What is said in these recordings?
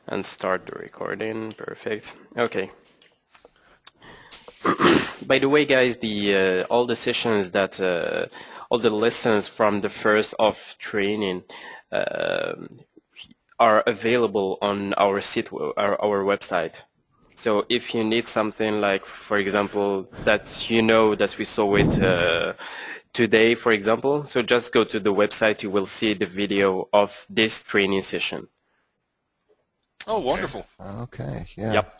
and start the recording. Perfect. Okay. By the way, guys, the all the sessions that all the lessons from the first of training are available on our site, our website. So if you need something like, for example, that you know that we saw it today, for example, so just go to the website. You will see the video of this training session. Oh, wonderful. Okay, yeah. Yep.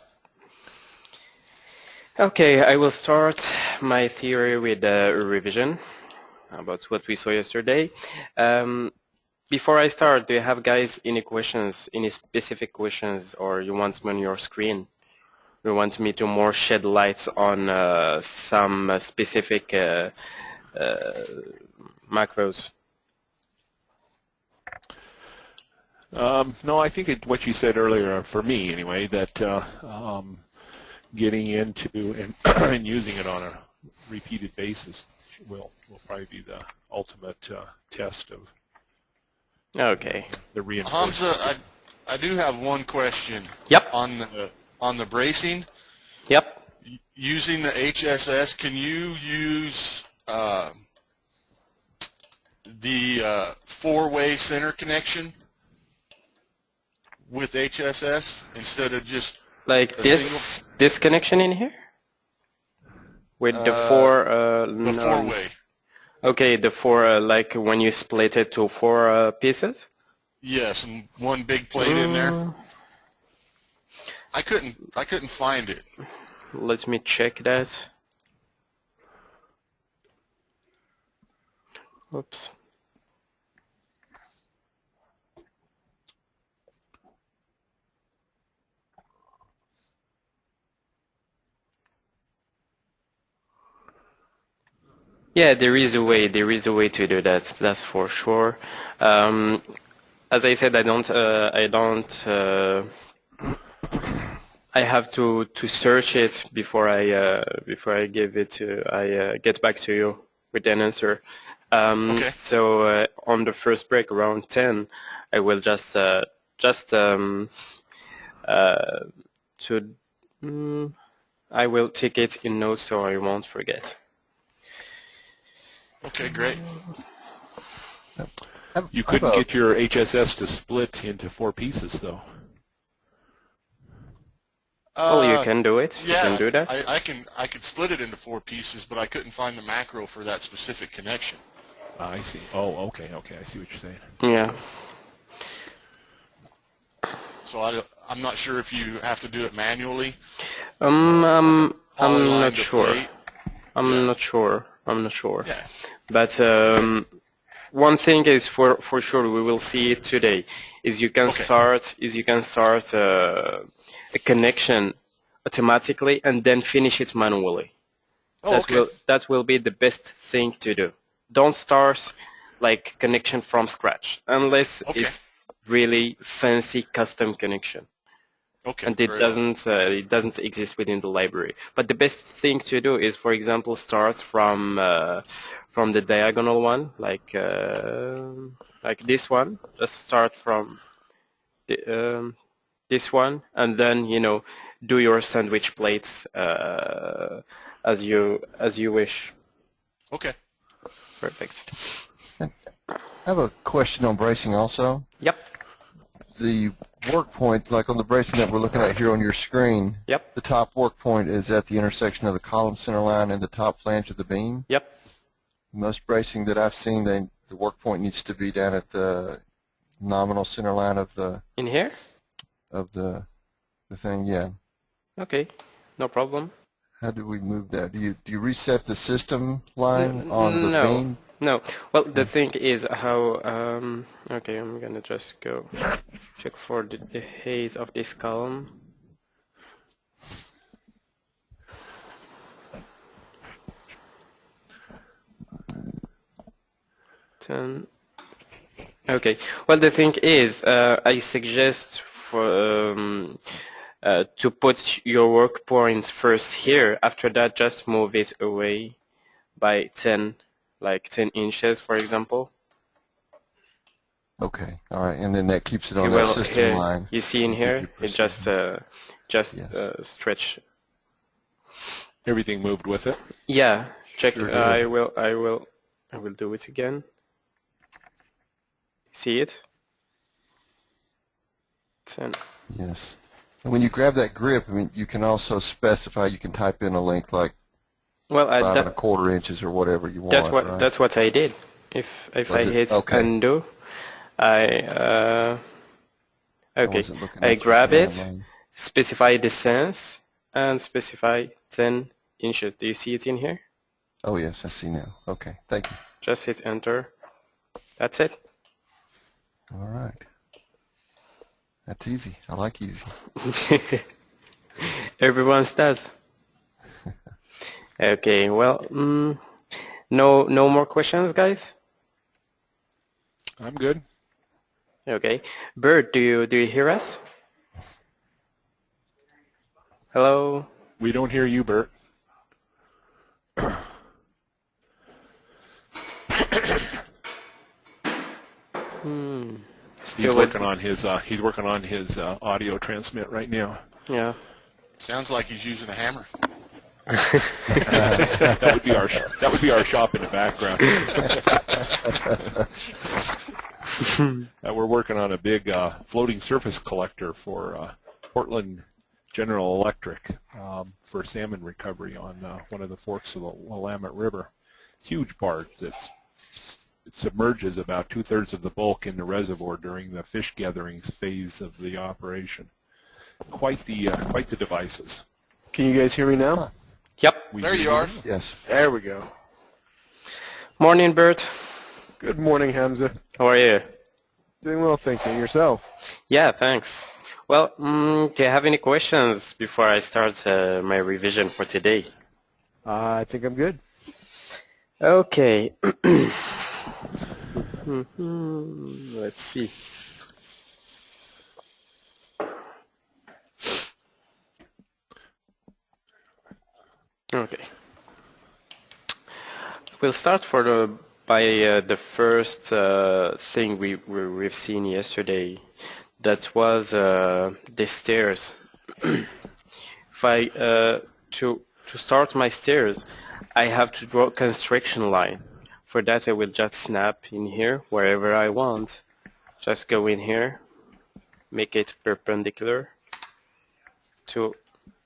Okay, I will start my theory with a revision about what we saw yesterday. Before I start, do you have, guys, any questions, any specific questions, or you want me on your screen? You want me to more shed light on some specific macros? No, I think what you said earlier, for me anyway, that getting into and using it on a repeated basis will probably be the ultimate test of Okay. the reinforcement. Hamza, I do have one question. Yep. On the bracing. Yep. Using the HSS, can you use the four-way center connection with HSS instead of just Like this connection in here with the the four-way? Okay, the four, like when you split it to four pieces? Yes, and one big plate in there. I couldn't find it. Let me check that. Oops. Yeah, there is a way. There is a way to do that. That's for sure. As I said, I have to search it before I give it to. I get back to you with an answer. Okay. So on the first break around 10, I will just I will take it in notes so I won't forget. Okay, great. You couldn't get your HSS to split into four pieces, though. Well, you can do it. Yeah, You can do that. I could split it into four pieces, but I couldn't find the macro for that specific connection. I see. Oh, okay. I see what you're saying. Yeah. So I'm not sure if you have to do it manually. I'm Polyline not to sure. plate. I'm not sure. Yeah. But one thing is for sure we will see it today is you can start a connection automatically and then finish it manually. Oh, okay. That will be the best thing to do. Don't start like connection from scratch unless it's really fancy custom connection. Okay. And it doesn't exist within the library. But the best thing to do is, for example, start from the diagonal one, like this one. Just start from this one, and then do your sandwich plates as you wish. Okay. Perfect. I have a question on bracing also. Yep. The work point, like on the bracing that we're looking at here on your screen, Yep. the top work point is at the intersection of the column center line and the top flange of the beam. Yep. Most bracing that I've seen, the work point needs to be down at the nominal center line of the In here? thing. Yeah. Okay. No problem. How do we move that? Do you reset the system line on the beam? No. Well, the thing is how. Okay, I'm gonna just go check for the haze of this column. Okay. Well, the thing is, I suggest to put your work point first here. After that, just move it away by 10, like 10 inches, for example. Okay, all right, and then that keeps it on that Well, system here, line. you see in here, it just Yes. stretch. Everything moved with it. Yeah, check. Sure did. I will do it again. See it? 10. Yes. And when you grab that grip, I mean, you can also specify, you can type in a length like Well, 5¼ inches or whatever you want, right? that's what I did. If Was I it? hit Okay. undo, I I okay, wasn't looking I at your grab command it, line. specify distance, and specify 10 inches. Do you see it in here? Oh, yes, I see now. Okay, thank you. Just hit enter. That's it. All right. That's easy. I like easy. Everyone's does. Okay, well, no more questions, guys. I'm good. Okay, Bert, do you hear us? Hello. We don't hear you, Bert. Still He's working on his audio transmit right now. Yeah. Sounds like he's using a hammer. That would be our shop in the background. We're working on a big floating surface collector for Portland General Electric for salmon recovery on one of the forks of the Willamette River. Huge barge it submerges about 2/3 of the bulk in the reservoir during the fish gatherings phase of the operation. Quite the devices. Can you guys hear me now? Yep. There you are. Yes. There we go. Morning, Bert. Good morning, Hamza. How are you? Doing well, thank you. Yourself? Yeah, thanks. Well, do you have any questions before I start my revision for today? I think I'm good. Okay. Let's see. Okay. We'll start by the first thing we've seen yesterday. That was the stairs. If I to start my stairs, I have to draw a construction line. For that, I will just snap in here wherever I want. Just go in here, make it perpendicular to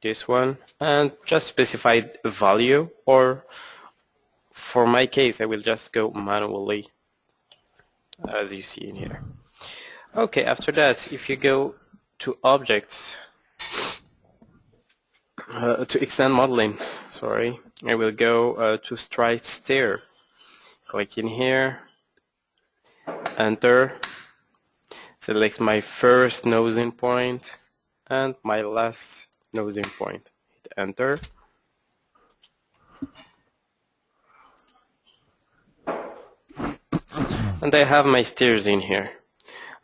this one, and just specify a value, or for my case, I will just go manually, as you see in here. Okay, after that, if you go to objects, to extend modeling, sorry, I will go to straight stair. Click in here, enter, select my first nosing point and my last nosing point. Hit enter. And I have my stairs in here.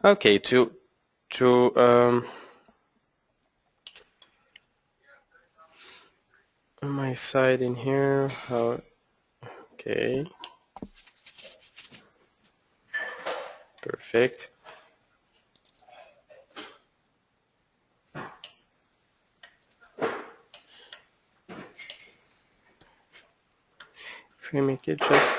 Okay, my side in here. Okay. Perfect. If we make it just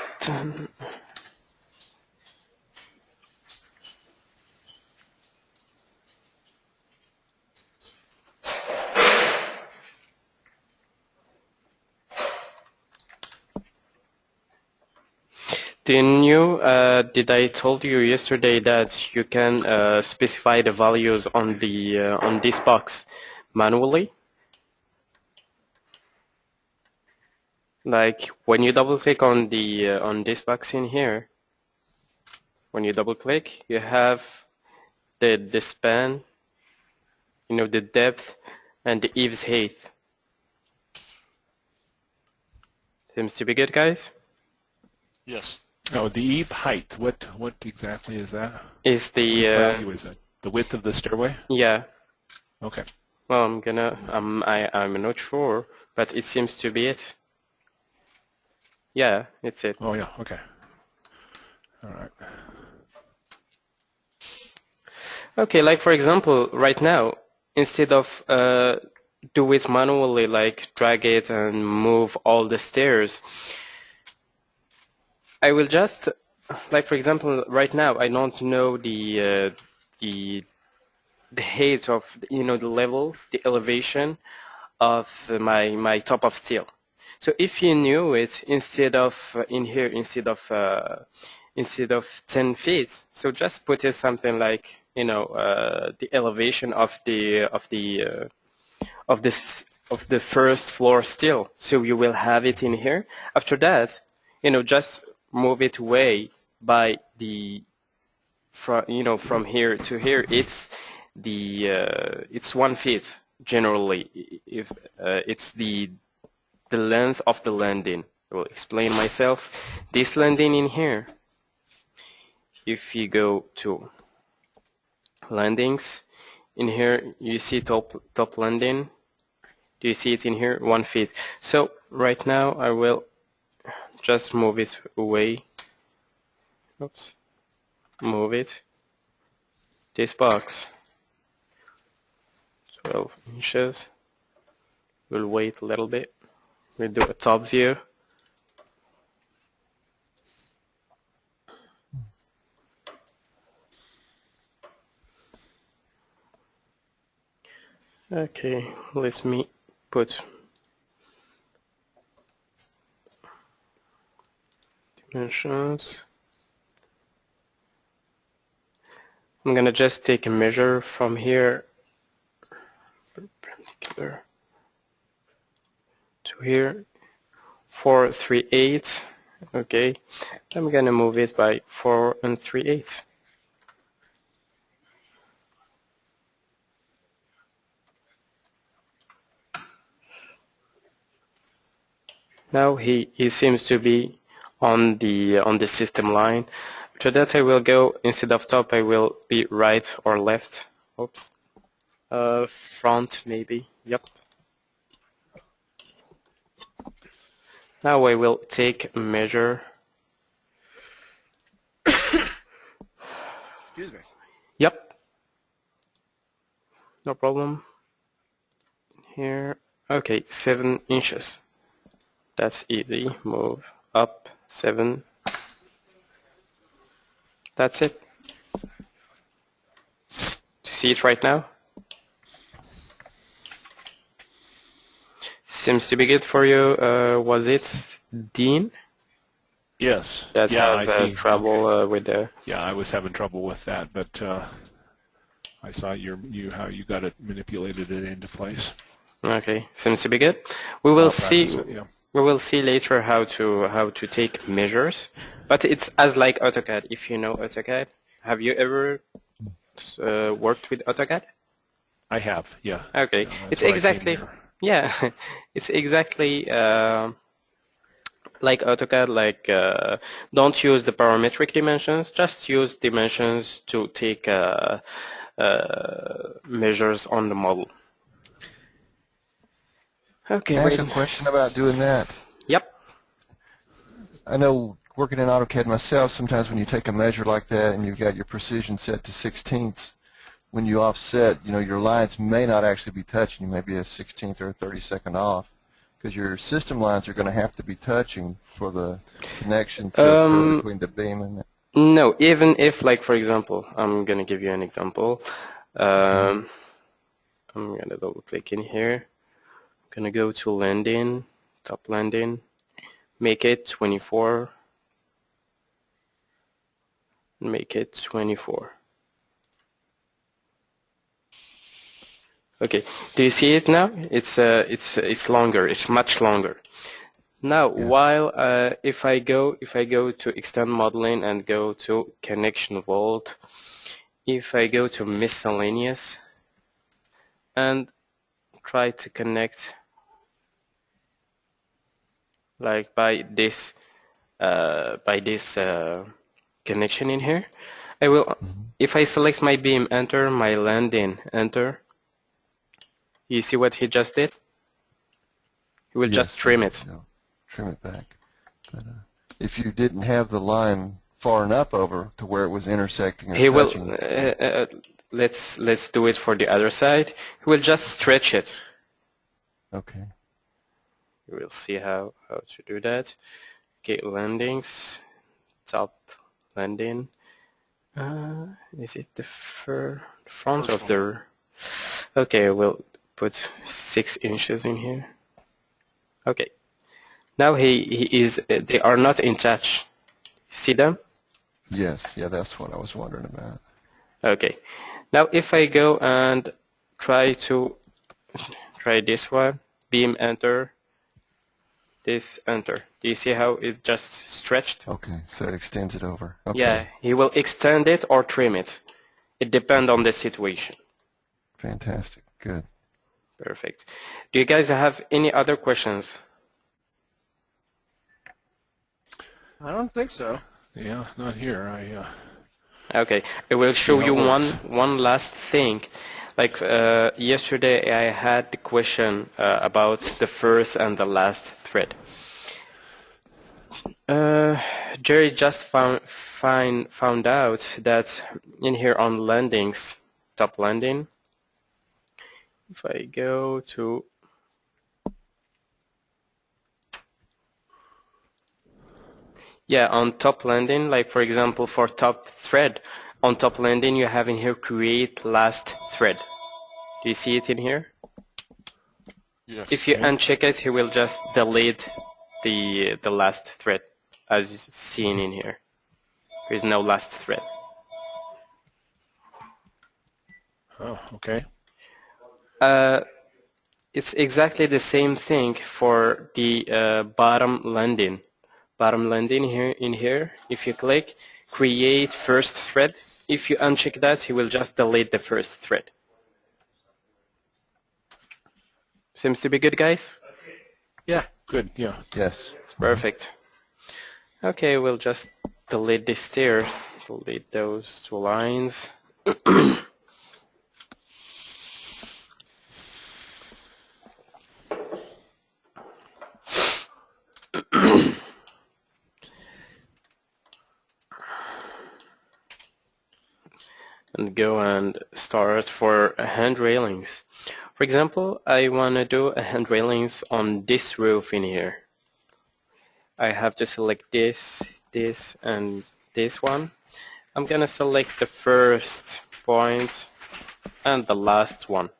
did I told you yesterday that you can specify the values on the on this box manually? Like when you double click on the on this box in here, when you double click, you have the span, you know, the depth and the eaves height. Seems to be good, guys. Yes. Oh, the eave height. What exactly is that? Is the What value is it? The width of the stairway? yeah. Okay. Well, I'm not sure, but it seems to be it. Yeah, it's it. Oh yeah. Okay. All right. Okay, like for example, right now, instead of do it manually, like drag it and move all the stairs, I will just, like for example, right now, I don't know the the height of, you know, the level, the elevation of my top of steel. So if you knew it, instead of in here, instead of 10 feet, so just put it something like, you know, the elevation of of the first floor steel. So you will have it in here. After that, you know, just move it away by from, you know, from here to here. It's 1 feet generally. If it's the length of the landing. I will explain myself. This landing in here, if you go to landings, in here you see top landing. Do you see it in here? 1 feet. So right now I will just move it away. Oops. Move it. This box. 12 inches. We'll wait a little bit. We'll do a top view. Okay, let me put dimensions. I'm gonna just take a measure from here, perpendicular to here, 4 3/8. Okay, I'm gonna move it by 4 3/8. Now he seems to be on the system line. After that I will go, instead of top I will be right or left. Oops. Front maybe. Yep. Now I will take a measure. Excuse me. Yep. No problem. Here. Okay, 7 inches. That's easy. Move up 7. That's it. See it right now? Seems to be good for you. Was it Dean? Yes. That's yeah, have I see. trouble with the. Yeah, I was having trouble with that, but I saw how you got it manipulated it into place. Okay, seems to be good. We will see. Practice it, yeah. We will see later how to take measures, but it's as like AutoCAD. If you know AutoCAD, have you ever worked with AutoCAD? I have, yeah. Okay, That's it's why I came exactly, here. yeah, it's exactly like AutoCAD. Like don't use the parametric dimensions, just use dimensions to take measures on the model. Okay, Can I ask wait. a question about doing that? Yep. I know working in AutoCAD myself, sometimes when you take a measure like that and you've got your precision set to 16ths, when you offset, you know, your lines may not actually be touching. You may be a 16th or a 32nd off, because your system lines are going to have to be touching for the connection to occur between the beam and the... No, even if, like, for example, I'm going to give you an example. I'm going to double click in here. I'm going to go to landing, top landing, make it 24, make it 24. Okay, do you see it now? It's longer. It's much longer. Now, Yes. while if I go to extend modeling and go to connection vault, if I go to miscellaneous and try to connect like by this connection in here, I will, if I select my beam, enter, my landing, enter, you see what he just did? He will just trim it. Yeah, trim it back. But if you didn't have the line far enough over to where it was intersecting or He will, touching, let's do it for the other side. We'll just stretch it. Okay. We'll see how to do that. Okay, landings, top landing. Is it the front of the? Okay, we'll put 6 inches in here. Okay. Now he is. They are not in touch. See them? Yes. Yeah, that's what I was wondering about. Okay. Now if I go and try this one, beam enter, this enter. Do you see how it just stretched? Okay, so it extends it over. Okay. Yeah, he will extend it or trim it. It depends on the situation. Fantastic. Good. Perfect. Do you guys have any other questions? I don't think so. Yeah, not here. Okay, I will show how you it one last thing. Like yesterday, I had the question about the first and the last thread. Jerry just found out that in here on landings, top landing. If I go to on top landing, like for example for top thread, on top landing you have in here create last thread. Do you see it in here? Yes. If you uncheck it, he will just delete the last thread as seen in here. There is no last thread. Oh, okay. It's exactly the same thing for the bottom landing. Bottom landing here in here. If you click create first thread, if you uncheck that, he will just delete the first thread. Seems to be good, guys? Yeah. Good. Yeah. Yes. Perfect. Okay, we'll just delete this there. Delete those 2 lines. And go and start for hand railings. For example, I want to do a hand railings on this roof in here. I have to select this, this, and this one. I'm gonna select the first point and the last one.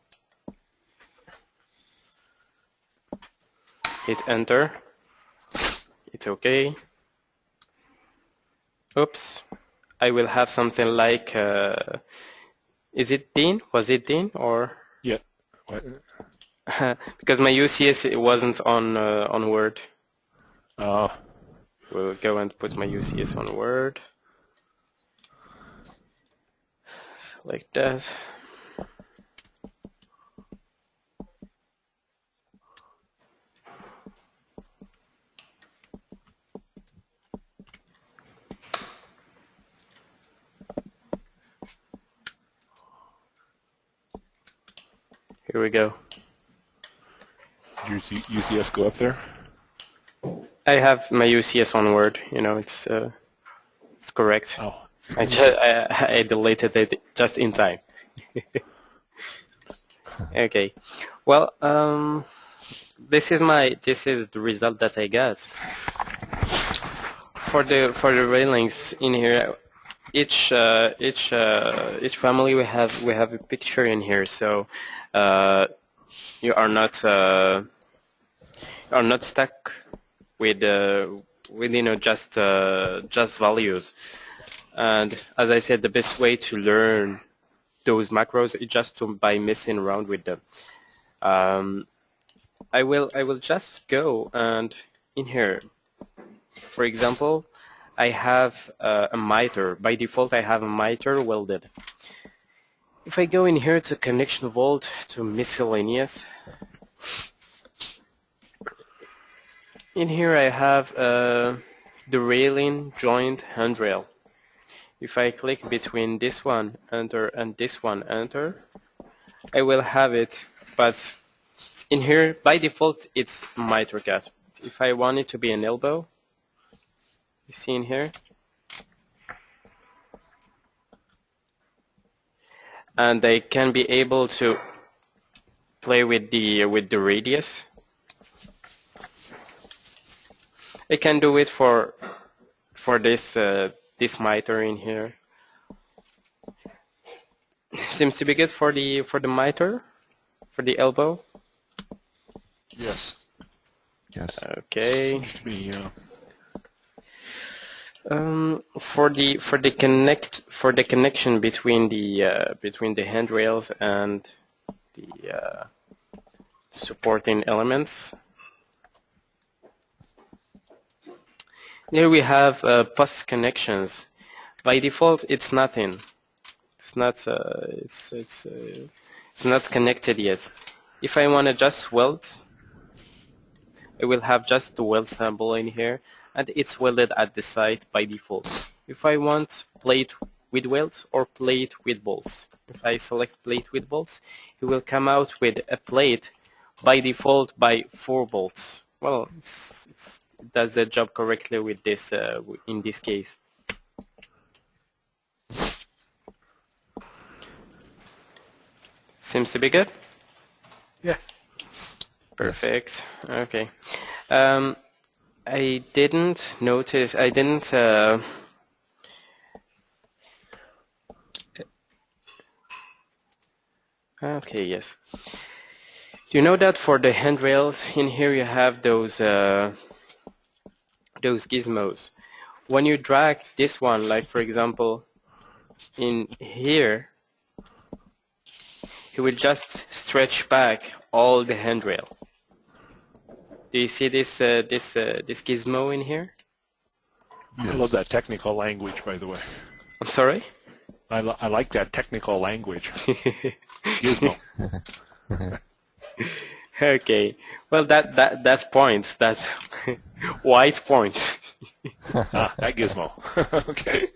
Hit enter. It's okay. Oops. I will have something like, is it Dean? Was it Dean or? Yeah. What? Because my UCS it wasn't on Word. Oh. We'll go and put my UCS on Word. Select that. Here we go. Did your UCS go up there? I have my UCS on Word. You know, it's correct. Oh. I deleted it just in time. Okay. Well, this is the result that I got for the railings in here. Each family we have a picture in here, so you are not stuck with just values. And as I said, the best way to learn those macros is just by messing around with them. I will just go and in here, for example, I have a miter. By default, I have a miter welded. If I go in here to connection volt to miscellaneous, in here I have the railing joint handrail. If I click between this one, enter, and this one, enter, I will have it, but in here, by default, it's miter cut. If I want it to be an elbow, you see in here, and they can be able to play with the radius. I can do it for this this mitre in here. Seems to be good for the mitre, for the elbow. Yes. Yes. Okay. Seems to be, For the connection between the handrails and the supporting elements. Here we have post connections. By default, it's nothing. It's not. It's not connected yet. If I want to just weld, I will have just the weld symbol in here, and it's welded at the site by default. If I want plate with welds or plate with bolts, if I select plate with bolts, it will come out with a plate by default by 4 bolts. Well, it does the job correctly with this in this case. Seems to be good. Yeah. Perfect. Okay. I didn't notice. I didn't. Okay. Yes. Do you know that for the handrails in here you have those gizmos? When you drag this one, like for example, in here, it will just stretch back all the handrail. Do you see this this gizmo in here? I love that technical language, by the way. I'm sorry? I like that technical language. Gizmo. Okay. Well, that's points. That's white points. That gizmo. Okay.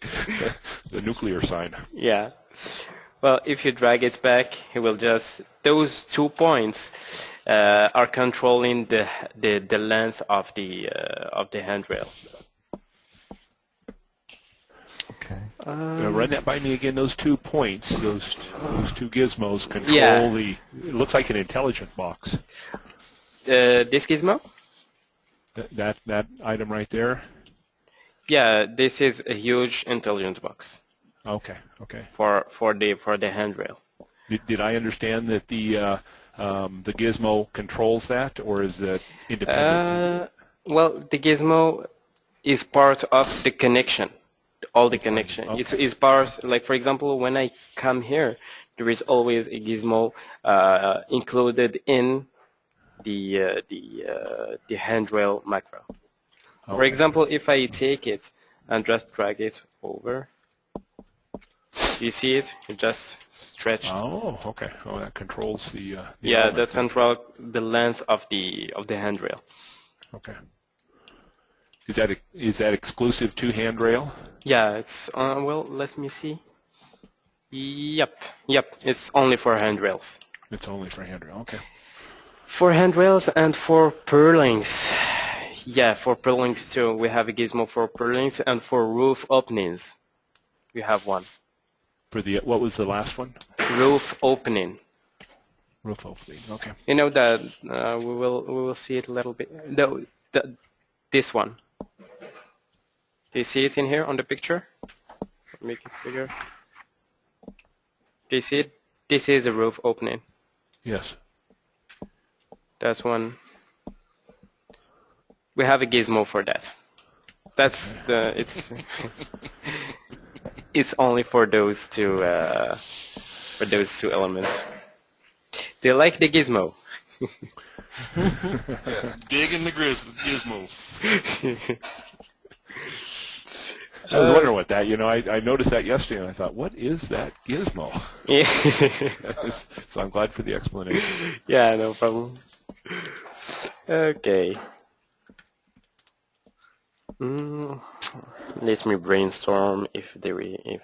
The nuclear sign. Yeah. Well, if you drag it back, it will just, those 2 points are controlling the length of the handrail. Okay. Run that by me again. Those 2 points, those 2 gizmos control Yeah. it looks like an intelligent box. This gizmo? That item right there. Yeah, this is a huge intelligent box Okay. for the handrail. Did I understand that the gizmo controls that, or is that independent? Well, the gizmo is part of the connection, all the connection. Okay. It's part, like for example, when I come here, there is always a gizmo included in the handrail macro. For Okay. example, if I take it and just drag it over, you see it? It just stretched. Oh, okay. Oh, that controls the Yeah, element. that controls the length of the handrail. Okay. Is that exclusive to handrail? Yeah, it's well. Let me see. Yep. It's only for handrails. It's only for handrail. Okay. For handrails and for purlins. Yeah, for purlins too. We have a gizmo for purlins, and for roof openings, we have one. For the what was the last one? Roof opening. Roof opening. Okay. You know that we will see it a little bit. This one. Do you see it in here on the picture? Make it bigger. Do you see it? This is a roof opening. Yes. That's one. We have a gizmo for that. That's the it's only for those two elements. Do you like the gizmo? Digging the gizmo. I was wondering what that. I noticed that yesterday, and I thought, what is that gizmo? Yeah. So I'm glad for the explanation. Yeah, no problem. Okay. Let me brainstorm if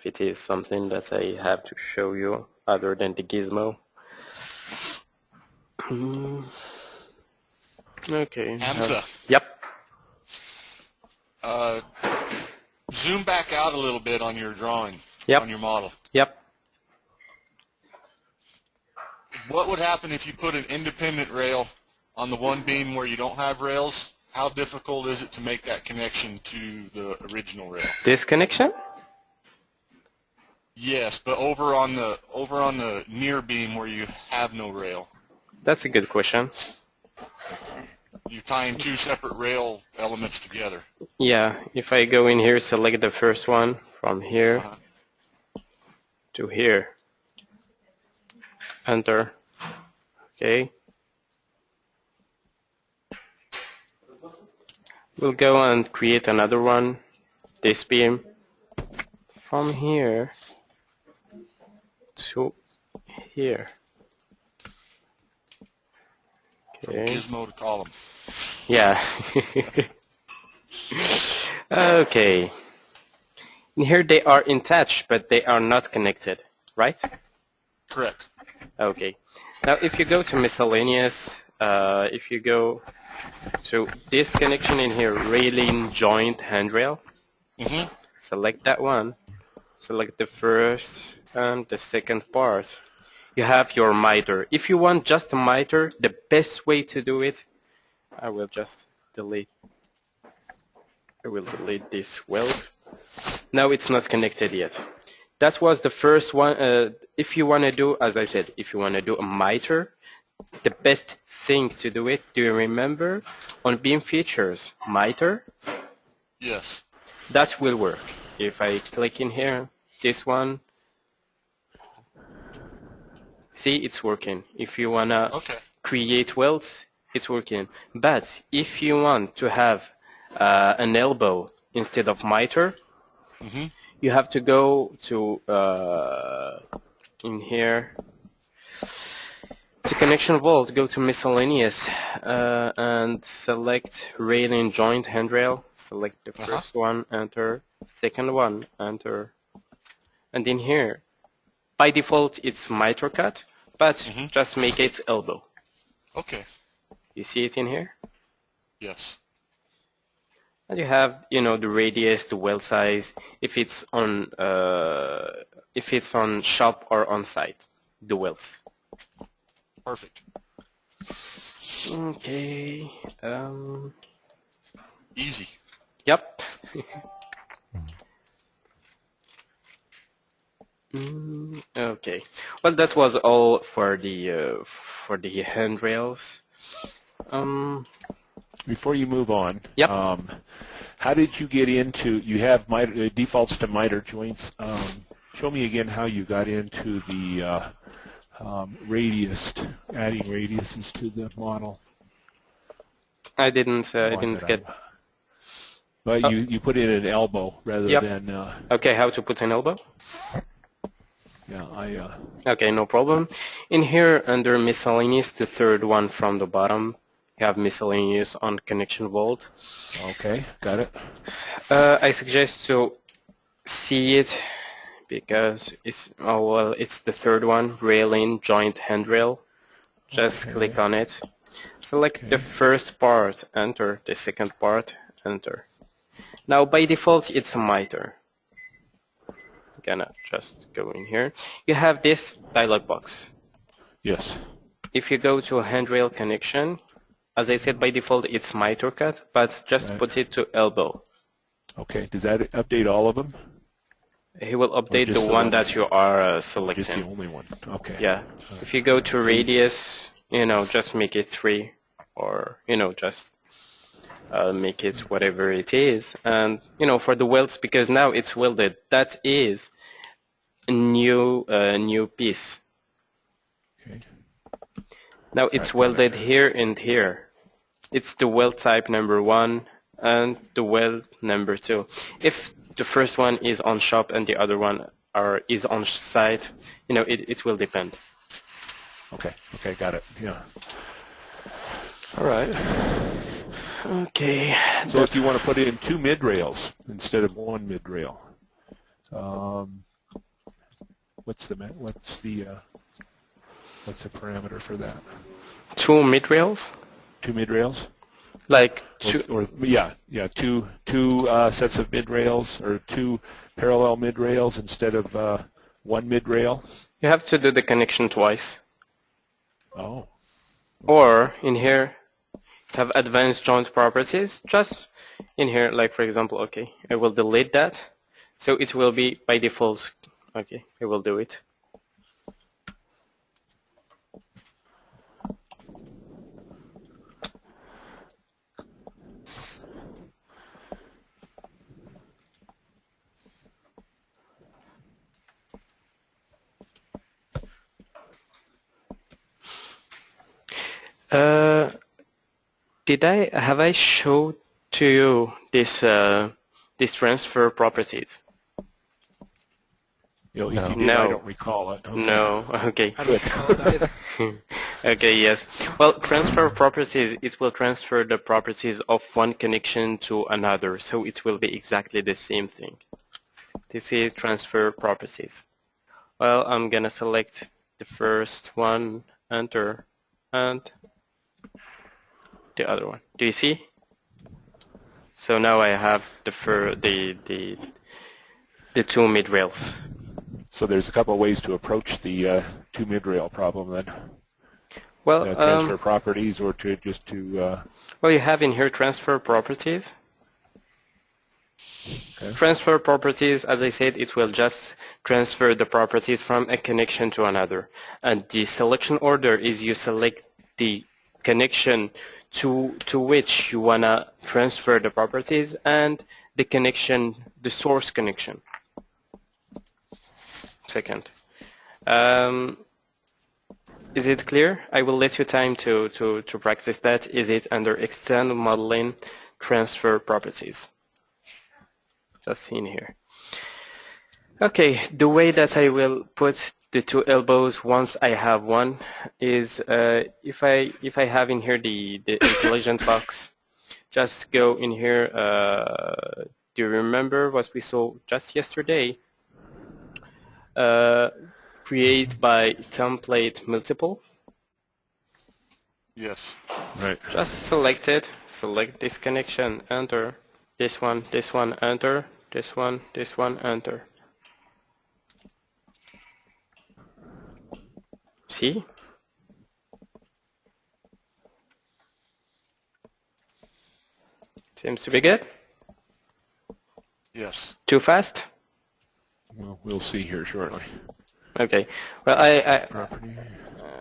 it is something that I have to show you other than the gizmo. Okay. Hamza, Yep. zoom back out a little bit on your drawing, Yep. on your model. Yep. what would happen if you put an independent rail on the one beam where you don't have rails? How difficult is it to make that connection to the original rail? This connection? Yes, but over on the near beam where you have no rail, That's a good question. you're tying two separate rail elements together. Yeah, if I go in here, select the first one from here to here. Enter. Okay. We'll go and create another one, this beam, from here to here. Okay. Gizmo to column. Yeah. Okay. In here they are attached, but they are not connected, right? Correct. Okay. Now, if you go to miscellaneous, if you go to this connection in here, railing joint handrail, select that one. Select the first and the second part. You have your miter. If you want just a miter, the best way to do it, I will delete this weld. Now it's not connected yet. That was the first one. If you want to do, as I said, if you want to do a miter, the best thing to do it, do you remember? On beam features, miter, Yes. that will work. If I click in here, this one, see, it's working. If you want to Okay. create welds, it's working. But if you want to have an elbow instead of miter, you have to go to in here to connection vault, go to miscellaneous and select railing joint handrail. Select the first one, enter. Second one, enter. And in here, by default, it's miter cut, but just make it elbow. Okay. You see it in here? Yes. And you have, the radius, the weld size, if it's on shop or on site, the welds. Perfect. Okay. Easy. Yep. Okay. Well, that was all for the handrails. Before you move on, Yep. How did you get into, you have defaults to miter joints. Show me again how you got into the adding radiuses to the model. I didn't get. But you put in an elbow rather Yep. than, Okay, how to put an elbow? yeah, Okay, no problem. In here, under miscellaneous, the third one from the bottom, you have miscellaneous on connection vault. okay, got it. I suggest to see it because it's the third one, railing joint handrail. Just click on it. Select the first part, enter. The second part, enter. Now by default it's a miter. Gonna just go in here. You have this dialog box. Yes. If you go to a handrail connection, as I said, by default it's miter cut, but just put it to elbow. Okay, does that update all of them? He will update just the the one one? that you are Just the selecting. only one. Okay. Yeah. If you go to radius, just make it 3, or just make it whatever it is. And for the welds, because now it's welded, that is a new piece. Okay. Now it's welded here and here. It's the weld type number 1 and the weld number 2. If the first one is on shop and the other one is on site, it will depend. Okay, got it. Yeah. All right. Okay. So if you want to put in 2 mid rails instead of 1 mid rail, what's the parameter for that? 2 mid rails, 2 mid rails? like 2. Two sets of mid rails or 2 parallel mid rails instead of 1 mid rail. You have to do the connection twice. Oh. Or in here, have advanced joint properties. Just in here, like for example, okay, I will delete that. So it will be by default. Okay, I will do it. Have I showed to you this transfer properties? You know, if you did, No. I don't recall it. Okay. No. Okay. I don't recall it either. Okay. Yes. Well, transfer properties. It will transfer the properties of one connection to another, so it will be exactly the same thing. This is transfer properties. Well, I'm gonna select the first one, enter, and the other one. Do you see? So now I have the two mid rails. So there's a couple of ways to approach the two mid-rail problem then. Well, Transfer properties or to just to... well, you have in here transfer properties. Okay. Transfer properties, as I said, it will just transfer the properties from a connection to another. And the selection order is you select the connection to which you want to transfer the properties and the connection, the source connection. Second. Is it clear? I will let you time to practice that. Is it under extend modeling transfer properties? Just in here. Okay, the way that I will put the two elbows once I have one is if I have in here the intelligent box, just go in here. Do you remember what we saw just yesterday? Create by template multiple. Yes. Right. Just select it. Select this connection. Enter. This one. Enter. This one. Enter. See? Seems to be good. Yes. Too fast? Well, we'll see here shortly. Okay. Well, Property.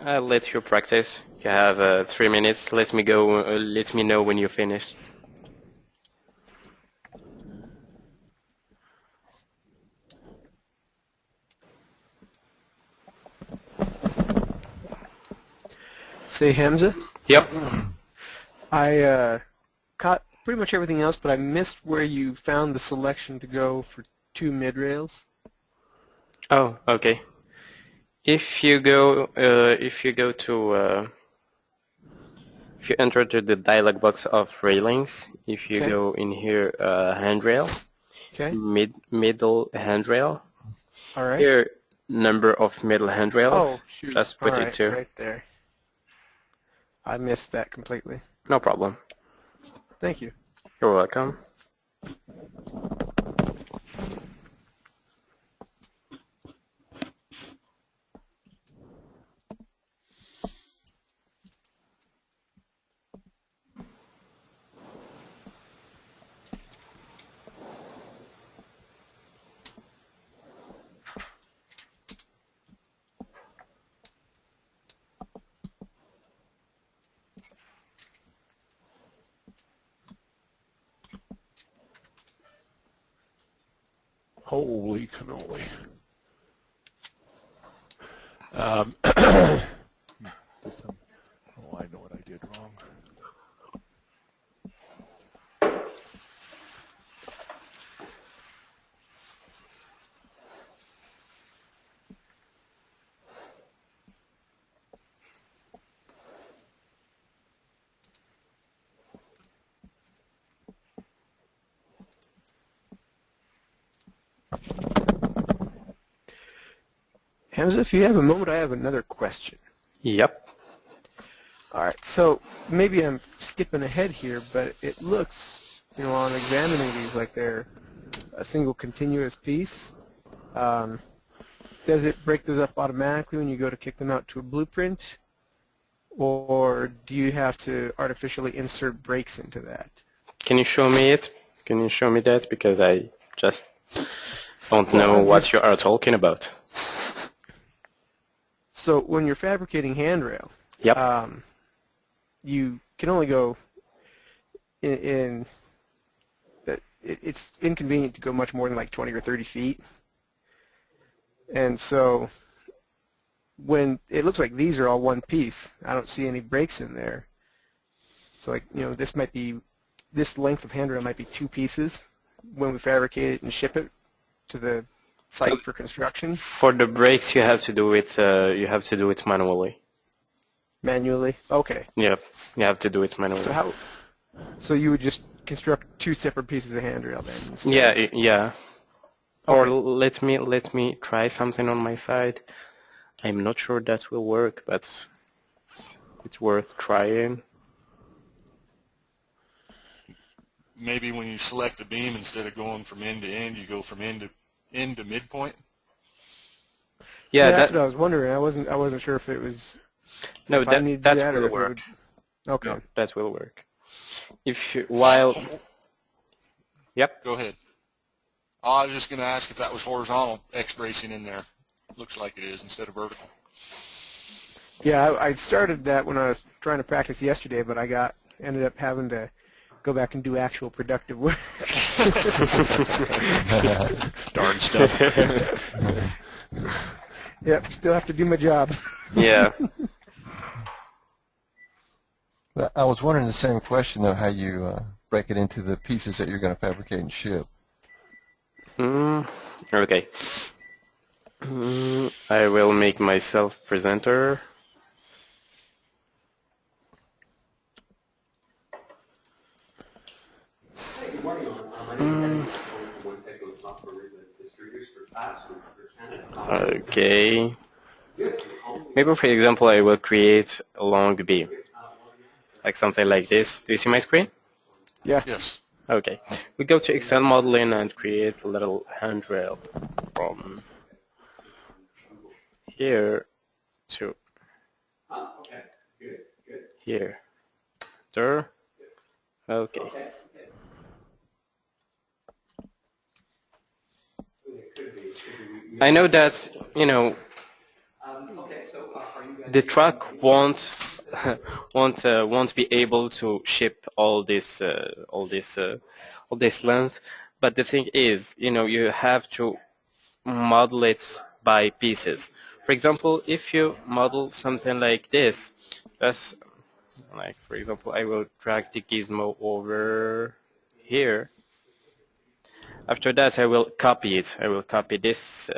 I'll let you practice. You have 3 minutes. Let me go. Let me know when you're finished. Say, Hamza, Yep. I caught pretty much everything else, but I missed where you found the selection to go for two mid rails. Oh, okay. If you go to if you enter to the dialog box of railings, if you Okay. go in here handrail, Okay. middle handrail, All right. here number of middle handrails, Oh, shoot. just put All it right, to. right there. I missed that completely. No problem. Thank you. You're welcome. Holy cannoli. Oh, I know what I did wrong. Hamza, if you have a moment, I have another question. Yep. All right, so maybe I'm skipping ahead here, but it looks, on examining these like they're a single continuous piece. Does it break those up automatically when you go to kick them out to a blueprint? or do you have to artificially insert brakes into that? Can you show me it? Can you show me that? Because I just don't Well, know I'm what just- you are talking about. So when you're fabricating handrail, Yep. you can only go in that it's inconvenient to go much more than like 20 or 30 feet. And so when it looks like these are all one piece, I don't see any breaks in there. So like, this might be, this length of handrail might be two pieces when we fabricate it and ship it to the site for construction For the brakes, you have to do it. You have to do it manually. manually. Okay. Yep. You have to do it manually. So you would just construct two separate pieces of handrail then? instead? Yeah. Or Okay. let me try something on my side. I'm not sure that will work, but it's worth trying. Maybe when you select the beam, instead of going from end to end, you go from end to midpoint. Yeah, that's that what I was wondering. I wasn't sure if it was no, if I need to do that that or will if it work. would. Okay. No, that will work. If you, while, yep. Go ahead. Oh, I was just going to ask if that was horizontal X bracing in there. Looks like it is instead of vertical. Yeah, I started that when I was trying to practice yesterday, but I ended up having to go back and do actual productive work. Darn stuff. Yep, still have to do my job. Yeah. But I was wondering the same question, though, how you break it into the pieces that you're going to fabricate and ship. Okay. I will make myself presenter. Okay. Maybe, for example, I will create a long beam, like something like this. Do you see my screen? Yeah. Yes. Okay. We go to Excel modeling and create a little handrail from here to here. There. Okay. I know that, the truck won't be able to ship all this length, but the thing is, you have to model it by pieces. For example, if you model something like this, that's like, for example, I will drag the gizmo over here. After that, I will copy it. I will copy this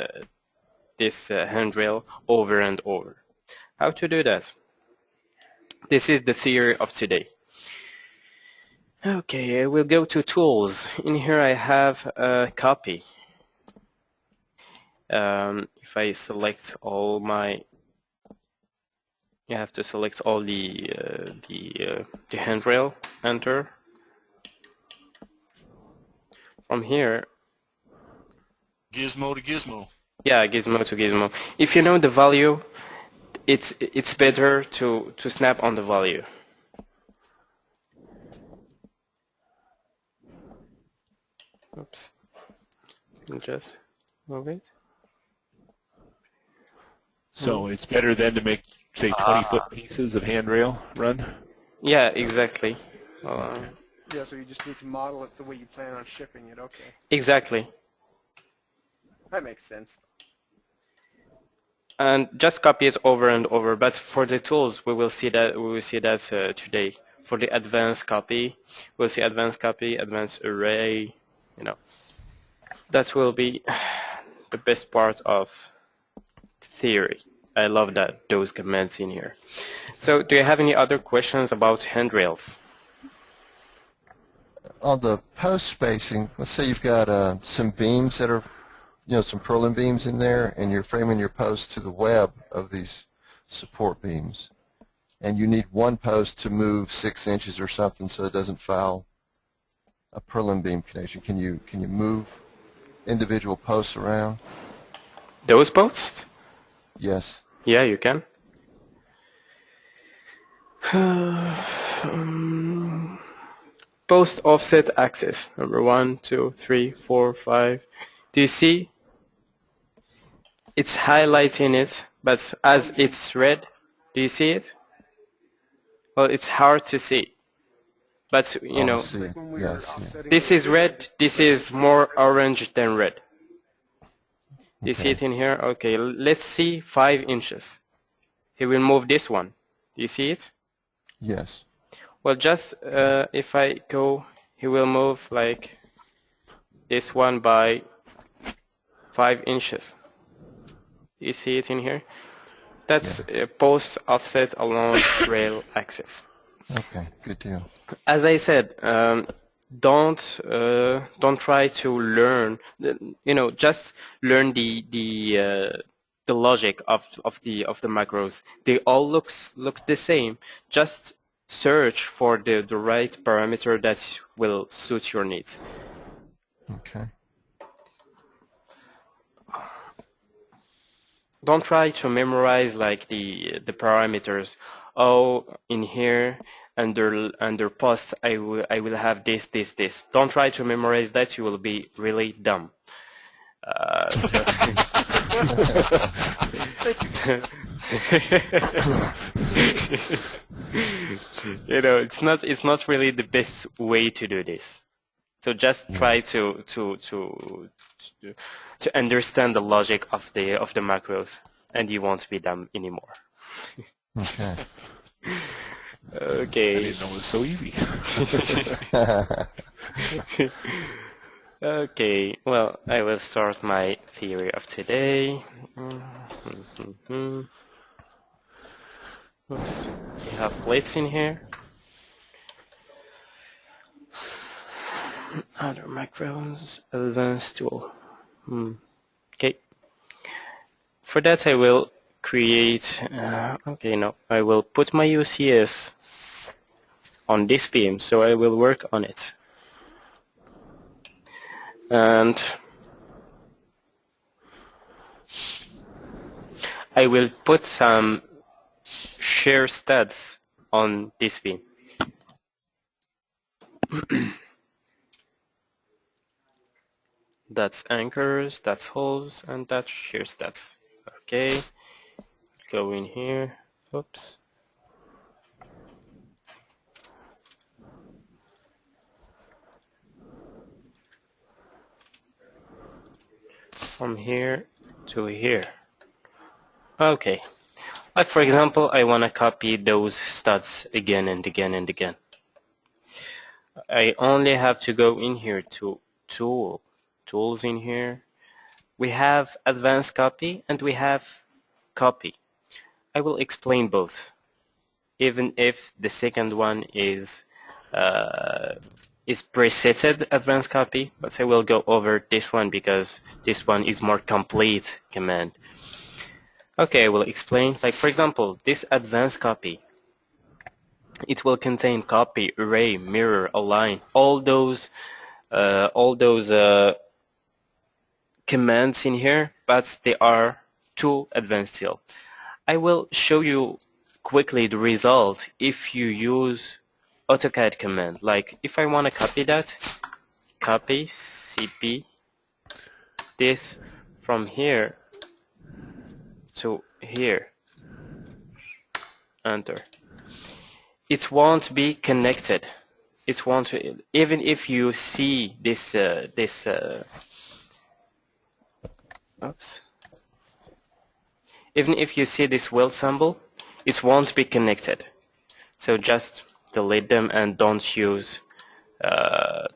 handrail over and over. How to do that? This is the theory of today. Okay, I will go to tools. In here I have a copy. If I select all my, you have to select all the handrail, enter. From here, Gizmo to gizmo. yeah, gizmo to gizmo. If you know the value, it's better to snap on the value. Oops. Just move it. So it's better then to make, say, 20-foot pieces of handrail run? Yeah, exactly. Yeah, so you just need to model it the way you plan on shipping it. Okay. Exactly. That makes sense. And just copy it over and over. But for the tools, we will see that today. For the advanced copy, we'll see advanced copy, advanced array. That will be the best part of theory. I love those commands in here. So, do you have any other questions about handrails? On the post spacing, let's say you've got some beams that are, some purlin beams in there, and you're framing your post to the web of these support beams, and you need one post to move 6 inches or something so it doesn't foul a purlin beam connection. Can you move individual posts around? Those posts? Yes. Yeah, you can. Post offset axis. Number 1, 2, 3, 4, 5. Do you see? It's highlighting it, but as it's red, do you see it? Well, it's hard to see. But, you Oh, I know, see it. When we Yeah, were I see it. offsetting this is red, this is more orange than red. Do you see Okay. it in here? Okay, let's see 5 inches. He will move this one. Do you see it? Yes. Well, just if I go, he will move like this one by 5 inches. You see it in here? That's a post offset along rail axis. Okay. Good deal. As I said, don't try to learn. Just learn the logic of the macros. They all look the same. Just search for the right parameter that will suit your needs. Okay. Don't try to memorize like the parameters. Oh, in here under post I will have this. Don't try to memorize that. You will be really dumb. So it's not really the best way to do this. So just try to understand the logic of the macros, and you won't be dumb anymore. Okay. I Okay. didn't know it was so easy. Okay. Well, I will start my theory of today. Oops. We have plates in here. Other macros, advanced tool. Okay. For that I will create, I will put my UCS on this beam, so I will work on it. And I will put some shear studs on this beam. That's anchors, that's holes, and that's shear studs. Okay, go in here. Oops. From here to here. Okay. Like for example, I want to copy those studs again and again and again. I only have to go in here to tools in here. We have advanced copy and we have copy. I will explain both, even if the second one is presetted advanced copy, but I will go over this one because this one is more complete command. Okay, I will explain. Like for example, this advanced copy, it will contain copy, array, mirror, align, all those commands in here, but they are too advanced still. I will show you quickly the result if you use AutoCAD command. Like if I want to copy that, copy CP this from here to here, enter. It won't be connected. It won't, even if you see this oops. Even if you see this weld symbol, it won't be connected. So just delete them and don't use AutoCAD.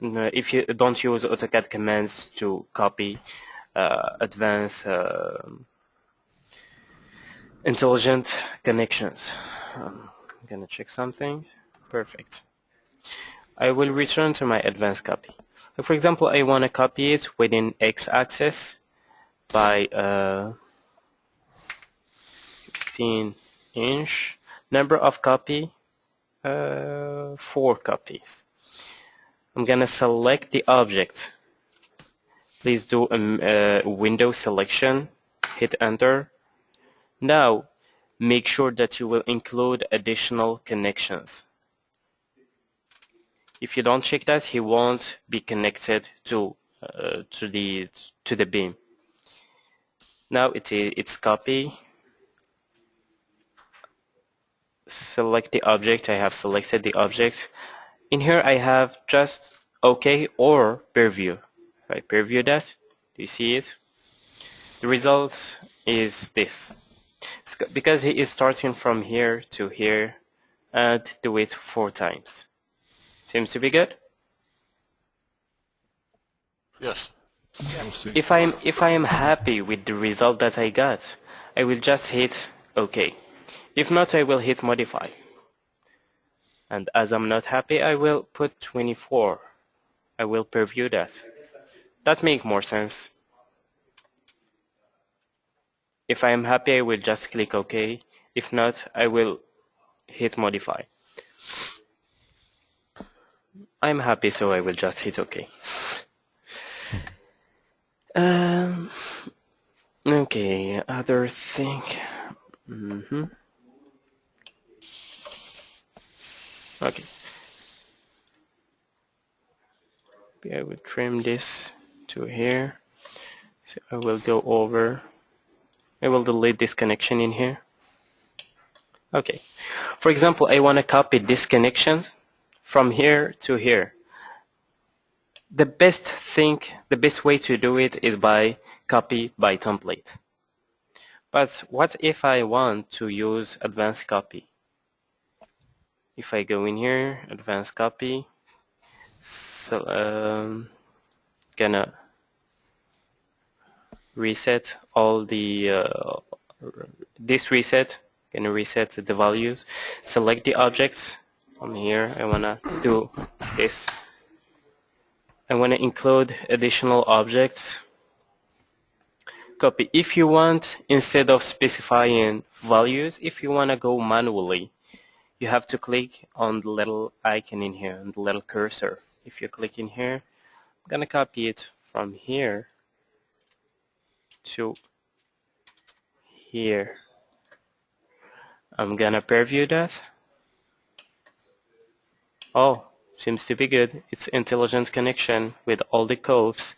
No, if you don't use AutoCAD commands to copy advanced intelligent connections. I'm gonna check something. Perfect. I will return to my advanced copy. For example, I want to copy it within x-axis by 15 inch. Number of copy, 4 copies. I'm gonna select the object. Please do a window selection, hit enter. Now make sure that you will include additional connections. If you don't check that, he won't be connected to the beam. Now it's copy. Select the object. I have selected the object. In here I have just OK or preview. If I preview that, do you see it? The result is this. Because he is starting from here to here, and do it 4 times. Seems to be good. Yes. We'll see. If I am happy with the result that I got, I will just hit OK. If not, I will hit modify. And as I'm not happy, I will put 24. I will preview that. That makes more sense. If I am happy, I will just click OK. If not, I will hit modify. I'm happy, so I will just hit OK. Okay, other thing. Okay. I will trim this to here. So I will go over. I will delete this connection in here. Okay. For example, I want to copy this connection from here to here. The best way to do it is by copy by template. But what if I want to use advanced copy? If I go in here, advanced copy, so gonna reset all the this reset, gonna reset the values, select the objects. From here I wanna do this. I wanna include additional objects. Copy. If you want, instead of specifying values, if you wanna go manually, you have to click on the little icon in here, on the little cursor. If you click in here, I'm gonna copy it from here to here. I'm gonna preview that. Oh, seems to be good. It's intelligent connection with all the codes.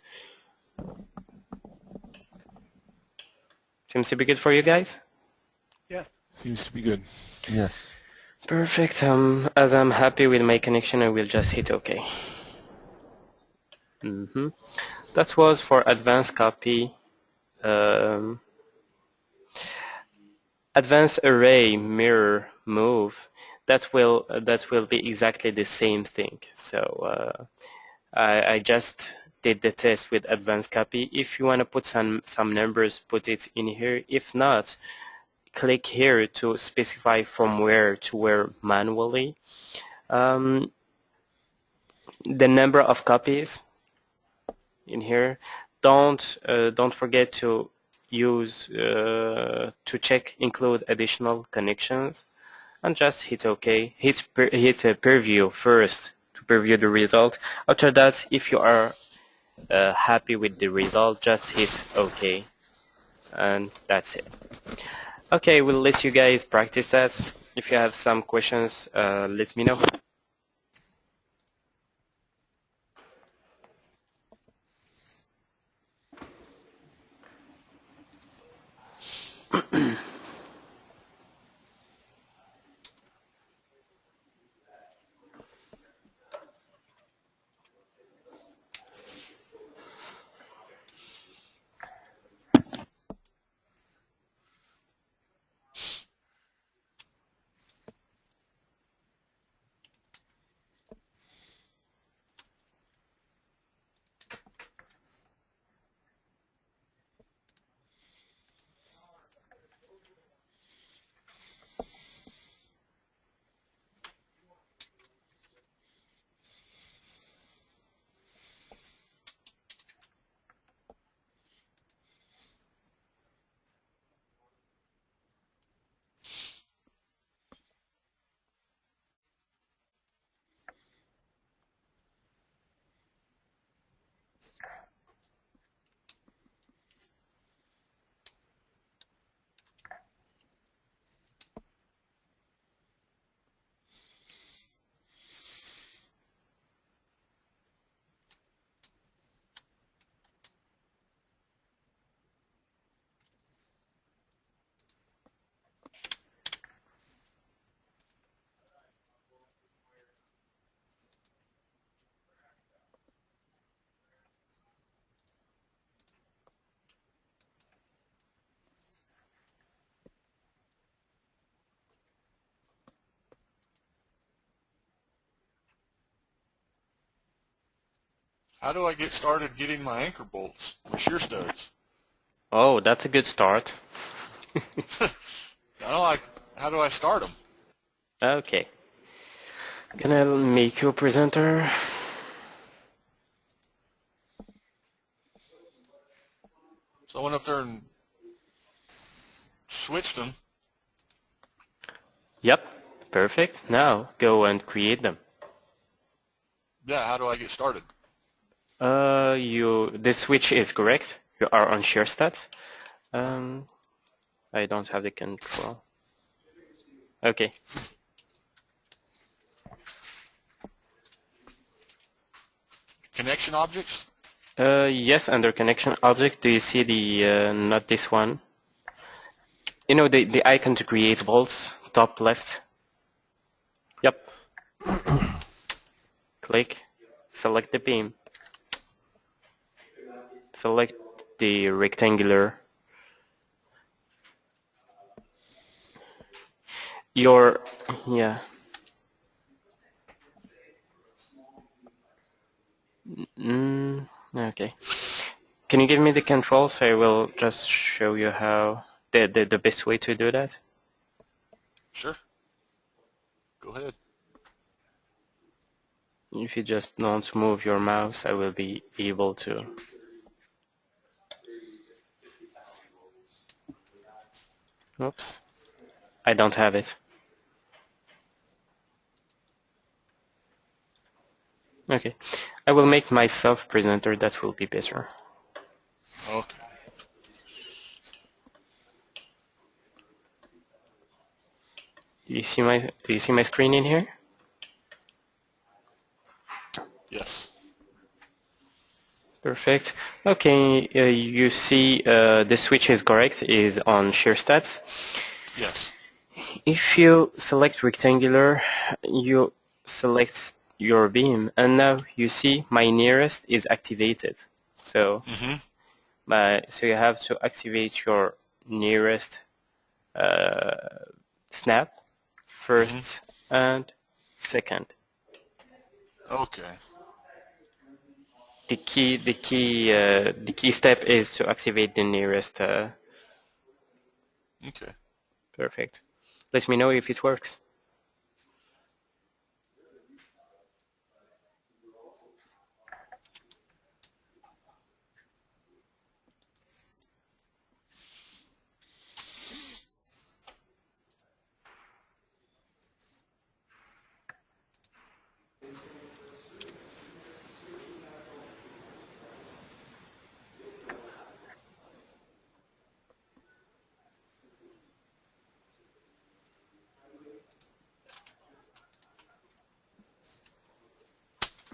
Seems to be good for you guys? Yeah. Seems to be good. Yes. Perfect. As I'm happy with my connection, I will just hit OK. That was for advanced copy. Advanced array mirror move. That will be exactly the same thing. So I just did the test with advanced copy. If you want to put some numbers, put it in here. If not, click here to specify from where to where manually. The number of copies in here. Don't forget to use to check include additional connections, and just hit OK. Hit preview first to preview the result. After that, if you are happy with the result, just hit OK, and that's it. Okay, we'll let you guys practice that. If you have some questions, let me know. How do I get started getting my anchor bolts, my shear studs? Oh, that's a good start. How do I start them? Okay. Can I make you a presenter? So I went up there and switched them. Yep, perfect. Now go and create them. Yeah, how do I get started? The switch is correct. You are on shear stats. I don't have the control. Okay. Connection objects? Yes, under connection object, do you see the, not this one? You know, the icon to create bolts, top left? Yep. Click, select the beam. Select the rectangular. Yeah. Okay. Can you give me the controls? I will just show you how the best way to do that. Sure. Go ahead. If you just don't move your mouse, I will be able to. Oops. I don't have it. Okay. I will make myself presenter. That will be better. Okay. Do you see my screen in here? Yes. Perfect. Okay, you see the switch is correct, is on shear stats. Yes. If you select rectangular, you select your beam, and now you see my nearest is activated. So, so you have to activate your nearest snap first and second. Okay. The key step is to activate the nearest. Okay. Perfect. Let me know if it works.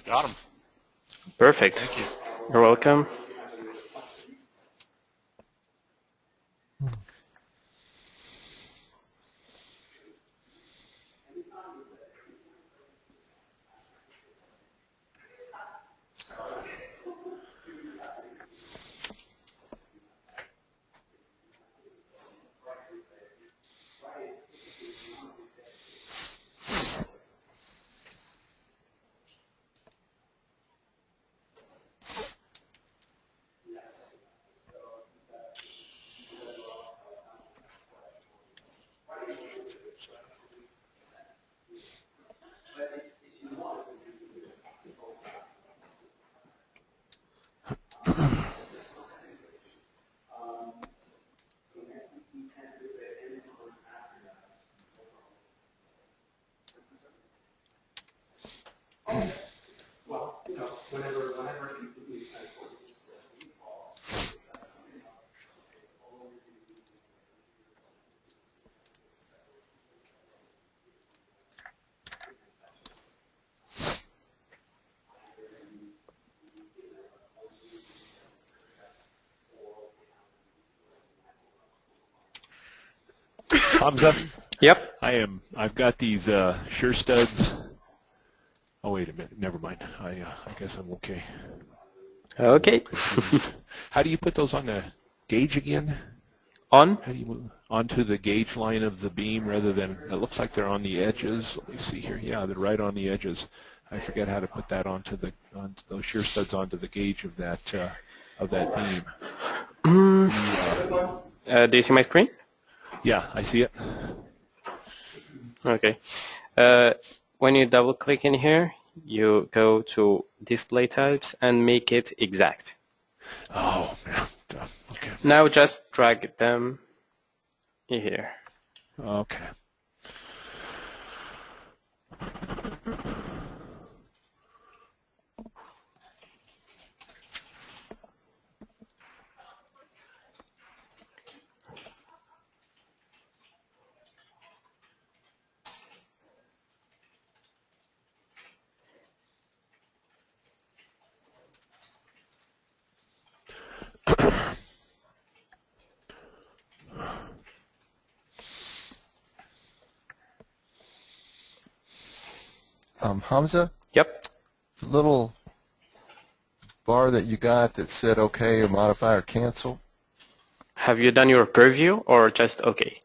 Got them. Perfect. Thank you. You're welcome. Hamza, Yep. I've got these shear studs. Oh, wait a minute. Never mind. I guess I'm okay. Okay. How do you put those on the gauge again? On? How do you move onto the gauge line of the beam rather than, it looks like they're on the edges. Let me see here. Yeah, they're right on the edges. I forget how to put that onto those shear studs onto the gauge of that beam. Do you see my screen? Yeah, I see it. Okay. When you double click in here, you go to display types and make it exact. Oh, yeah. Okay. Now just drag them here. Okay. Hamza, Yep. the little bar that you got that said OK or modify or cancel, Have you done your preview or just okay?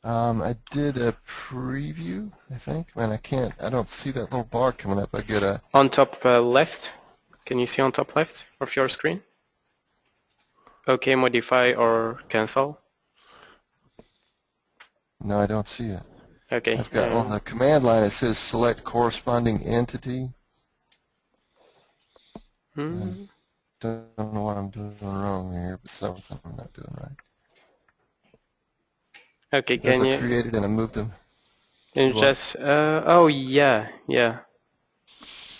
I did a preview, I think. Man, I don't see that little bar coming up. I get a, On top left, can you see on top left of your screen? Okay, modify or cancel. no, I don't see it. Okay. I've got on the command line, it says select corresponding entity. Hmm. Don't know what I'm doing wrong here, but something I'm not doing right. Okay, As can I you created and I moved them. just, oh yeah, yeah.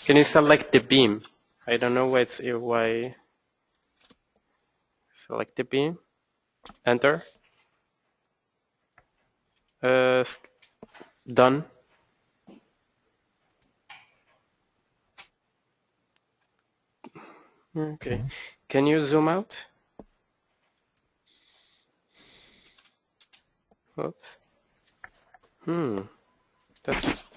Can you select the beam? I don't know why. Select the beam. Enter. Done. Okay. Can you zoom out? Oops. That's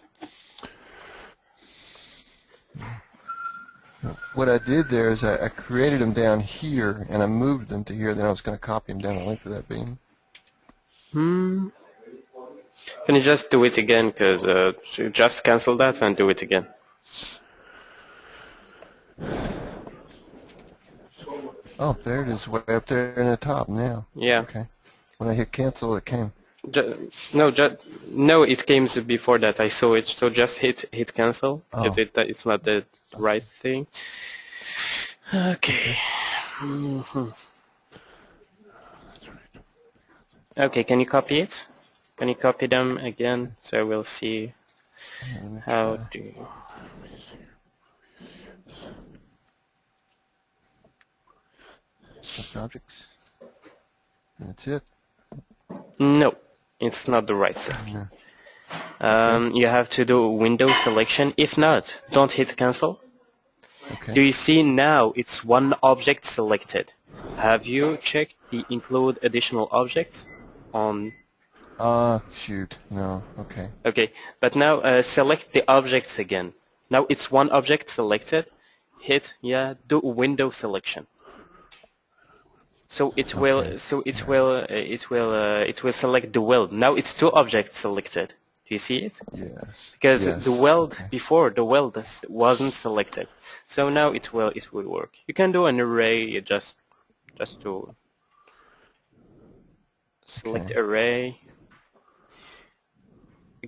What I did there is I created them down here and I moved them to here. Then I was going to copy them down the length of that beam. Can you just do it again? Because just cancel that and do it again. Oh, there it is, way up there in the top now. Yeah. Okay. When I hit cancel, it came. No, it came before that. I saw it. So just hit cancel because Oh. it's not the right thing. Okay. Okay, can you copy it? Can you copy them again? So we'll see how to. Select objects. And that's it. No, it's not the right thing. You have to do window selection. If not, don't hit cancel. Okay. Do you see now it's one object selected? Have you checked the include additional objects on? Shoot. No. Okay. Okay, but now select the objects again. Now it's one object selected. Hit do window selection. So it will it will select the weld. Now it's two objects selected. Do you see it? Yes. Because Yes. the weld Okay. before the weld wasn't selected. So now it will work. You can do an array just to select Okay. array.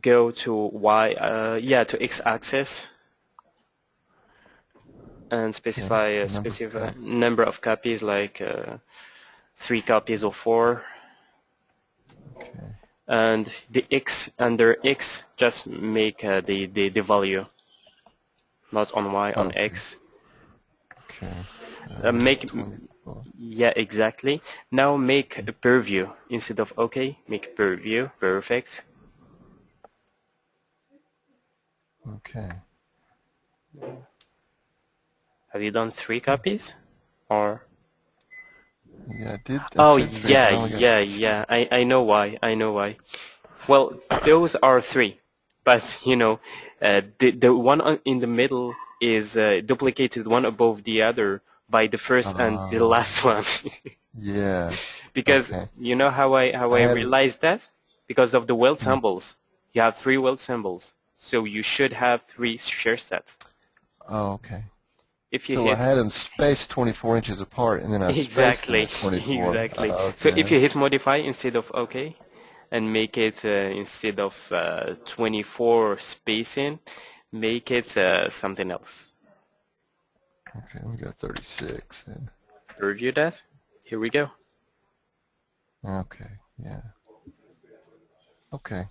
Go to Y to X axis and specify number of copies like 3 copies or 4. Okay. And the X under X just make the value, not on Y, on Okay. X. Okay. Make 24. yeah, exactly. Now make a per view instead of OK. Make per view. Perfect. Okay. Have you done 3 copies, or? Yeah, I did. I Oh said three, but I only got- yeah. I know why. I know why. Well, those are 3, but you know, the one in the middle is duplicated one above the other by the first and the last one. Yeah. Because Okay. you know how I had- realized that? Because of the weld symbols. You have 3 weld symbols. So you should have 3 shear sets. Oh, okay. If you So I hit had them spaced 24 inches apart, and then I spaced them exactly, at 24. exactly. Oh, So if okay. you hit modify instead of OK, and make it instead of 24 spacing, make it something else. Okay, we got 36. Then. Review that. Here we go. Okay, yeah. Okay.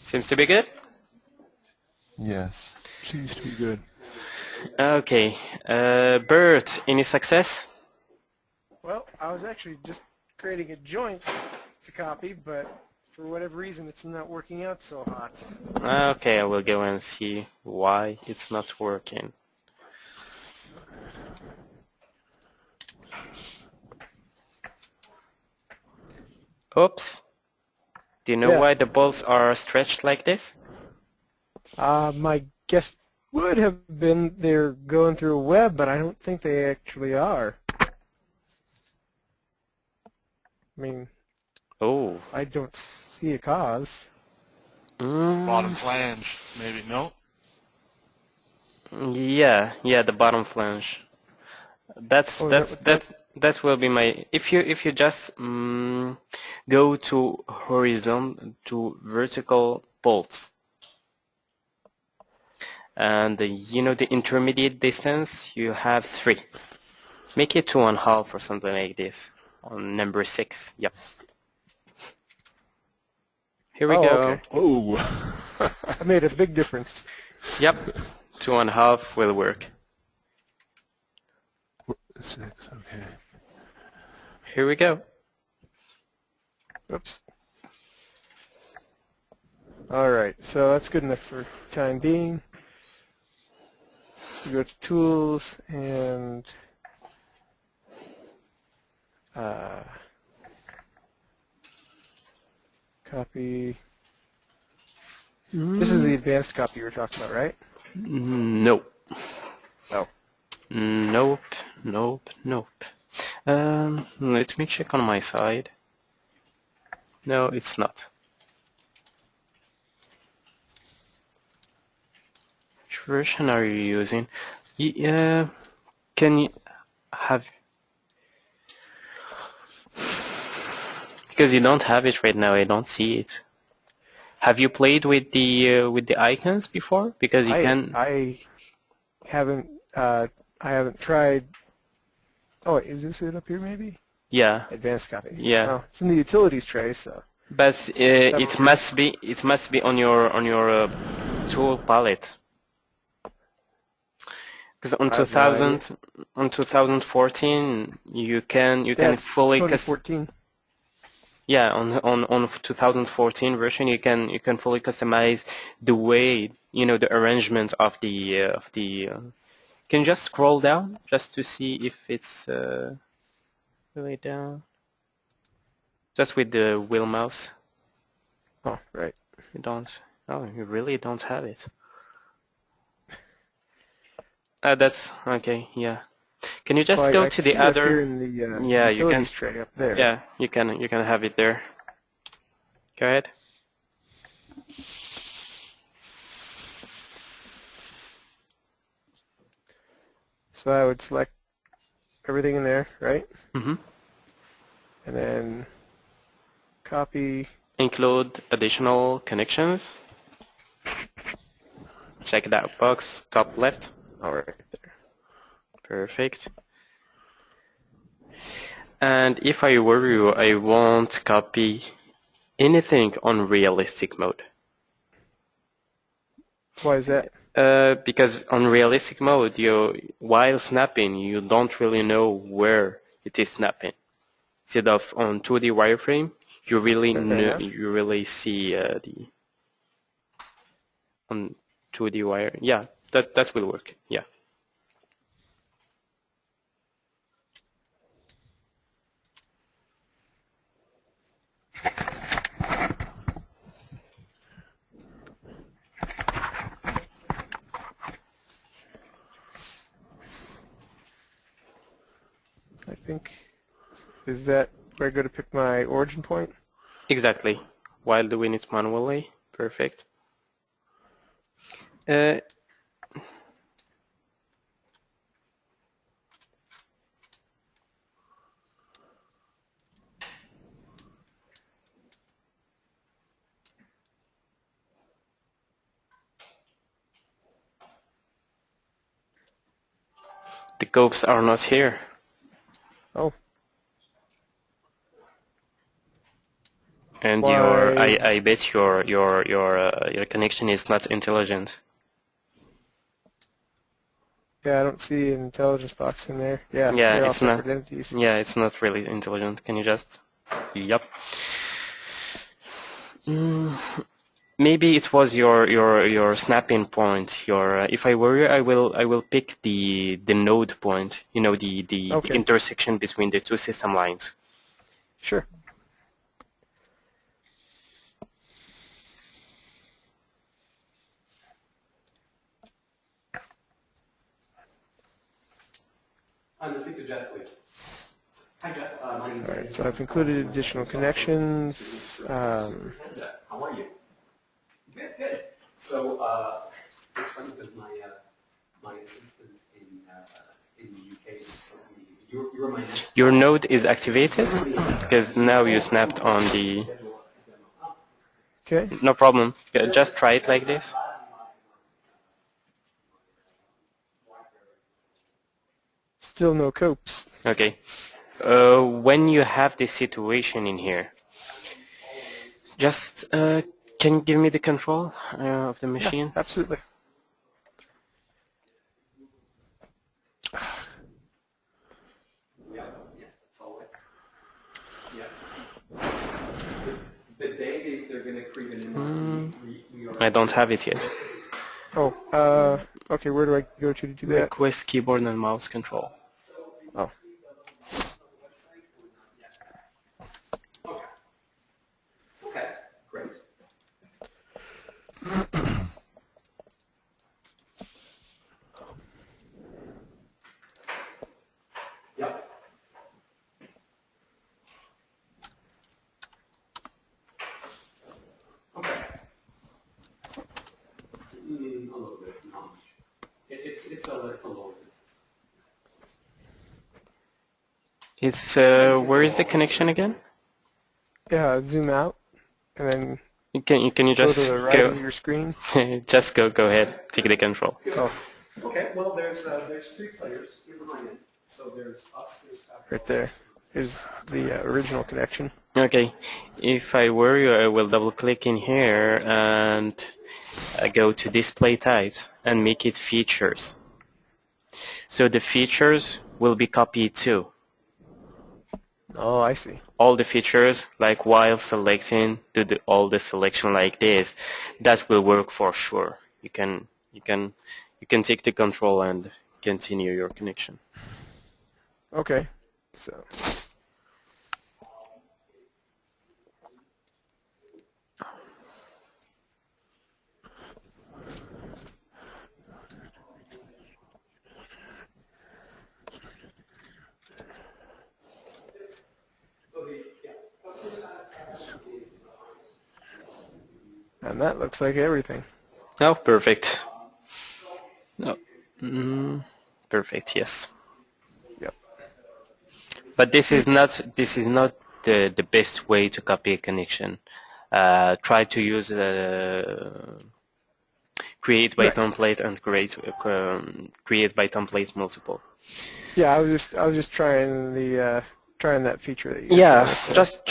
Seems to be good. Yes. Seems to be good. Okay. Bert, any success? Well, I was actually just creating a joint to copy, but for whatever reason, it's not working out so hot. Okay, I will go and see why it's not working. Oops. Do you know Yeah. why the balls are stretched like this? My guess would have been they're going through a web, but I don't think they actually are. I mean, Oh. I don't see a cause. Bottom flange, maybe. No? Yeah, the bottom flange. That will be my. If you just go to vertical bolts, and the intermediate distance, you have 3. Make it 2.5 or something like this on number 6. Yep. Here we Oh, go. okay. Oh, That made a big difference. Yep. 2.5 will work. 6. Okay. Here we go. Oops. All right, so that's good enough for time being. You go to Tools and copy. This is the advanced copy you were talking about, right? Nope. No. Nope. Let me check on my side. No, it's not. Which version are you using? Yeah, can you have... Because you don't have it right now, I don't see it. Have you played with the icons before? Because you can... I haven't tried. Oh, is this it up here maybe? Yeah, Advanced copy. Yeah. Oh, it's in the utilities tray, so. but it must be on your tool palette. Because on I have no idea. 2014 you can That's fully 2014. yeah, on 2014 version you can fully customize the way, the arrangement of the can you just scroll down just to see if it's really down, just with the wheel mouse. Oh, right. You don't. Oh, you really don't have it. That's okay. Yeah. Can you just Well, go I to can the see it up other? here in the Yeah, you can. utilities tray up there. Yeah, you can have it there. Go ahead. So I would select everything in there, right? Mm-hmm. And then copy. Include additional connections. Check that box, top left. All right there. Perfect. And if I were you, I won't copy anything on realistic mode. Why is that? Because on realistic mode, while snapping, you don't really know where it is snapping. Instead of on 2D wireframe, you really see the on 2D wire. Yeah, that will work. Yeah. I think, is that where I go to pick my origin point? Exactly. while doing it manually. Perfect. Uh, the copes are not here. Oh, And Why? I bet your connection is not intelligent. yeah, I don't see an intelligence box in there. Yeah, Yeah, they're all it's not. separate entities. Yeah, it's not really intelligent. Can you just? Yup. Maybe it was your snapping point. Your if I were you, I will pick the node point. You know the Okay. intersection between the two system lines. Sure. Speak to Jeff, please. Hi, Jeff. My name is. All right, so I've included additional connections. How are you? Good, good. So it's funny because my assistant in the UK is something. You're my next. Your node is activated because now you snapped on the. Okay. No problem. Just try it like this. Still no copes. Okay. When you have this situation in here, just can you give me the control of the machine? Yeah, absolutely. I don't have it yet. Oh, okay, where do I go to do that? Request keyboard and mouse control. Oh. Okay, great. Yep. Okay. A little bit, not much. It's a low. It's where is the connection again? Yeah, zoom out, and then Can you go to just the right of your screen. just go ahead, take the control. Oh, Okay, well there's 3 players here behind it. So there's us, there's right there. Here's the original connection. Okay, if I were you, I will double click in here and go to display types and make it features. So the features will be copied too. Oh, I see. All the features, like while selecting, all the selection like this, that will work for sure. You can take the control and continue your connection. Okay, so and that looks like everything. Oh, perfect. Oh, perfect. Yes. Yep. But this is not the best way to copy a connection. Try to use create by Right. template and create by template multiple. Yeah, I was just trying trying that feature that you Yeah, just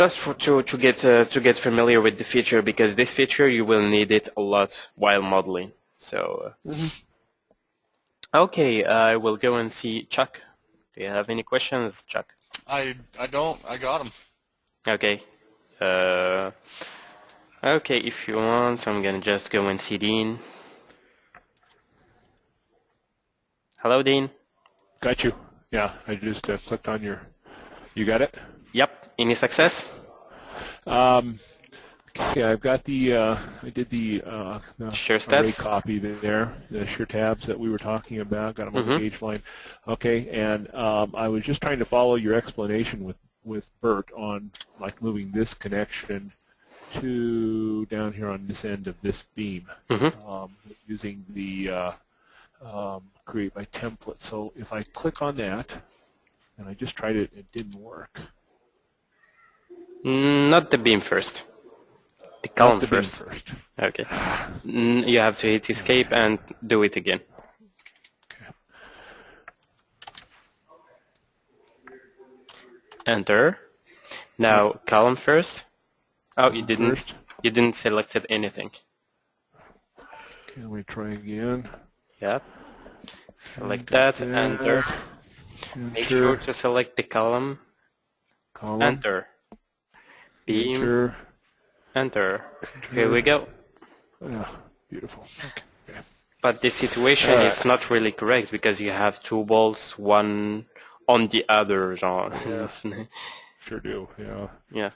to get familiar with the feature, because this feature you will need it a lot while modeling. So okay, I will go and see Chuck. Do you have any questions, Chuck? I don't. I got them. Okay. Okay, if you want, I'm gonna just go and see Dean. Hello, Dean. Got you. Yeah, I just clicked on your. You got it? Yep. Any success? Okay, I've got the. I did the Sure array stats. copy there. The sure tabs that we were talking about. Got them on the gauge line. Okay, and I was just trying to follow your explanation with Bert on like moving this connection to down here on this end of this beam using the create by template. So if I click on that, and I just tried it, it didn't work. Not the beam first. The Not column the beam first. first. Okay. You have to hit escape and do it again. Okay. Enter. Now column first. Oh, you didn't. First. You didn't select anything. Okay, let me try again. Yep. Select that. Enter. Make sure to select the column. Column. Enter. Beam. Enter. Enter. Here we go. Yeah, beautiful. Okay. But the situation is not really correct because you have two balls, one on the other. Genre. Sure do. Yeah. Yeah.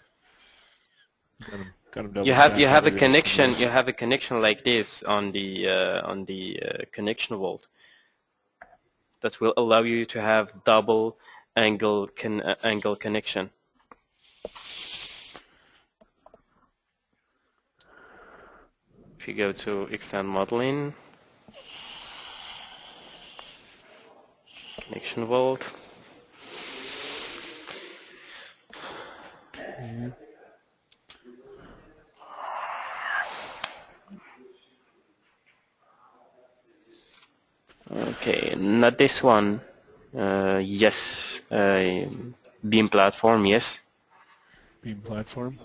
Got 'em double You have stacked a over connection. here. You have a connection like this on the connection vault that will allow you to have double angle connection. If you go to extend modeling, connection vault. Okay, not this one. Yes, beam platform. Yes. Beam platform.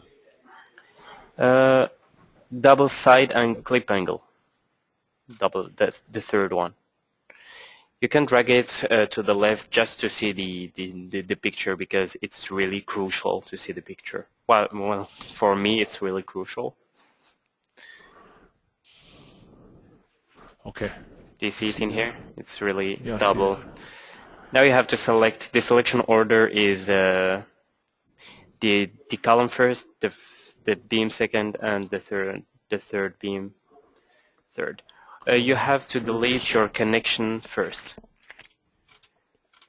Double side and clip angle. Double the third one. You can drag it to the left just to see the picture because it's really crucial to see the picture. Well, for me it's really crucial. Okay. Do you see it in here? It's really Yeah, I see double. it. Now you have to select. The selection order is the column first, the beam second, and the third beam third. You have to delete your connection first.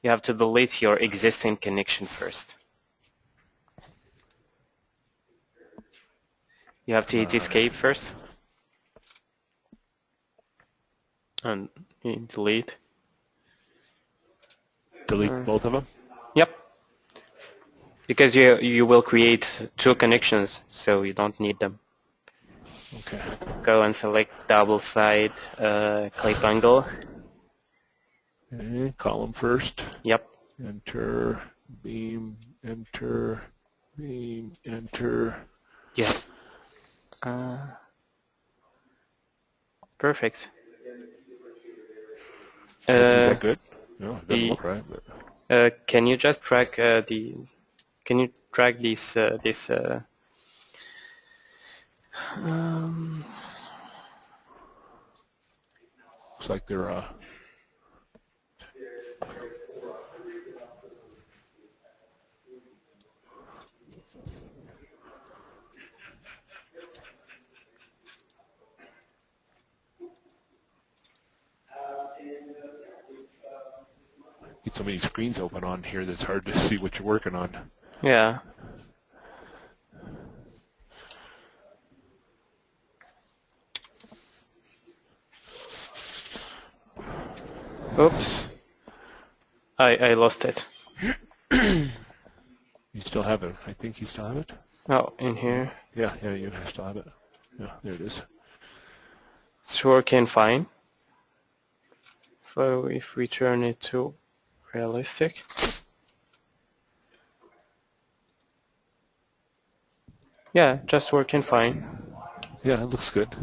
You have to delete your existing connection first. You have to hit escape first. And delete. Delete both of them. Yep. Because you will create two connections, so you don't need them. Okay. Go and select double side clip angle. Okay. Column first. Yep. Enter. Beam. Enter. Beam. Enter. Yeah. Perfect. Is that good? No, it doesn't look right. But Can you just drag Can you drag this looks like they're get so many screens open on here that's hard to see what you're working on. Yeah. Oops. I lost it. You still have it. I think you still have it. Oh, in here. Yeah, you still have it. Yeah, there it is. It's working fine. So if we turn it to realistic. Yeah, just working fine. Yeah, it looks good.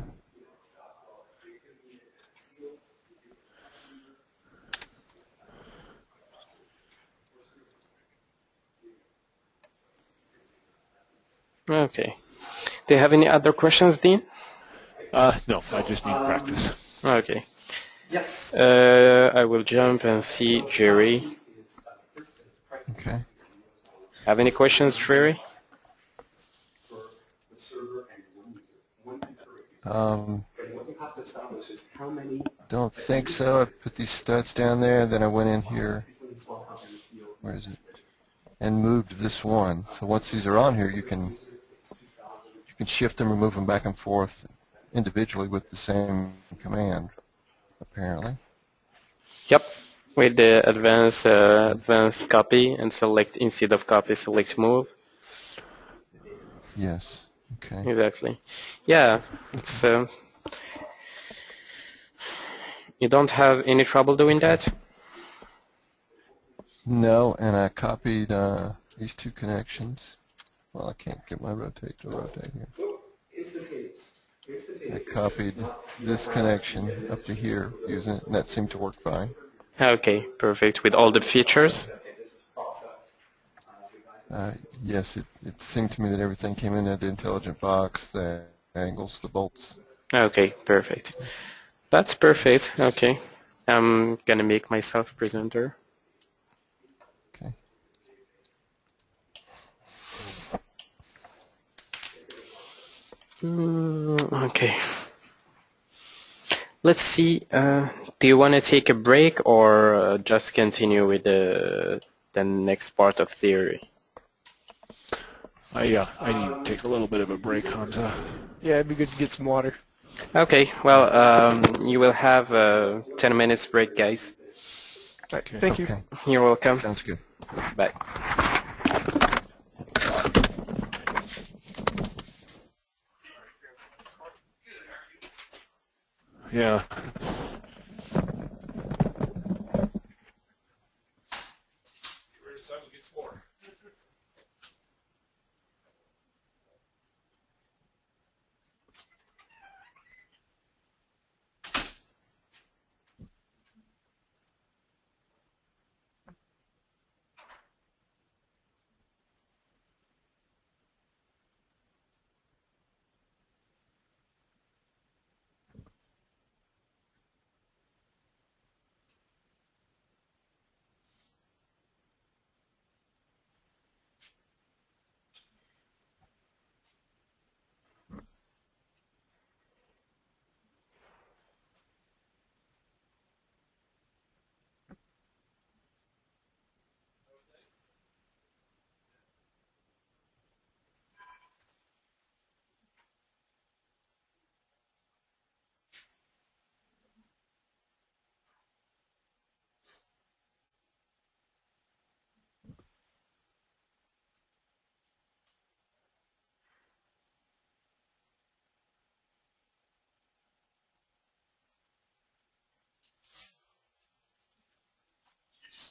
Okay. Do you have any other questions, Dean? No, I just need practice. Okay. Yes. I will jump and see Jerry. Okay. Have any questions, Jerry? Don't think so. I put these studs down there, then I went in here. Where is it? And moved this one. So once these are on here, you can can shift them or move them back and forth individually with the same command, apparently. Yep. With the advanced copy and select instead of copy, select move. Yes. Okay. Exactly. Yeah. It's you don't have any trouble doing that? No, and I copied these two connections. Well, I can't get my rotate to rotate here. I copied this connection up to here using it, and that seemed to work fine. Okay, perfect. With all the features? Yes, it seemed to me that everything came in there, the intelligent box, the angles, the bolts. Okay, perfect. That's perfect. Okay. I'm gonna make myself presenter. Okay. Okay. Let's see. Do you want to take a break or just continue with the next part of theory? I need to take a little bit of a break, Hamza. Yeah, it'd be good to get some water. Okay. Well, you will have a 10 minutes break, guys. All right, thank you. Okay. You're welcome. Sounds good. Bye. Yeah.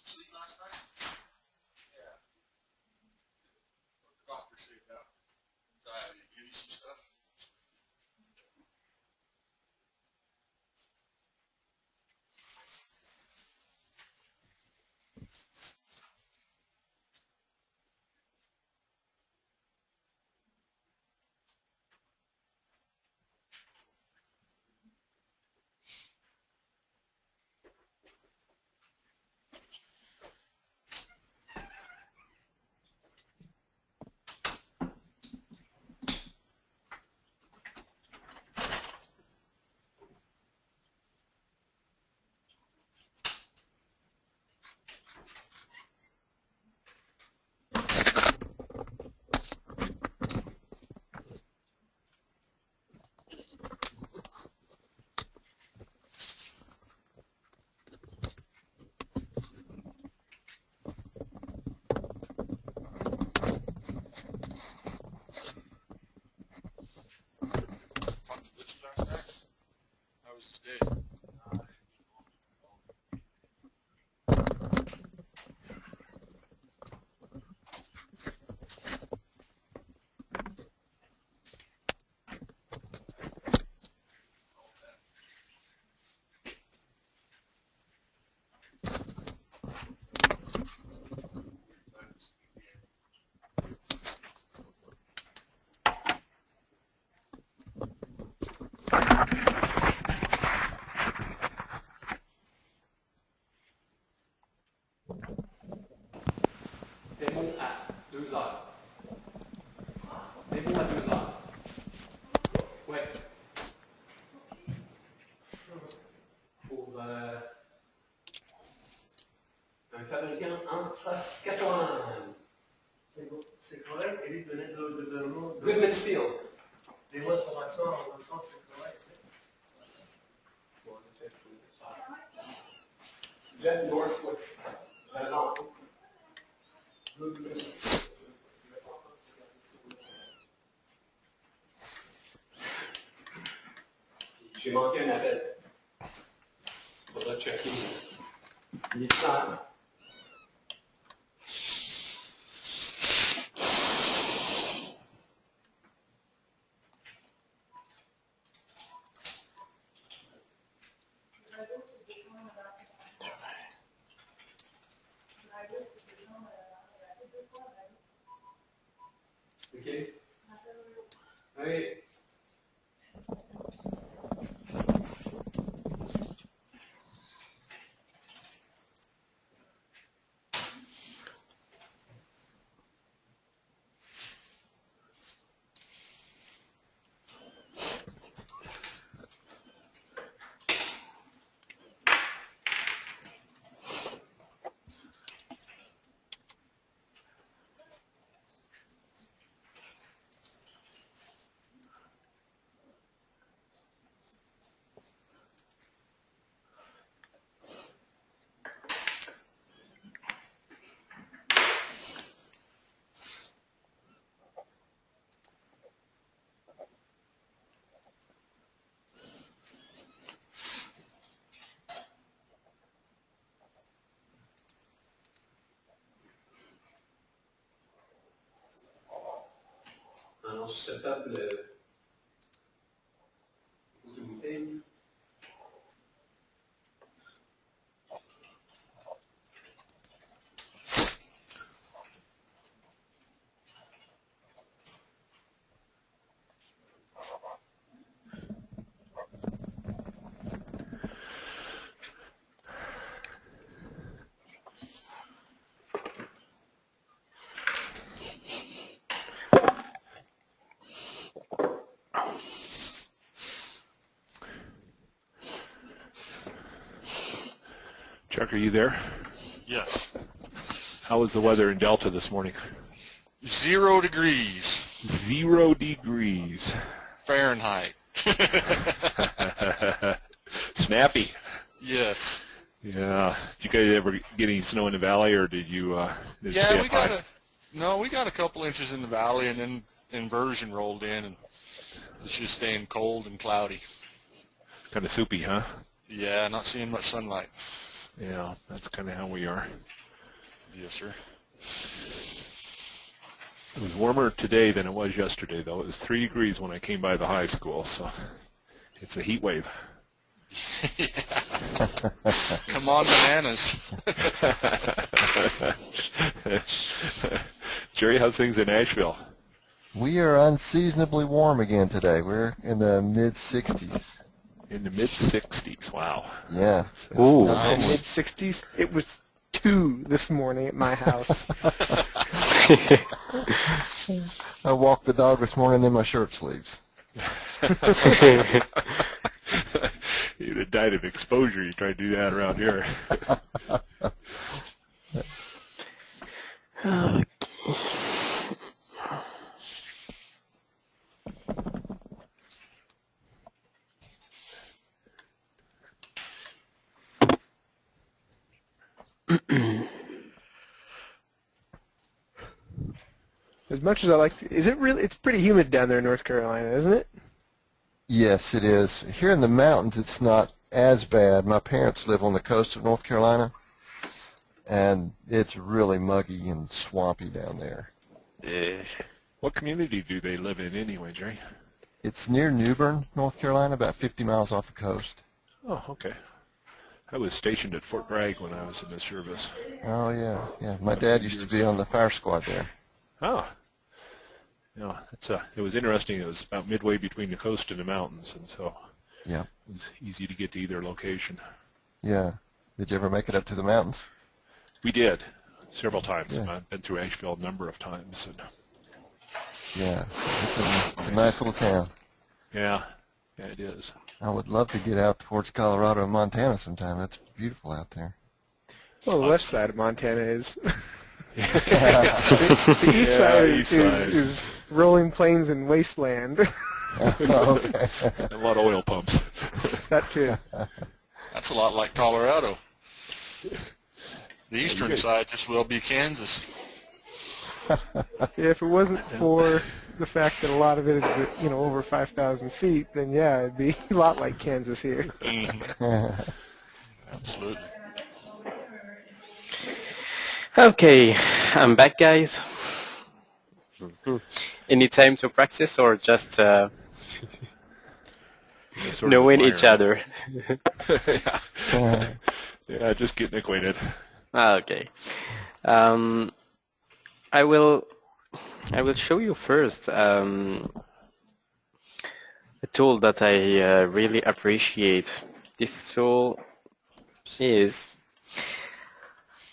Sleep last night? Yeah. What the doctor say about anxiety? Give you some stuff? Talked to Butch last night? How was his day? T'es bon à 2 heures. T'es bon à 2 heures. Ouais. Pour un fabricant en Saskatchewan. C'est correct, elle est de Goodman Steel. Des voies de formation dans le fond, c'est correct. Jet Northwest. Alors, j'ai manqué un appel. Faudra checker. Il est temps. OK. Oui. Alors, je set up le meeting. Chuck, are you there? Yes. How was the weather in Delta this morning? 0 degrees 0 degrees. Fahrenheit. Snappy. Yes. Yeah. Did you guys ever get any snow in the valley, or did you? Did it stay Yeah, up high? we got a couple inches in the valley, and then inversion rolled in, and it's just staying cold and cloudy. Kind of soupy, huh? Yeah, not seeing much sunlight. Yeah, that's kind of how we are. Yes, sir. It was warmer today than it was yesterday, though. It was 3 degrees when I came by the high school, so it's a heat wave. Come on, bananas. Jerry, how's things in Nashville? We are unseasonably warm again today. We're in the mid-60s. In the mid-60s. Wow. Yeah. Ooh. Nice. Mid-60s. It was 2 this morning at my house. I walked the dog this morning in my shirt sleeves. You'd have died of exposure. You try to do that around here. As much as I like to, is it really, it's pretty humid down there in North Carolina, isn't it? Yes, it is. Here in the mountains, it's not as bad. My parents live on the coast of North Carolina, and it's really muggy and swampy down there. What community do they live in anyway, Jerry? It's near New Bern, North Carolina, about 50 miles off the coast. Oh, okay. I was stationed at Fort Bragg when I was in the service. Oh, yeah, yeah. My dad used to be on the fire squad there. Oh. Yeah, it was interesting. It was about midway between the coast and the mountains, and so Yeah, it was easy to get to either location. yeah. Did you ever make it up to the mountains? We did several times. Yeah. I've been through Asheville a number of times. And Yeah, it's a nice little town. yeah, it is. I would love to get out towards Colorado and Montana sometime. That's beautiful out there. Well, the west side of Montana is. The east side east side. is rolling plains and wasteland. Okay. A lot of oil pumps. That too. That's a lot like Colorado. The eastern guys- side just will be Kansas. Yeah, if it wasn't for the fact that a lot of it is, over 5,000 feet, then yeah, it'd be a lot like Kansas here. Absolutely. Okay, I'm back, guys. Any time to practice or just Sort of knowing each admire. other? Yeah, just getting acquainted. Okay. I will show you first a tool that I really appreciate. This tool is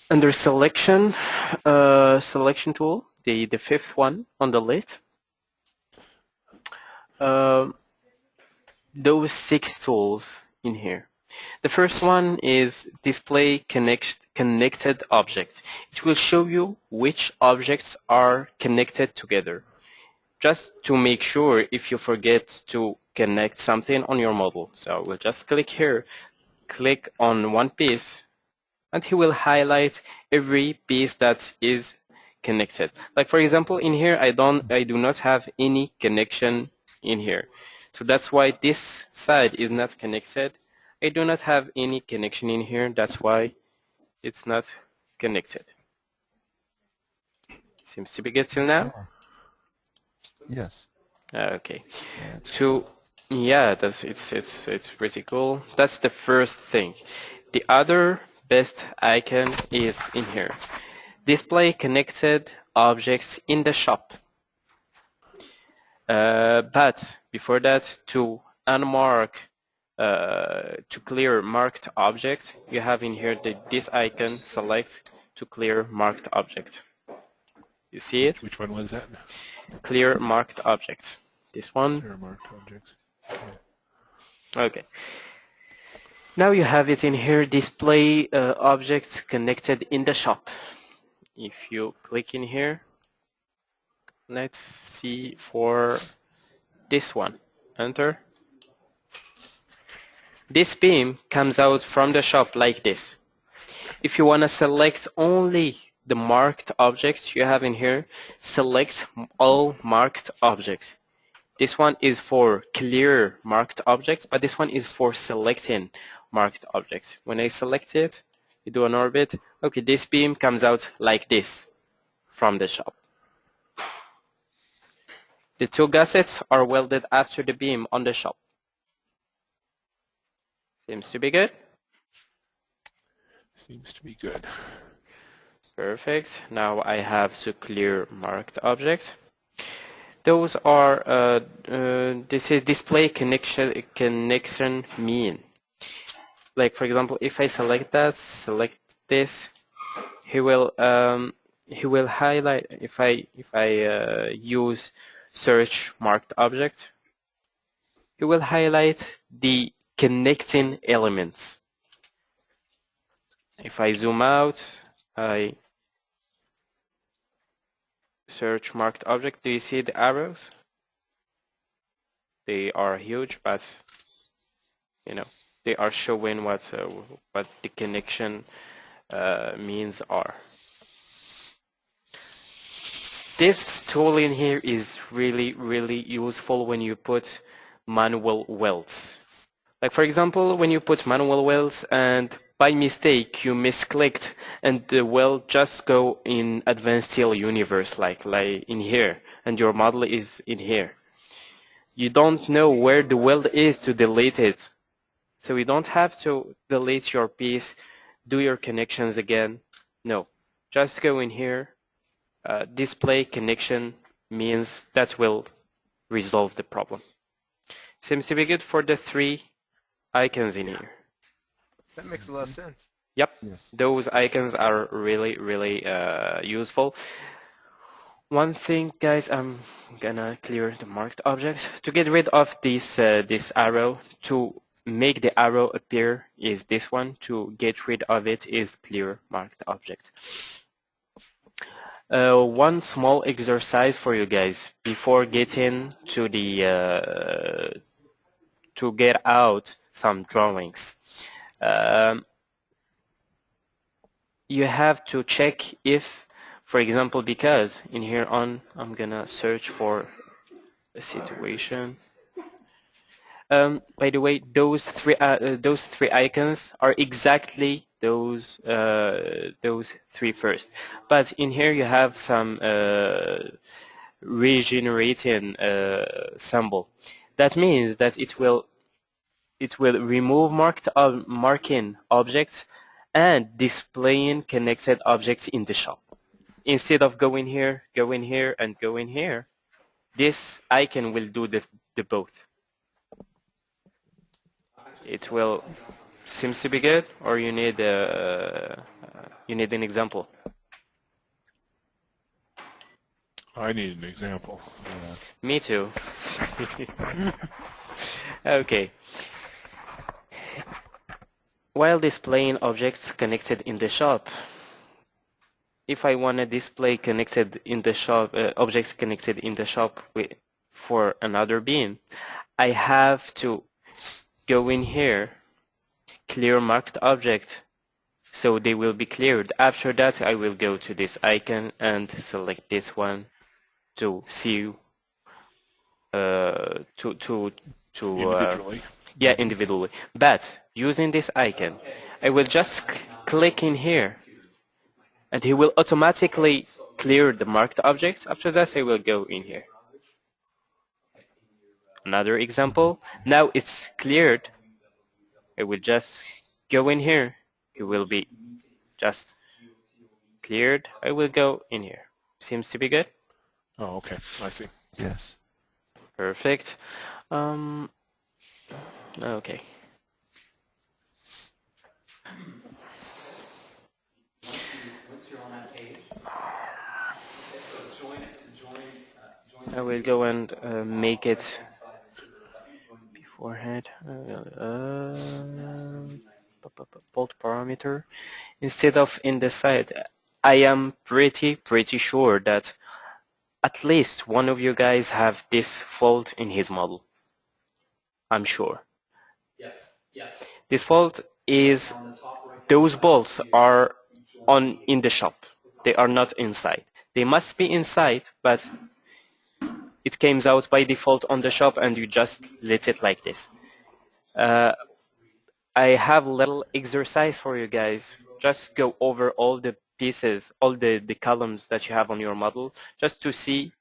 under selection tool, the fifth one on the list. Those 6 tools in here. The first one is display connected object. It will show you which objects are connected together. Just to make sure if you forget to connect something on your model. So we'll just click here, click on one piece, and he will highlight every piece that is connected. Like for example, in here I do not have any connection in here. So that's why this side is not connected. I do not have any connection in here. That's why it's not connected. Seems to be good till now. Yes. Okay. So yeah, it's pretty cool. That's the first thing. The other best icon is in here. Display connected objects in the shop. But before that, to unmark, to clear marked object, you have in here this icon, select to clear marked object. You see it? Which one was that? Clear marked object. This one. Clear marked objects. Okay. Now you have it in here, display objects connected in the shop. If you click in here, let's see for this one. Enter. This beam comes out from the shop like this. If you want to select only the marked objects you have in here, select all marked objects. This one is for clear marked objects, but this one is for selecting marked objects. When I select it, you do an orbit. Okay, this beam comes out like this from the shop. The 2 gussets are welded after the beam on the shop. Seems to be good. Seems to be good. Perfect. Now I have to clear marked object. Those are this is display connection mean. Like for example, if I select this, he will highlight. If I use search marked object, he will highlight the connecting elements. If I zoom out, I search marked object. Do you see the arrows? They are huge, but they are showing what the connection means are. This tool in here is really useful when you put manual welds. Like for example, when you put manual welds and by mistake you misclicked and the weld just go in Advanced Steel Universe like in here, and your model is in here. You don't know where the weld is to delete it. So you don't have to delete your piece, do your connections again. No, just go in here. Display connection means that will resolve the problem. Seems to be good for the 3 icons in here. That makes a lot of sense. Yep, Yes. those icons are really useful. One thing, guys, I'm gonna clear the marked object. To get rid of this arrow, to make the arrow appear is this one. To get rid of it is clear marked object. One small exercise for you guys before getting to the to get out some drawings. Um, you have to check if, for example, because in here on, I'm gonna search for a situation. By the way, those three icons are exactly those three first. But in here you have some regenerating symbol. That means that it will remove marking objects and displaying connected objects in the shop. Instead of go in here, and go in here, this icon will do the both. It will seems to be good, or you need an example. I need an example. Me too. Okay. While displaying objects connected in the shop, if I want to display connected in the shop objects connected in the shop for another beam, I have to go in here, clear marked object, so they will be cleared. After that, I will go to this icon and select this one to see Individually. yeah, individually. But using this icon, I will just click in here, and he will automatically clear the marked objects. After that, I will go in here. Another example. Now it's cleared. I will just go in here. It will be just cleared. I will go in here. Seems to be good. Oh, okay. I see. Yes. Perfect. Okay. I will go and make it beforehand. Bolt parameter instead of in the side. I am pretty sure that at least one of you guys have this fault in his model. I'm sure. Yes, yes. This fault is those bolts are in the shop. They are not inside. They must be inside, but it came out by default on the shop and you just let it like this. I have a little exercise for you guys. Just go over all the pieces, all the columns that you have on your model, just to see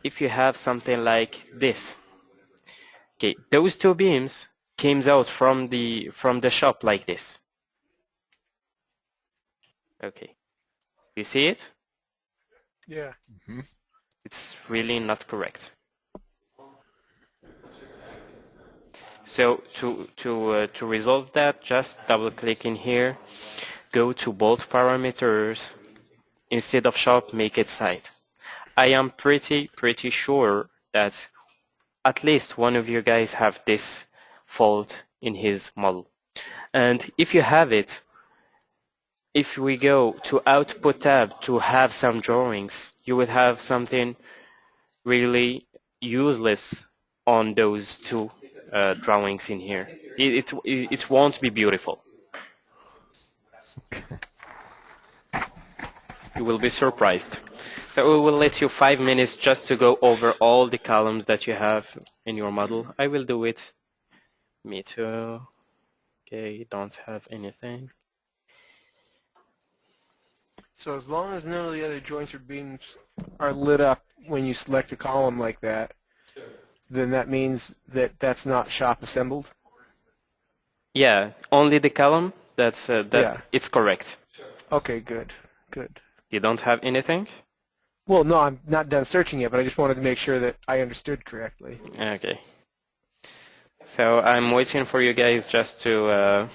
if you have something like this. Okay, those two beams came out from the shop like this. Okay, you see it? Yeah. It's really not correct. So to resolve that, just double click in here, go to bolt parameters, instead of shop, make it side. I am pretty sure that at least one of you guys have this fault in his model. And if you have it, if we go to output tab to have some drawings, you will have something really useless on those two drawings in here. It won't be beautiful. You will be surprised. So we will let you 5 minutes just to go over all the columns that you have in your model. I will do it. Me too. Okay, don't have anything. So as long as none of the other joints or beams are lit up when you select a column like that, then that means that that's not shop assembled? Yeah, only the column. That's Yeah. It's correct. Okay, good. You don't have anything? Well, no, I'm not done searching yet, but I just wanted to make sure that I understood correctly. Okay. So I'm waiting for you guys just to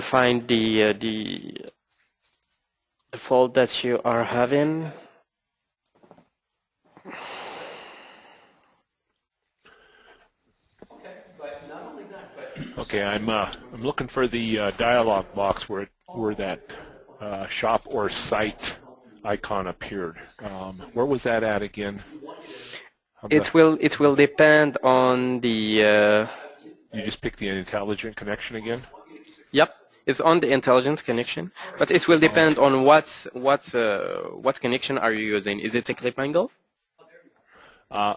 find the fault that you are having. Okay, I'm looking for the dialog box where that shop or site icon appeared. Where was that at again? It will depend on the You just pick the intelligent connection again? yep, it's on the intelligent connection, but it will depend on what connection are you using. Is it a clip angle?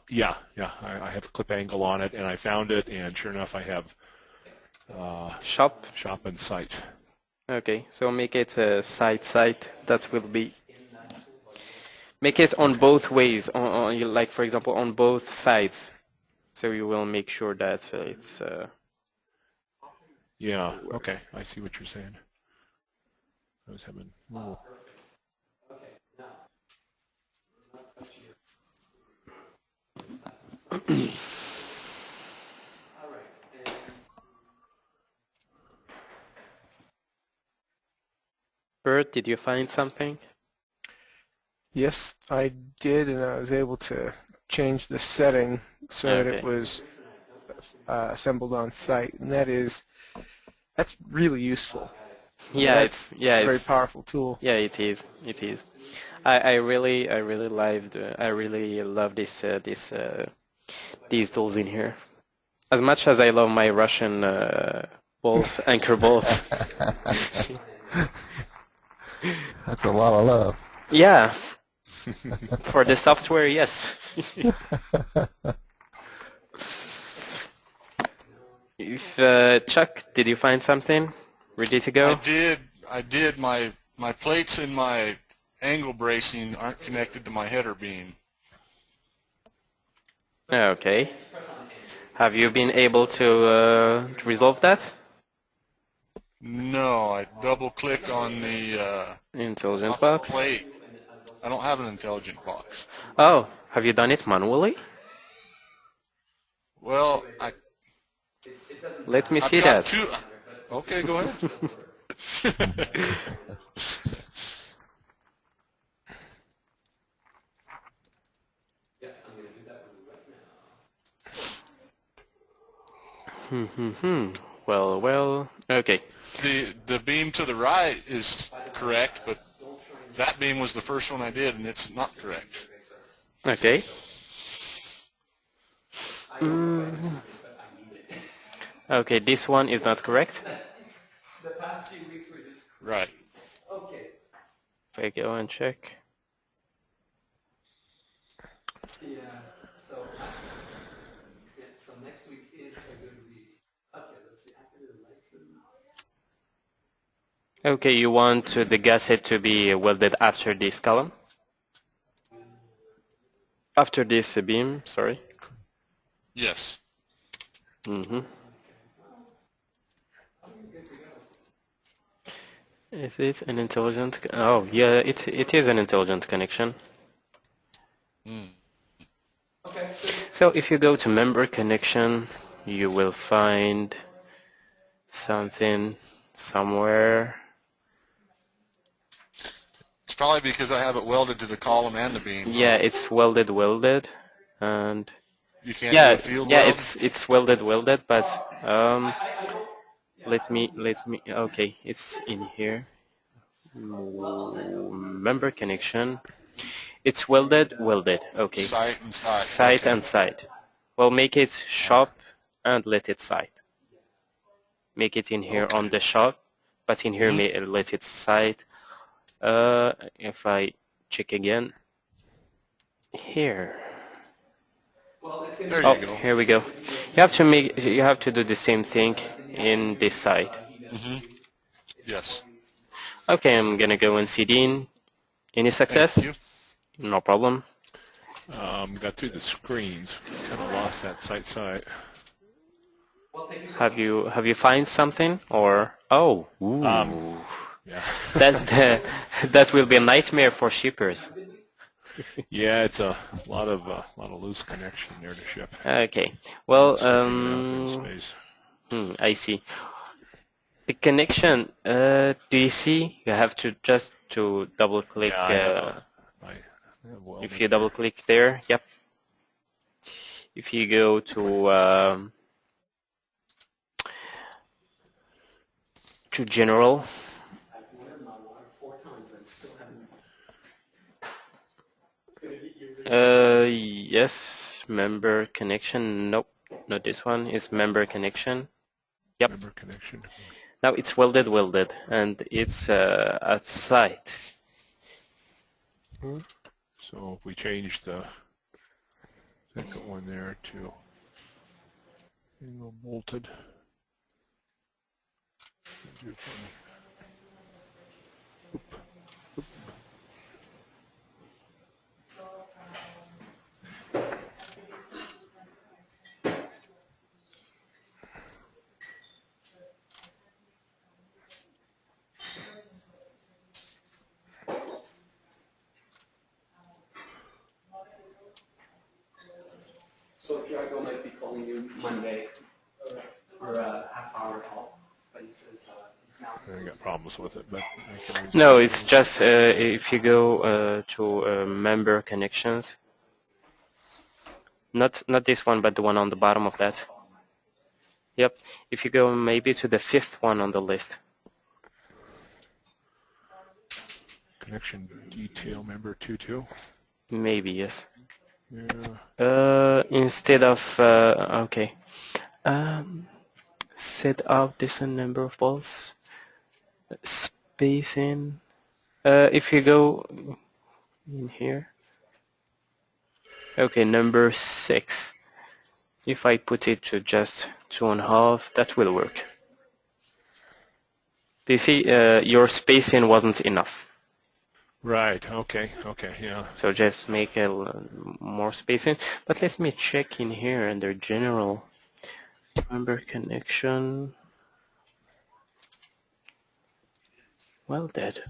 Yeah. I have a clip angle on it, and I found it, and sure enough, I have Shop. shop and site. Okay, so make it a site. That will be. Make it on both ways, like for example on both sides. So you will make sure that it's. Yeah. Okay. I see what you're saying. I was having. Oh. Bert, did you find something? Yes, I did, and I was able to change the setting so that it Okay. was assembled on site, and that's really useful. Yeah, It's a very powerful tool. yeah, it is. It is. I really love these tools in here. As much as I love my Russian bolts, anchor bolts. That's a lot of love. Yeah. For the software, yes. If Chuck, did you find something? Ready to go? I did. My plates and my angle bracing aren't connected to my header beam. Okay. Have you been able to resolve that? No, I double click on the Intelligent not the box. plate. I don't have an intelligent box. Oh, have you done it manually? Well, Let me I've see got that. two. Okay, go ahead. Well, okay. The beam to the right is correct, but that beam was the first one I did, and it's not correct. Okay. Okay, this one is not correct. Right. If I go and check. So next week is a good week. Okay, let's see. Active license. Okay, you want the gasket to be welded after this column? After this beam, sorry. Yes. Mm-hmm. Is it an intelligent? Oh, yeah, it is an intelligent connection. Okay. So if you go to member connection, you will find something somewhere. It's probably because I have it welded to the column and the beam. Yeah, it's welded, and You can't yeah, do a field yeah, weld? it's welded, but let me. Okay, it's in here. Member connection. It's welded. Okay. Site and site. Site Okay. and site. Well, make it shop and let it site. Make it in here on the shop, but in here let it site. If I check again, here. There Oh, you go. here we go. You have to do the same thing in this side. Yes. Okay, I'm gonna go and CD. Any success? Thank you. No problem. Got through the screens. Kind of lost that site. Have you find something or ooh. Yeah. That will be a nightmare for shippers. Yeah, it's a lot of loose connection there to ship. Okay. Well, Sticking it out in space. I see. The connection. Do you see? You have to just double click. Yeah, I have If you double click there, yep. If you go to general, Yes, member connection. Nope, not this one. It's member connection. Yep. Member connection. Now it's welded, and it's at site. So if we change the second one there to angle bolted. Oop. Oop. So Tiago might be calling you Monday for a half-hour call, but he says now. I got problems with it, but I can always No, it's just if you go to member connections. Not this one, but the one on the bottom of that. Yep. If you go maybe to the 5th one on the list. connection detail member 22. Maybe, yes. Yeah. Instead of, okay. Set up decent number of balls. Spacing. If you go in here. Okay, number 6. If I put it to just 2.5, that will work. Do you see, your spacing wasn't enough. Right, okay, yeah. So just make a more spacing. But let me check in here under general. Member connection. Welded.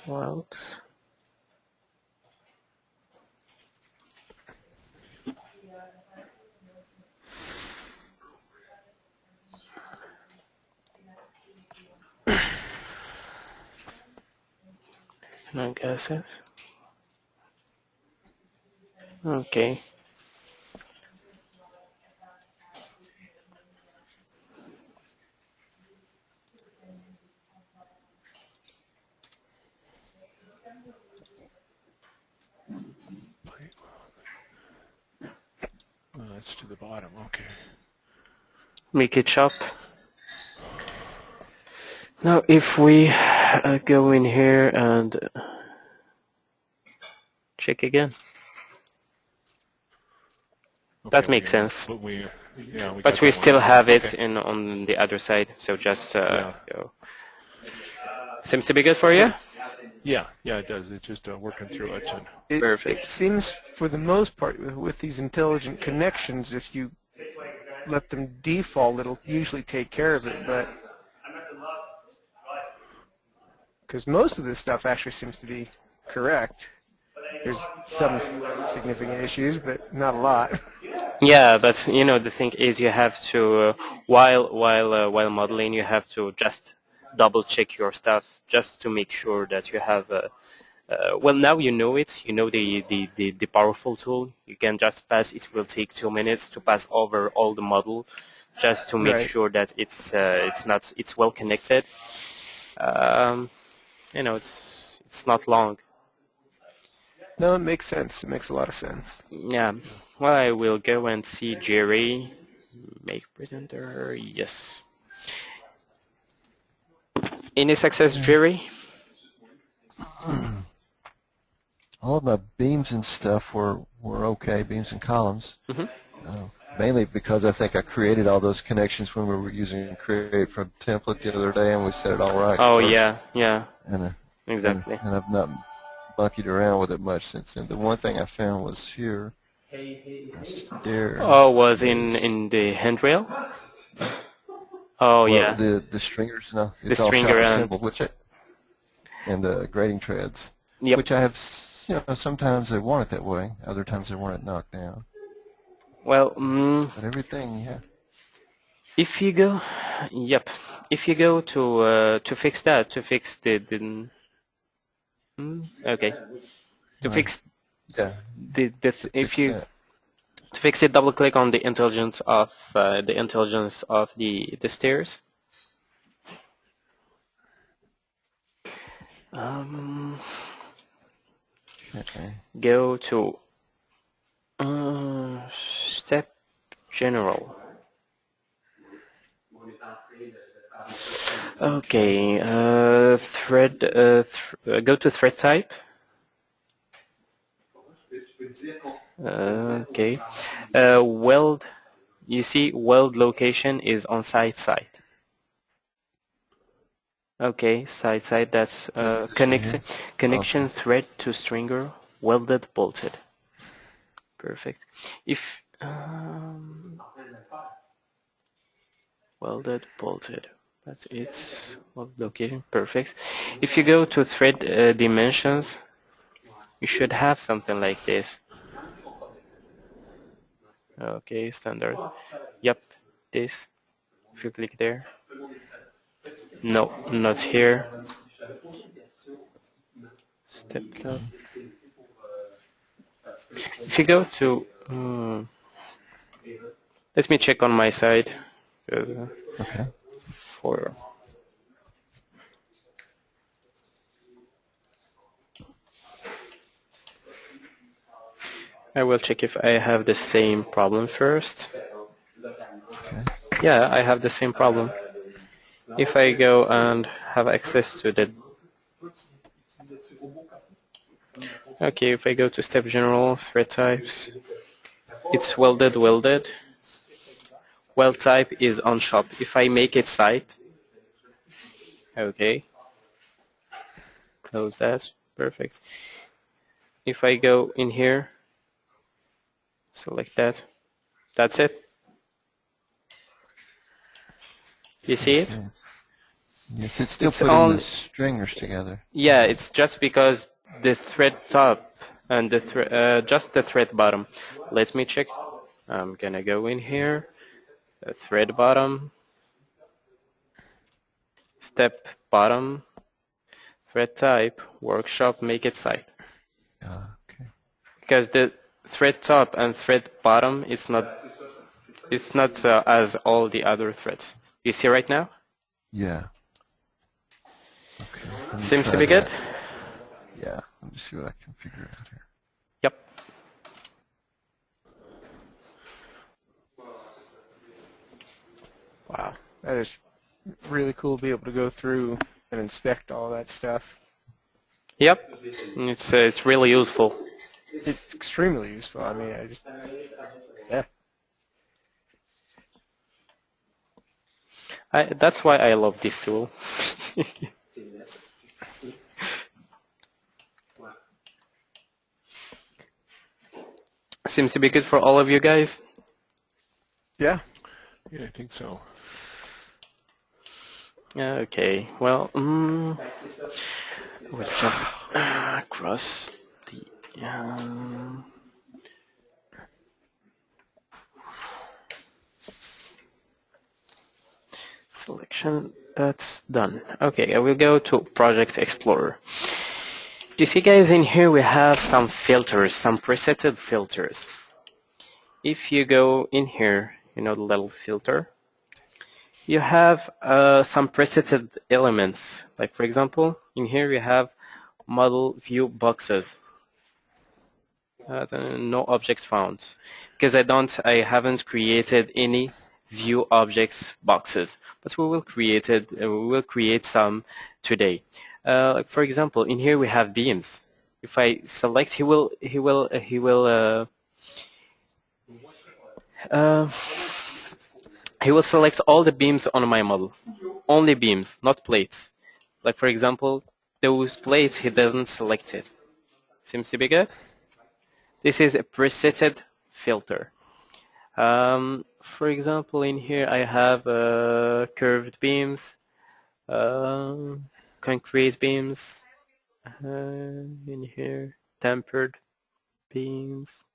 Weld. I guess it. Okay. That's to the bottom, okay. Make it sharp. Now if we go in here and check again. That Okay, makes sense. But we But we still have it in on the other side, so just Yeah. go. Seems to be good for you? Yeah, it does. It's just working through it. And Perfect. It seems for the most part with these intelligent connections, if you let them default, it'll usually take care of it, but because most of this stuff actually seems to be correct. There's some significant issues, but not a lot. Yeah, but you know the thing is you have to while modeling you have to just double check your stuff just to make sure that you have well now you know it, you know the powerful tool. You can just pass. It will take 2 minutes to pass over all the model just to make Right. sure that it's well connected. You know it's not long. No, it makes sense. It makes a lot of sense. Yeah. Well, I will go and see Jerry. Make presenter. Yes. Any success, Jerry? All of my beams and stuff were okay, beams and columns. Mainly because I think I created all those connections when we were using Create from template the other day, and we set it all right. Oh first. yeah. And, Exactly. and I've not monkeyed around with it much since then. The one thing I found was here. There. Oh, was in the handrail? Oh Well, yeah. the stringers, no, it's The all stringer shop and- assembled, and the grading treads, Yep. which I have, sometimes they want it that way, other times they want it knocked down. Well, But everything, yeah. if you go, yep. If you go to fix that, to fix the okay, to fix Yeah. if you that. to fix it, double click on the intelligence of the stairs. Okay. Go to step general. Okay, thread. Go to thread type. Okay. Weld. You see, weld location is on side. Okay, side. That's This connection here? connection Okay. thread to stringer, welded, bolted. Perfect. If welded, bolted. That's its weld location. Perfect. If you go to thread dimensions, you should have something like this. Okay, standard. Yep, this. If you click there. No, not here. Step up. If you go to, let me check on my side. Okay. For I will check if I have the same problem first. Okay. Yeah, I have the same problem. If I go and have access to the... Okay, if I go to step general, thread types, it's welded. Weld type is on shop. If I make it site, okay, close that, perfect. If I go in here, select that, that's it. You see it? Okay. Yes, it's still It's putting on, the stringers together. yeah, it's just because the thread top and the just the thread bottom. Let me check. I'm gonna go in here, thread bottom, step bottom, thread type, workshop, make it site. Okay. Because the thread top and thread bottom, it's not as all the other threads. You see right now? Yeah. Okay. Let me Seems to try be good. that. Yeah. Let me see what I can figure out here. Yep. Wow, that is really cool to be able to go through and inspect all that stuff. Yep. It's really useful. It's extremely useful. I mean, yeah. That's why I love this tool. Seems to be good for all of you guys. Yeah. Yeah, I think so. Okay. Well, we'll just cross the. Selection, that's done. Okay, I will go to Project Explorer. You see guys, in here we have some filters, some presetted filters. If you go in here, you know, the little filter, you have some presetted elements. Like for example, in here you have model view boxes. No object found, because I haven't created any view objects boxes, but we will create some today. Like for example, in here we have beams. If I select, he will select all the beams on my model, only beams, not plates. Like for example, those plates he doesn't select it. Seems to be good. This is a presetted filter. For example, in here I have curved beams, concrete beams, in here tempered beams,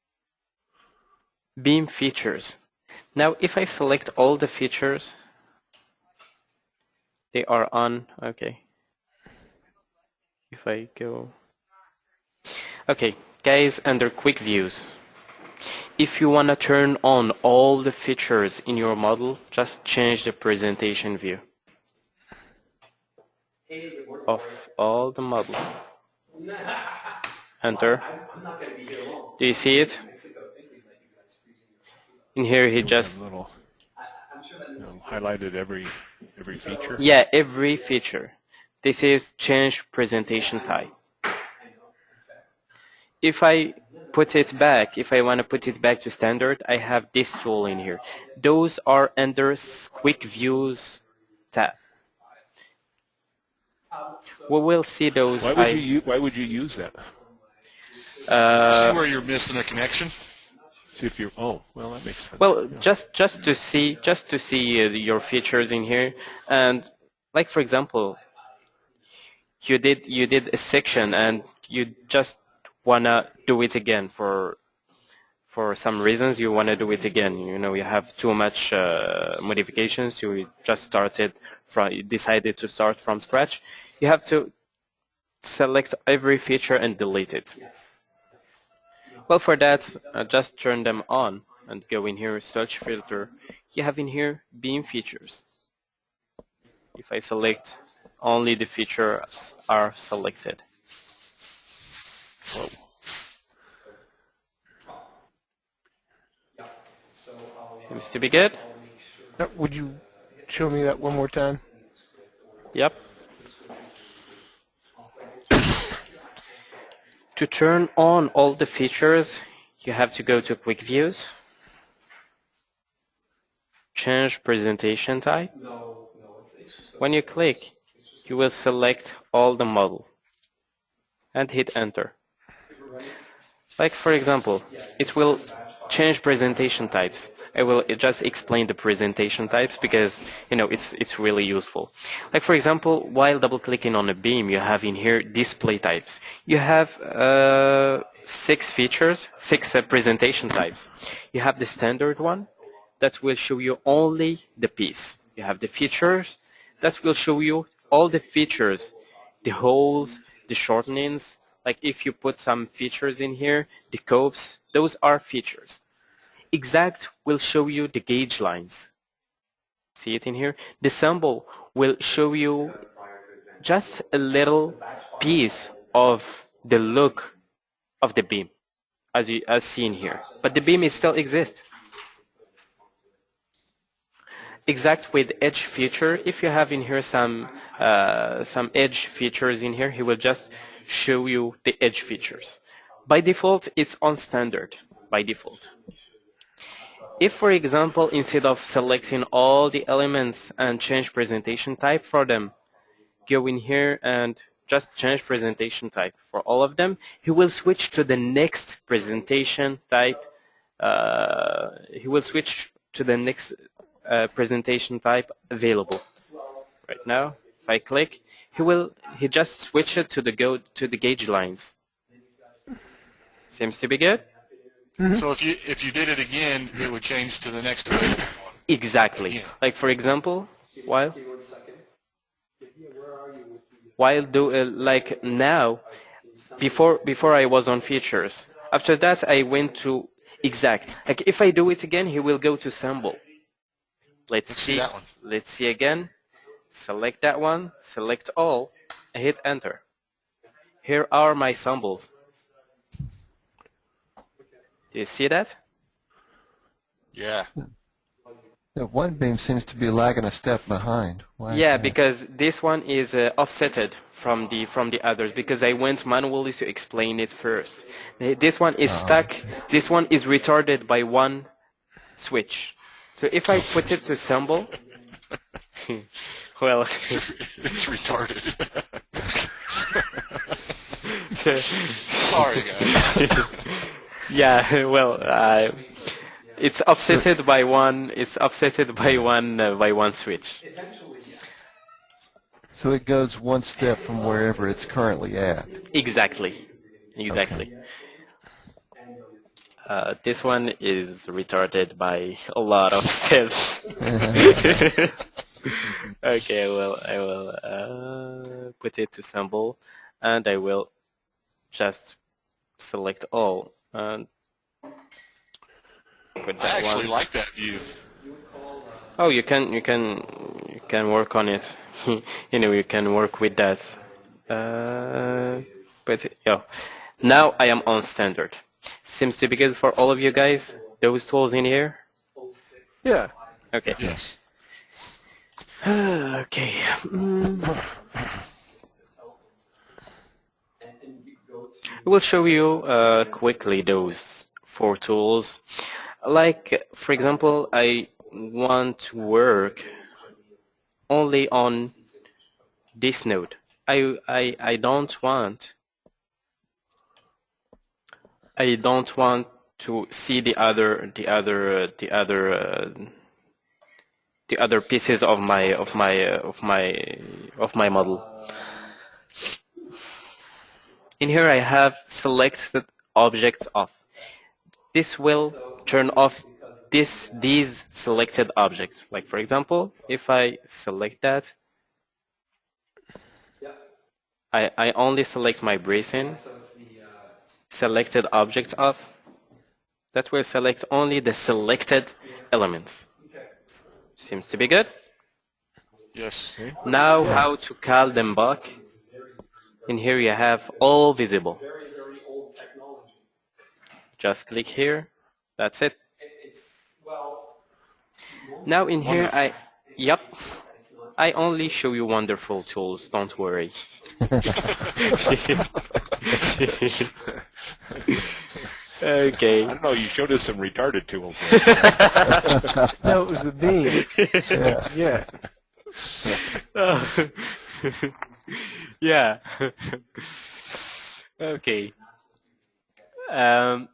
beam features. Now if I select all the features, they are on. Okay. If I go, okay guys, under quick views, if you want to turn on all the features in your model, just change the presentation view. of all the model. Enter. Do you see it? In here he We have just, little, highlighted every feature. yeah, every feature. This is change presentation type. If I put it back, if I want to put it back to standard, I have this tool in here. Those are under quick views tab. We will see those. Why would you use that? See where you're missing a connection? See if you. Oh, well, that makes sense. Well, Yeah. just to see your features in here, and like for example, you did a section and you just wanna do it again for some reasons. You wanna do it again. You know, you have too much modifications. You decided to start from scratch. You have to select every feature and delete it. Well, for that, just turn them on and go in here, search filter. You have in here beam features. If I select, only the features are selected. Whoa. Seems to be good. Would you show me that one more time? Yep. To turn on all the features, you have to go to Quick Views, change presentation type. When you click, you will select all the model and hit enter. Like for example, it will change presentation types. I will just explain the presentation types because, you know, it's really useful. Like for example, while double clicking on a beam, you have in here display types. You have 6 features, 6 presentation types. You have the standard one that will show you only the piece. You have the features that will show you all the features, the holes, the shortenings. Like if you put some features in here, the coves, those are features. Exact will show you the gauge lines. See it in here? The symbol will show you just a little piece of the look of the beam, as seen here. But the beam is still exists. Exact with edge feature, if you have in here some edge features in here, he will just show you the edge features. By default, it's on standard, by default. If, for example, instead of selecting all the elements and change presentation type for them, go in here and just change presentation type for all of them, he will switch to the next presentation type. He will switch to the next presentation type available. Right now, if I click, he just switch it to the gauge lines. Seems to be good. Mm-hmm. So if you did it again, it would change to the next available one. Exactly. Again. Like for example, like now, before I was on features. After that, I went to exact. Like if I do it again, he will go to symbol. Let's see that one. Let's see again. Select that one. Select all. Hit enter. Here are my symbols. Do you see that? Yeah. Yeah, one beam seems to be lagging a step behind. Why is Yeah, that? because this one is offsetted from the others because I went manually to explain it first. This one is stuck. This one is retarded by one switch. So if I put it to symbol, well, It's retarded. Sorry, guys. yeah, well, it's offsetted by one. It's offsetted by one switch. So it goes one step from wherever it's currently at. Exactly. This one is retarded by a lot of steps. Okay, well, I will put it to symbol, and I will just select all and put I that actually one. like that view. Oh, you can can work on it. You can work with that. But yeah, now I am on standard. Seems to be good for all of you guys. Those tools in here. Yeah. Okay. Yes. Okay. I will show you quickly those 4 tools. Like, for example, I want to work only on this node. I don't want to see the other pieces of my model. In here I have selected objects off. This will turn off these selected objects. Like for example, if I select that, I only select my bracing, selected object off. That will select only the selected elements. Seems to be good. Yes. Now how to call them back. In here you have all visible. Just click here. That's it. Now in here I only show you wonderful tools, don't worry. Okay. I don't know, you showed us some retarded tools. No, it was the beam. Yeah. Yeah. Okay.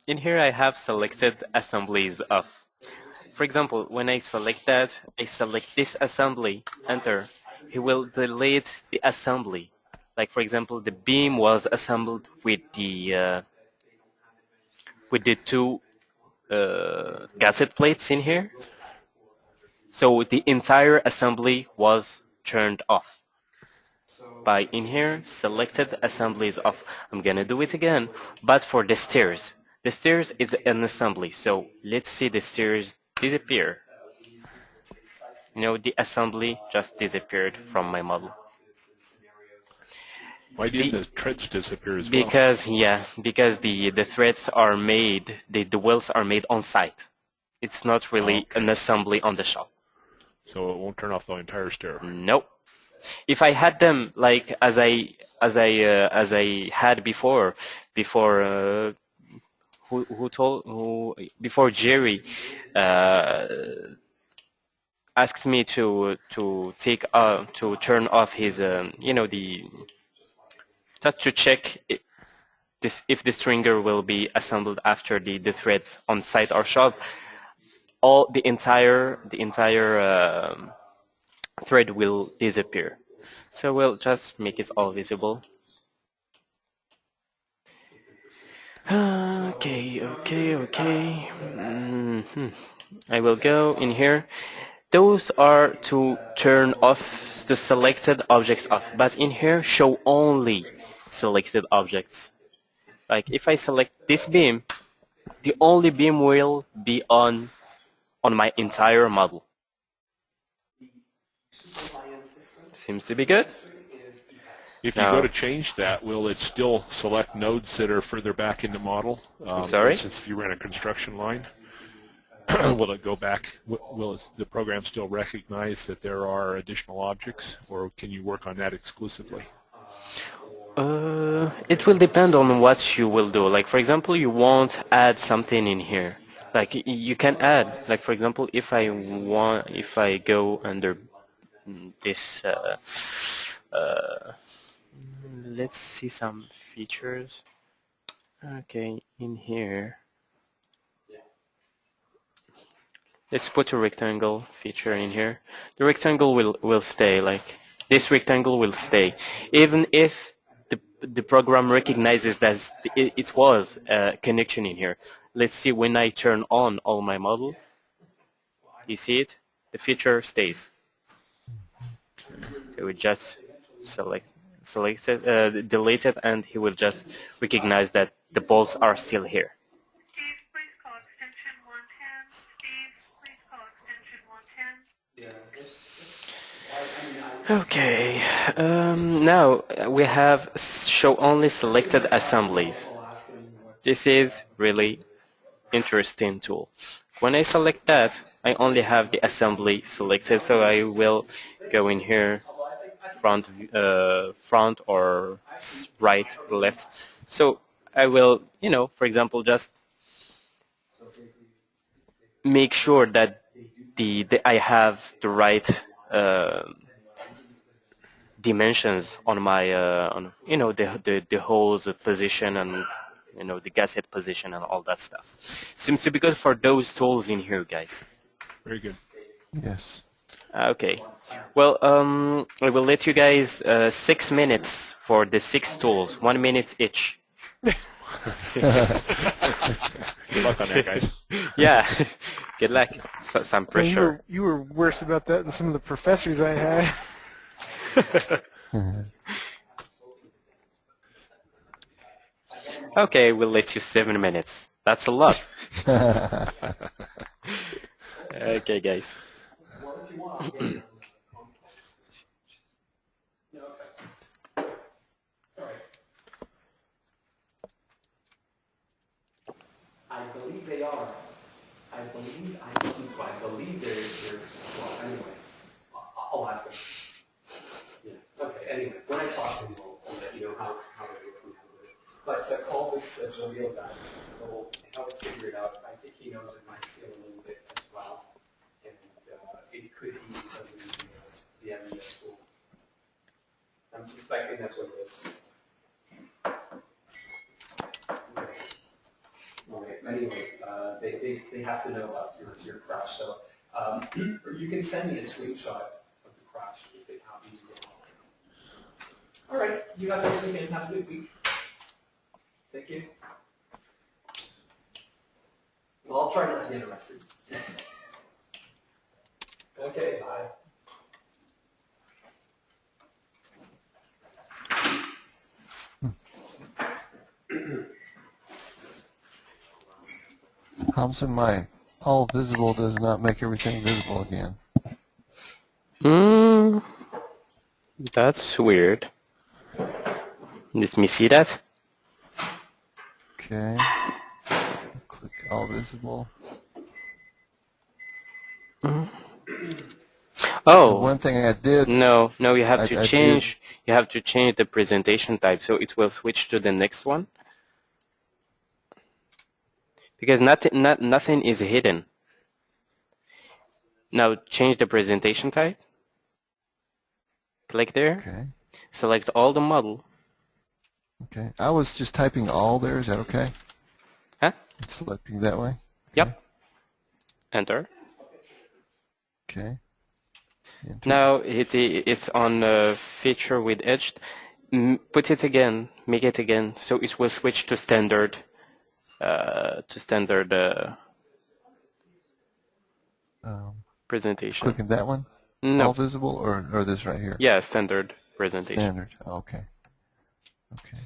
In here I have selected assemblies of. For example, when I select that, I select this assembly, enter. It will delete the assembly. Like for example, the beam was assembled with the 2 gasket plates in here. So the entire assembly was turned off. By in here, selected assemblies off. I'm gonna do it again, but for the stairs. The stairs is an assembly, so let's see the stairs disappear. The assembly just disappeared from my model. Why didn't the treads disappear as well? Because the threads are made, the wheels are made on site. It's not really an assembly on the shop. So it won't turn off the entire stair. Nope. If I had them like as I had before before Jerry asked me to turn off his just to check if the stringer will be assembled after the threads on site or shop. The entire thread will disappear. So we'll just make it all visible. Okay. I will go in here. Those are to turn off the selected objects off, but in here show only selected objects. Like if I select this beam, the only beam will be on my entire model. Seems to be good. If you go to change that, will it still select nodes that are further back in the model? Sorry? For instance, if you ran a construction line, will it go back? Will the program still recognize that there are additional objects, or can you work on that exclusively? It will depend on what you will do. Like for example, you won't add something in here. Like you can add. Like for example, if I go under this, let's see some features. Okay, in here, let's put a rectangle feature in here. The rectangle will stay. Like this rectangle will stay, even if the program recognizes that it was a connection in here. Let's see when I turn on all my model. You see it? The feature stays. So we just select it, delete it, and he will just recognize that the bolts are still here. Steve, please call extension 110. Steve, please call extension 110. Okay, now we have show only selected assemblies. This is really interesting tool. When I select that, I only have the assembly selected, so I will go in here, front or right, left. So I will, for example, just make sure that I have the right dimensions on my the holes position and the gasket position and all that stuff. Seems to be good for those tools in here, guys. Very good. Yes. Okay. Well, I will let you guys 6 minutes for the 6 tools, 1 minute each. Good luck on that, guys. Yeah. Good luck. Some You pressure. were, you were worse about that than some of the professors I had. Okay, we'll let you 7 minutes. That's a lot. Okay, guys. I believe they are. I believe there's, well, anyway, I'll ask him. Yeah, okay, anyway, when I talk to him, I'll let you know how they work and how they work. But call this Jaleel guy, he'll figure it out. I think he knows it might steal a little bit as well. And it could be because of the MES tool. I'm suspecting that's what it is. Okay. Anyways, they have to know about your crash. So you can send me a screenshot of the crash if it happens again. All right. You have a good weekend. Have a good week. Thank you. Well, I'll try not to get arrested. Okay. Bye. Thompson, my all visible does not make everything visible again. That's weird. Let me see that. Okay. Click all visible. Oh, One thing I did. no, you have I to did- change. You have to change the presentation type, so it will switch to the next one. Because nothing is hidden. Now change the presentation type. Click there. Okay. Select all the model. Okay. I was just typing all there. Is that okay? Huh? Selecting that way. Yep. Enter. Okay. Enter. Now it's on feature with edged. Put it again. Make it again. So it will switch to standard. Presentation. Clicking that one? No. All visible or this right here? Yeah, standard presentation. Standard. Okay. Okay.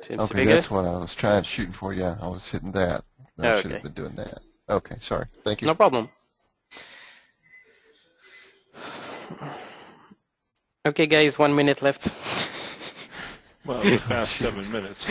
Seems to be Okay, good. that's what I was shooting for. Yeah, I was hitting that. I should have been doing that. Okay, sorry. Thank you. No problem. Okay, guys, 1 minute left. Well, it was past 7 minutes.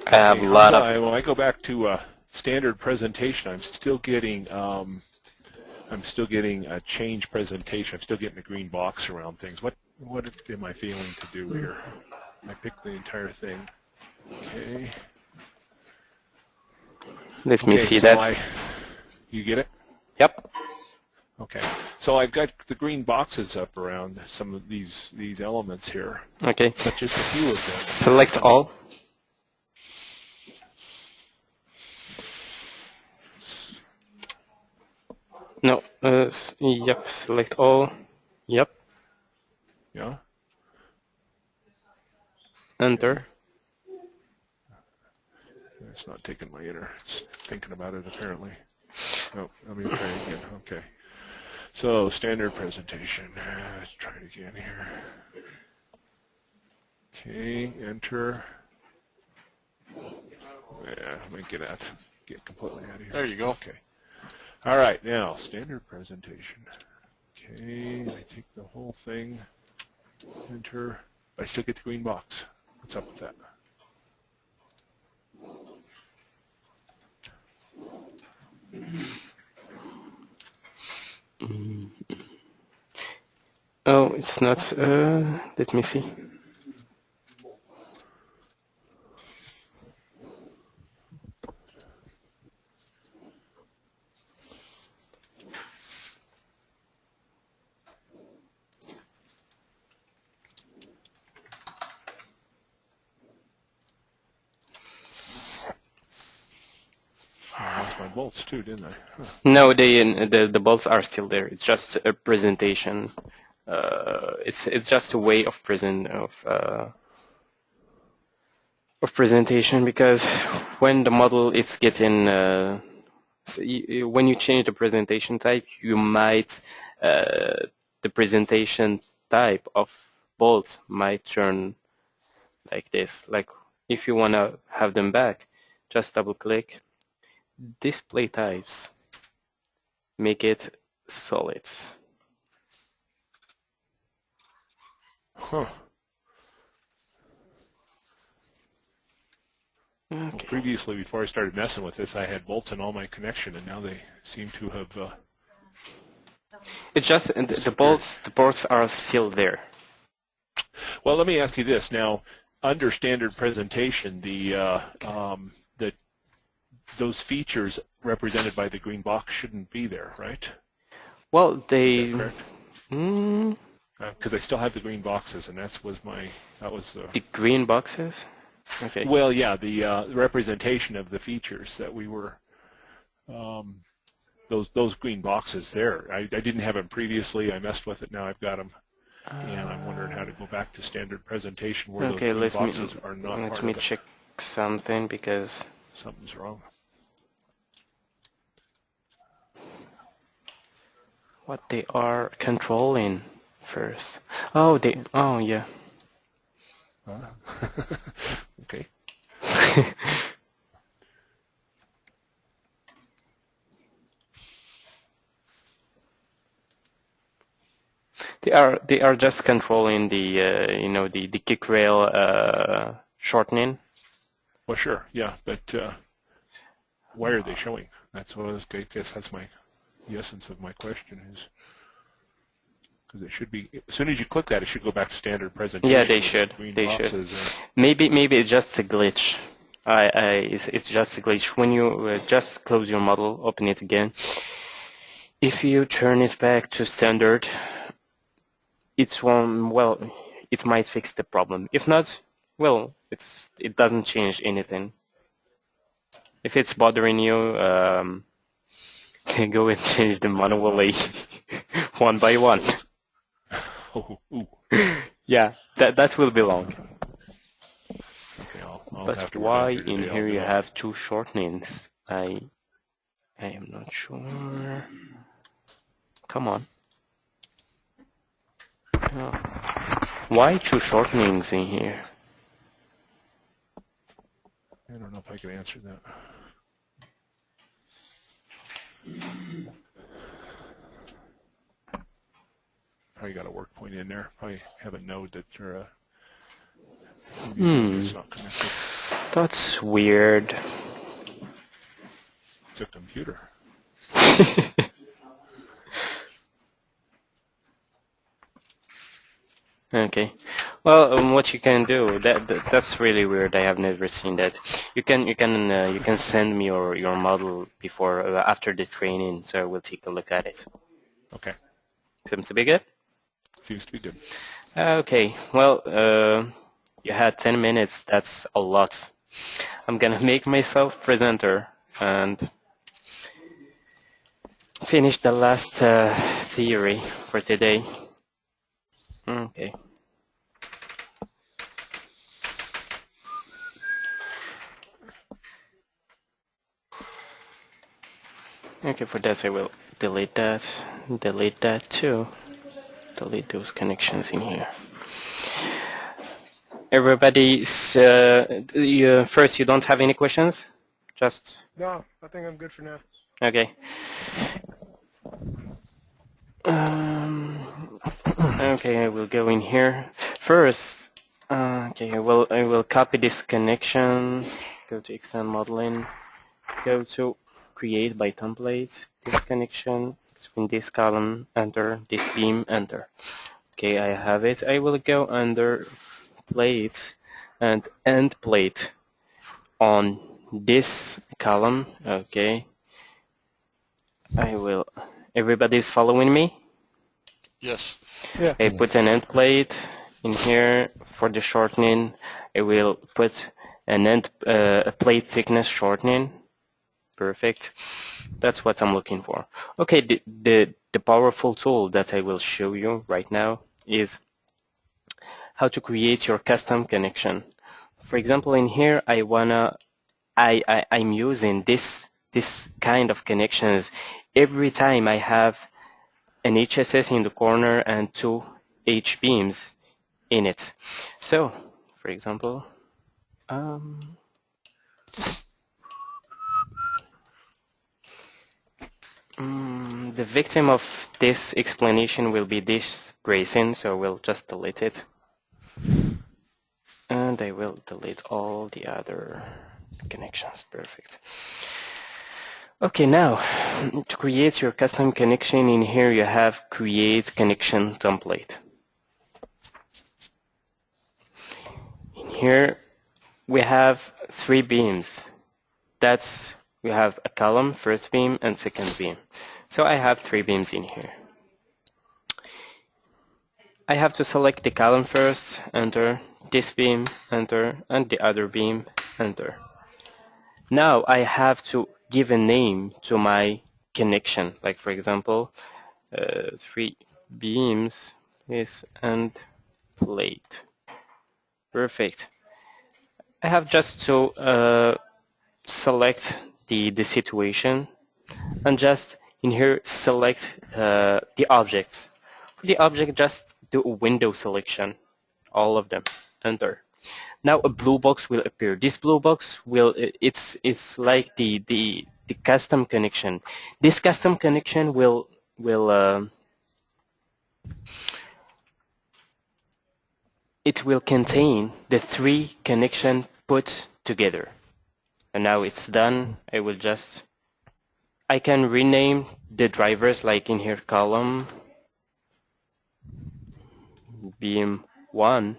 I have a lot of. When I go back to standard presentation, I'm still getting a change presentation. I'm still getting a green box around things. What am I failing to do here? I picked the entire thing. Okay. Let me see so that. You get it? Yep. Okay. So I've got the green boxes up around some of these elements here. Okay. But just a few of them. Select all. No. Yep. Select all. Yep. Yeah. Enter. It's not taking my enter. It's thinking about it apparently. No, let me try again. Okay. So standard presentation. Let's try it again here. Okay, enter. Yeah, let me get completely out of here. There you go. Okay. All right, now standard presentation. Okay, I take the whole thing, enter. I still get the green box. What's up with that? Oh, it's not. Let me see. I lost my bolts too, didn't I? Huh. No, the bolts are still there. It's just a presentation. It's just a way of presentation, because when the model is getting when you change the presentation type, you might the presentation type of bolts might turn like this. Like if you want to have them back, just double click display types, make it solids. Huh. Well, Okay. previously, before I started messing with this, I had bolts in all my connection, and now they seem to have. It's just the bolts are still there. Well, let me ask you this now. Under standard presentation, those features represented by the green box shouldn't be there, right? Well, Is they. that correct? Because I still have the green boxes, and that was The green boxes. Okay. well, yeah, the representation of the features that we were those green boxes there. I didn't have them previously. I messed with it. Now I've got them, and I'm wondering how to go back to standard presentation where Okay, those green boxes are not part let me of it. check something, because Something's wrong. what they are controlling first. Oh, yeah. Okay. They are just controlling the the kick rail shortening. Well, sure, yeah, but why are they showing? That's what I guess that's the essence of my question is, because it should be, as soon as you click that, it should go back to standard presentation. Yeah, they with should. green They should. boxes. Maybe it's just a glitch. It's just a glitch. When you just close your model, open it again. If you turn it back to standard, it might fix the problem. If not, well, it doesn't change anything. If it's bothering you, go and change them manually, one by one. Oh, ooh. Yeah, that will be long. Okay, I'll But have to work on why it today. in I'll here do you it. have two shortenings? I am not sure. Come on. Oh. Why two shortenings in here? I don't know if I can answer that. Probably got a work point in there. Probably have a node that it's not connected. That's weird. It's a computer. Okay. Well, what you can do, that's really weird. I have never seen that. You can send me your model before after the training, so we'll take a look at it. Okay, Seems to be good. seems to be good. Okay. Well, you had 10 minutes. That's a lot. I'm gonna make myself presenter and finish the last theory for today. Okay. Okay, for that I will delete that too. Delete those connections in here. Everybody, first, you don't have any questions? Just, No, I think I'm good for now. okay. Okay, I will go in here. First, okay, I will copy this connection, go to extend modeling, go to create by template, this connection between this column, enter, this beam, enter. Okay, I have it. I will go under plates and end plate on this column. Okay, I will, everybody's following me? Yes. Yeah. I put an end plate in here for the shortening. I will put an a plate thickness shortening. Perfect. That's what I'm looking for. Okay, the powerful tool that I will show you right now is how to create your custom connection. For example, in here I'm using this kind of connections every time I have an HSS in the corner and two H-beams in it. So, for example, the victim of this explanation will be this bracing, so we'll just delete it. And I will delete all the other connections. Perfect. Okay, now to create your custom connection, in here you have create connection template. In here we have three beams. We have a column, first beam and second beam. So I have three beams in here. I have to select the column first, enter, this beam, enter, and the other beam, enter. Now I have to give a name to my connection, like for example, three beams, this and plate. Perfect. I have just to select the situation and just in here select the objects. For the object, just do a window selection, all of them, enter. Now a blue box will appear. This blue box will, it's like the custom connection. This custom connection will it will contain the three connection put together. And now it's done. I can rename the drivers, like in here column beam 1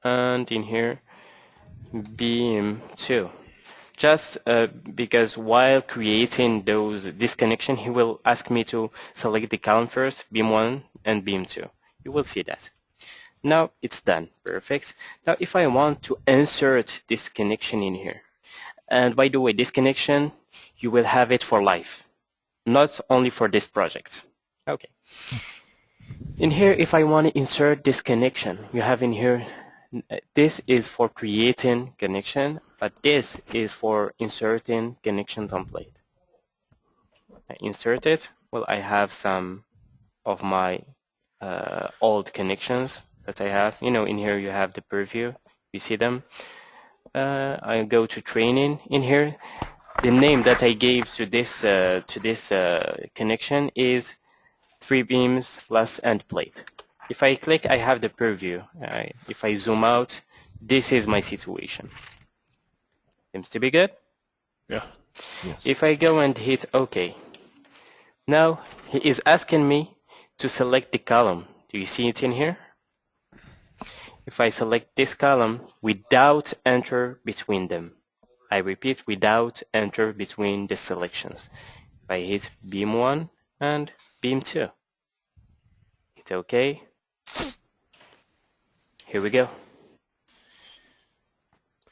and in here beam 2. Just because while creating this connection, he will ask me to select the column first, beam 1 and beam 2. You will see that. Now it's done. Perfect. Now if I want to insert this connection in here, and by the way, this connection, you will have it for life, not only for this project. Okay. In here, if I want to insert this connection, you have in here, this is for creating connection, but this is for inserting connection template. I insert it. Well, I have some of my old connections that I have. You know, in here you have the preview. You see them. I go to training. In here, the name that I gave to this connection is 3 beams plus end plate. If I click, I have the preview. If I zoom out, this is my situation. Seems to be good? Yeah. Yes. If I go and hit OK, now he is asking me to select the column. Do you see it in here? If I select this column without enter between them, I repeat, without enter between the selections. If I hit beam 1 and beam 2, hit OK. Here we go.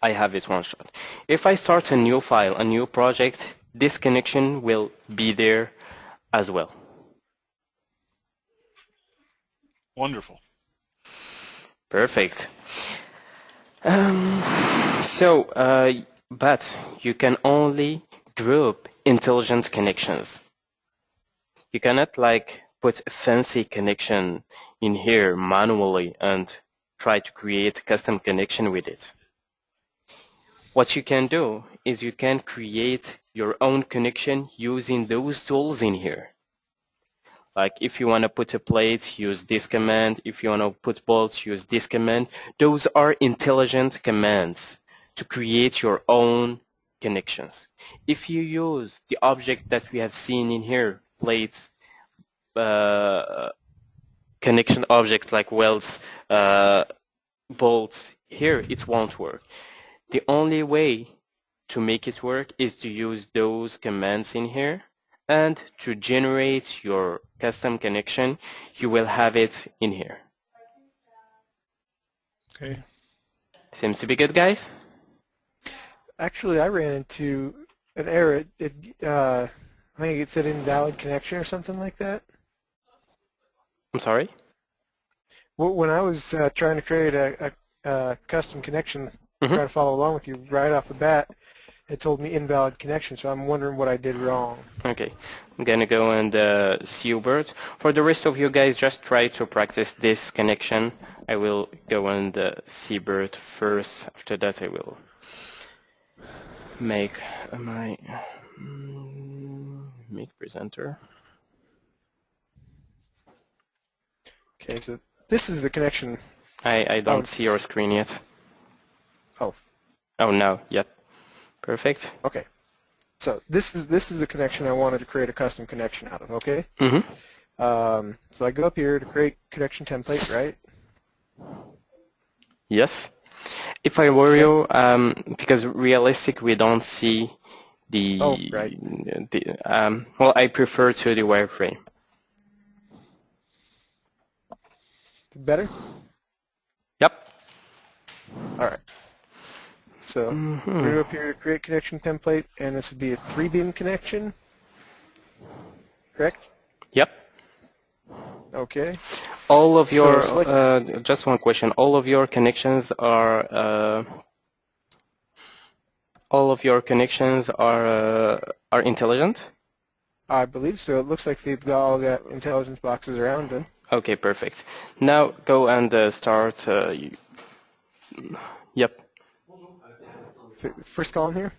I have it one shot. If I start a new file, a new project, this connection will be there as well. Wonderful. Perfect. But you can only group intelligent connections. You cannot like put a fancy connection in here manually and try to create a custom connection with it. What you can do is you can create your own connection using those tools in here. Like if you want to put a plate, use this command. If you want to put bolts, use this command. Those are intelligent commands to create your own connections. If you use the object that we have seen in here, plates, connection objects like welds, bolts, here it won't work. The only way to make it work is to use those commands in here, and to generate your custom connection, you will have it in here. Okay. Seems to be good, guys? Actually, I ran into an error. I think it said invalid connection or something like that. I'm sorry? When I was trying to create a custom connection, try to follow along with you right off the bat, it told me invalid connection, so I'm wondering what I did wrong. Okay, I'm gonna go and see Hubert. For the rest of you guys, just try to practice this connection. I will go and see Bert first. After that, I will make my make presenter. Okay, so this is the connection. I don't see your screen yet. Oh. Oh no, yep. Perfect. Okay. So this is the connection I wanted to create a custom connection out of, okay? Mm-hmm. So I go up here to create connection template, right? Yes. If I were you, because realistic we don't see the, Oh, right. well, I prefer to the wireframe. Is it better? Yep. All right. So we're going to go up here to create connection template, and this would be a 3-beam connection, correct? Yep. Okay. All of your, So just one question, all of your connections are intelligent? I believe so. It looks like they've all got intelligence boxes around them. Okay, perfect. Now go and start, yep. First column here?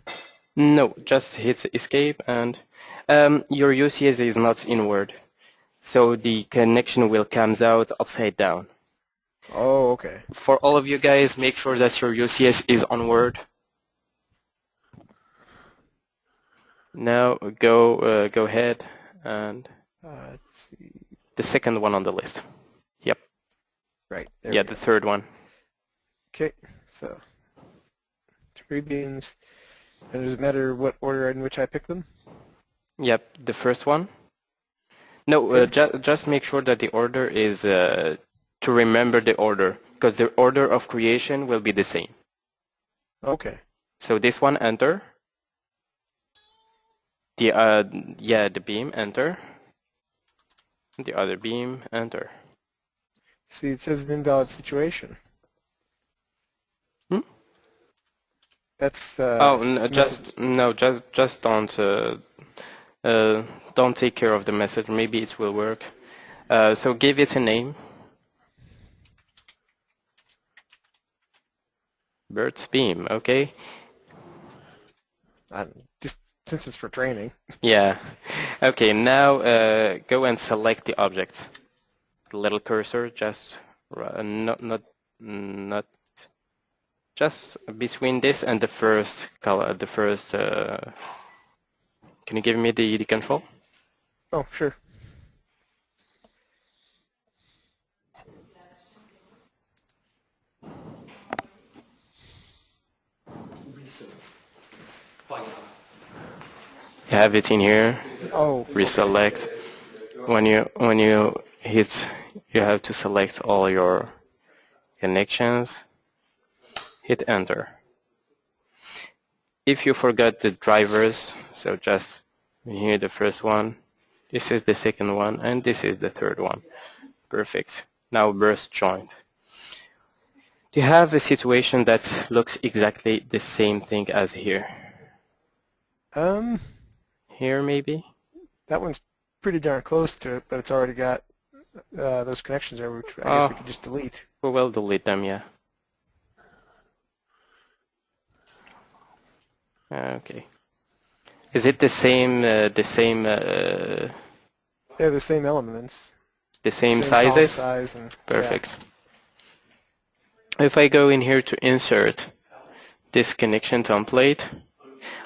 No, just hit escape and your UCS is not inward. So the connection will comes out upside down. Oh, okay. For all of you guys, make sure that your UCS is onward. Now go ahead and Let's see. the second one on the list. Yep. Right. There Yeah, we go. the third one. Okay. So 3 beams. And does it matter what order in which I pick them? Yep, the first one. No, just make sure that the order is to remember the order, because the order of creation will be the same. Okay. So this one, enter. The beam, enter. The other beam, enter. See, it says an invalid situation. That's just don't take care of the message. Maybe it will work. So give it a name. Bird's beam, okay? just since it's for training. Yeah. Okay, now go and select the object. The little cursor, just not just between this and the first color. The first. Can you give me the control? Oh, sure. You have it in here. Oh. Reselect. When you hit, you have to select all your connections. Hit enter. If you forgot the drivers, so just here the first one, this is the second one, and this is the third one. Perfect. Now burst joint. Do you have a situation that looks exactly the same thing as here? Here maybe? That one's pretty darn close to it, but it's already got those connections there, which I guess we could just delete. We will delete them, yeah. Okay. Is it the same, They're the same elements. the same Same column sizes? size and Perfect. If I go in here to insert this connection template,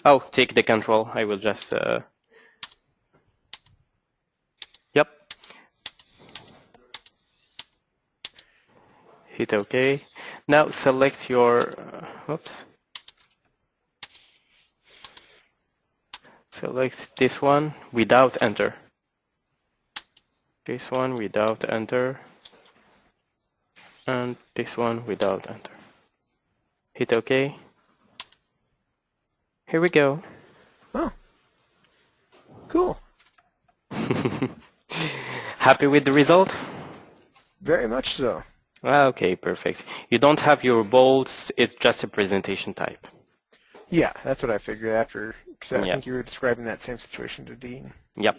oh, take the control. I will just, yep. Hit OK. Now select your, oops. Select this one without enter. This one without enter. And this one without enter. Hit OK. Here we go. Oh, cool. Happy with the result? Very much so. Okay, perfect. You don't have your bolts, it's just a presentation type. Yeah, that's what I figured after, because I Yeah. think you were describing that same situation to Dean. Yep.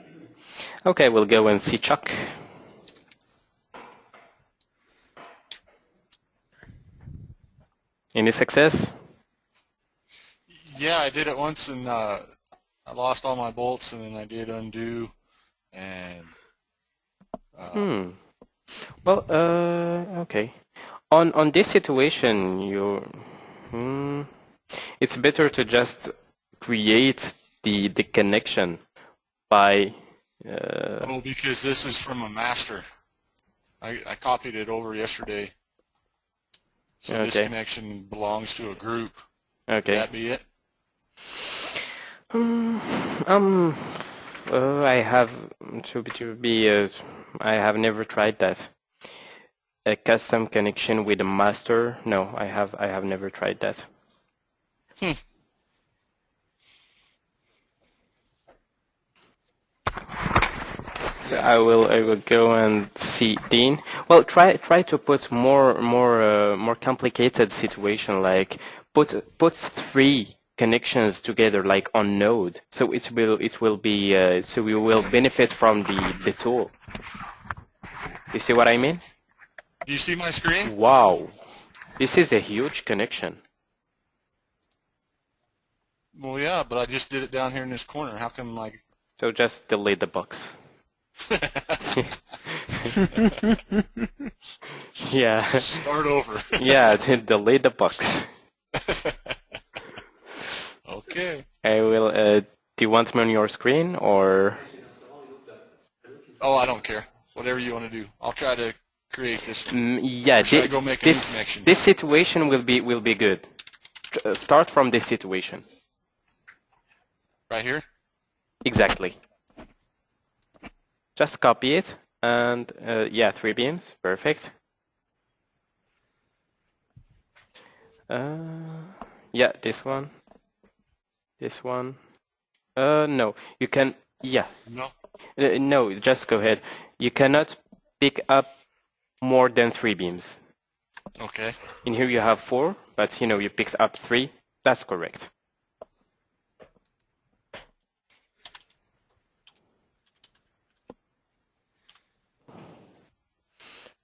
Okay, we'll go and see Chuck. Any success? Yeah, I did it once, and I lost all my bolts, and then I did undo, and Well, okay. On this situation, it's better to just create the connection by oh, because this is from a master. I copied it over yesterday. So this Okay. connection belongs to a group. Could okay. that be it? I have I have never tried that. A custom connection with a master? No, I have never tried that. So I will go and see Dean. Well, try to put more complicated situation, like put 3 connections together, like on node. So it will be so we will benefit from the tool. You see what I mean? Do you see my screen? Wow, this is a huge connection. Well, yeah, but I just did it down here in this corner. How come, like... So just delete the box. Yeah. Start over. Yeah, delete the box. Okay. I will. Do you want me on your screen or? Oh, I don't care. Whatever you want to do. I'll try to create this. Yeah. Or should I go make a new connection? This situation will be good. Start from this situation. Right here? Exactly. Just copy it and yeah, 3 beams. Perfect. Yeah, this one. This one. No, you can. Yeah. No. No, just go ahead. You cannot pick up more than 3 beams. Okay. In here you have 4, but you picked up 3. That's correct.